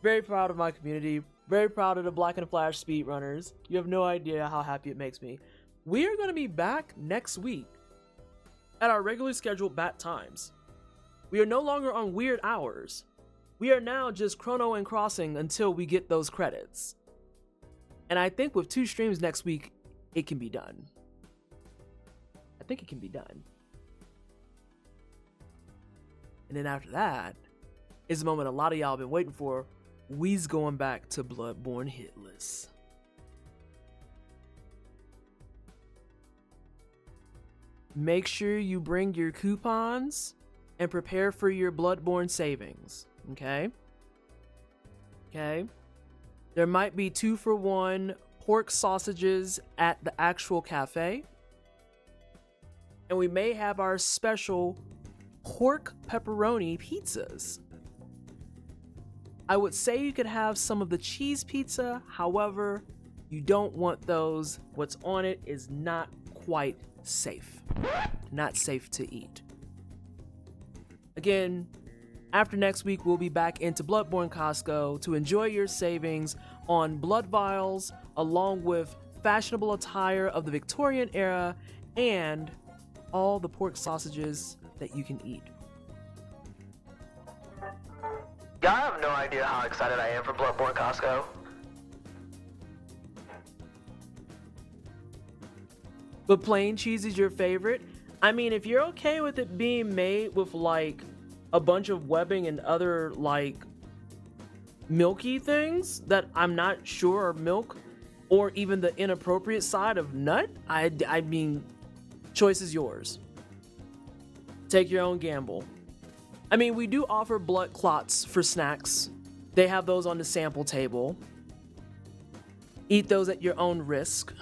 [SPEAKER 2] Very proud of my community. Very proud of the Black and Flash speedrunners. You have no idea how happy it makes me. We are going to be back next week at our regularly scheduled bat times. We are no longer on weird hours. We are now just chrono and crossing until we get those credits. And I think with 2 streams next week, it can be done. I think it can be done. And then after that is the moment a lot of y'all been waiting for. We's going back to Bloodborne hitless. Make sure you bring your coupons and prepare for your Bloodborne savings. Okay? Okay? There might be 2-for-1 pork sausages at the actual cafe. And we may have our special pork pepperoni pizzas. I would say you could have some of the cheese pizza. However, you don't want those. What's on it is not quite safe. Not safe to eat. Again, after next week, we'll be back into Bloodborne Costco to enjoy your savings on blood vials, along with fashionable attire of the Victorian era and all the pork sausages that you can eat.
[SPEAKER 4] Y'all have no idea how excited I am for Bloodborne Costco.
[SPEAKER 2] But plain cheese is your favorite? I mean, if you're okay with it being made with like a bunch of webbing and other like milky things that I'm not sure are milk, or even the inappropriate side of nut, I mean, choice is yours. Take your own gamble. I mean, we do offer blood clots for snacks. They have those on the sample table. Eat those at your own risk.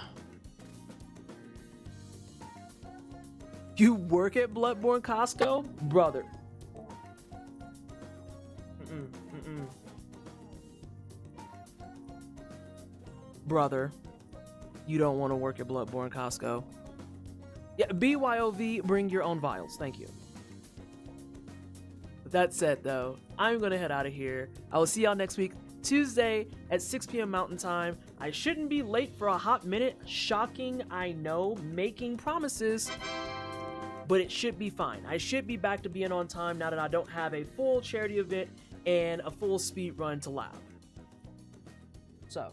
[SPEAKER 2] You work at Bloodborne Costco? Brother. Brother, you don't want to work at Bloodborne Costco. Yeah, BYOV, bring your own vials. Thank you. With that said, though, I'm going to head out of here. I will see y'all next week, Tuesday at 6 p.m. Mountain Time. I shouldn't be late for a hot minute. Shocking, I know, making promises. But it should be fine. I should be back to being on time now that I don't have a full charity event and a full speed run to lab. So,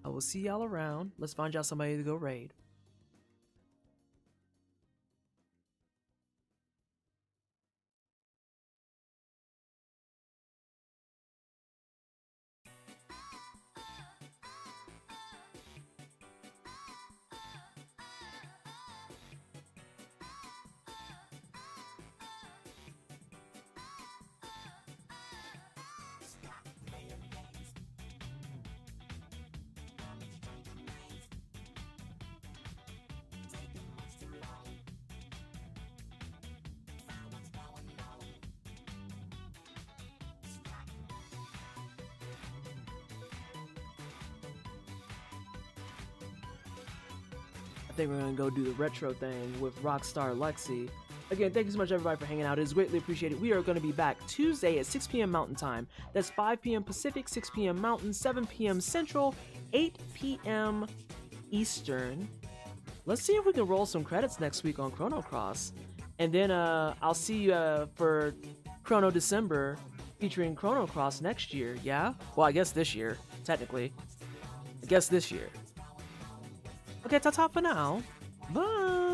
[SPEAKER 2] I will see y'all around. Let's find y'all somebody to go raid. I think we're gonna go do the retro thing with Rockstar Lexi. Again, thank you so much everybody for hanging out. It is greatly appreciated. We are gonna be back Tuesday at 6 p.m. Mountain Time. That's 5 p.m. Pacific, 6 p.m. Mountain, 7 p.m. Central, 8 p.m. Eastern. Let's see if we can roll some credits next week on Chrono Cross. And then I'll see you for Chrono December featuring Chrono Cross next year, yeah? Well, I guess this year, technically. I guess this year. Okay, ta-ta for now. Bye!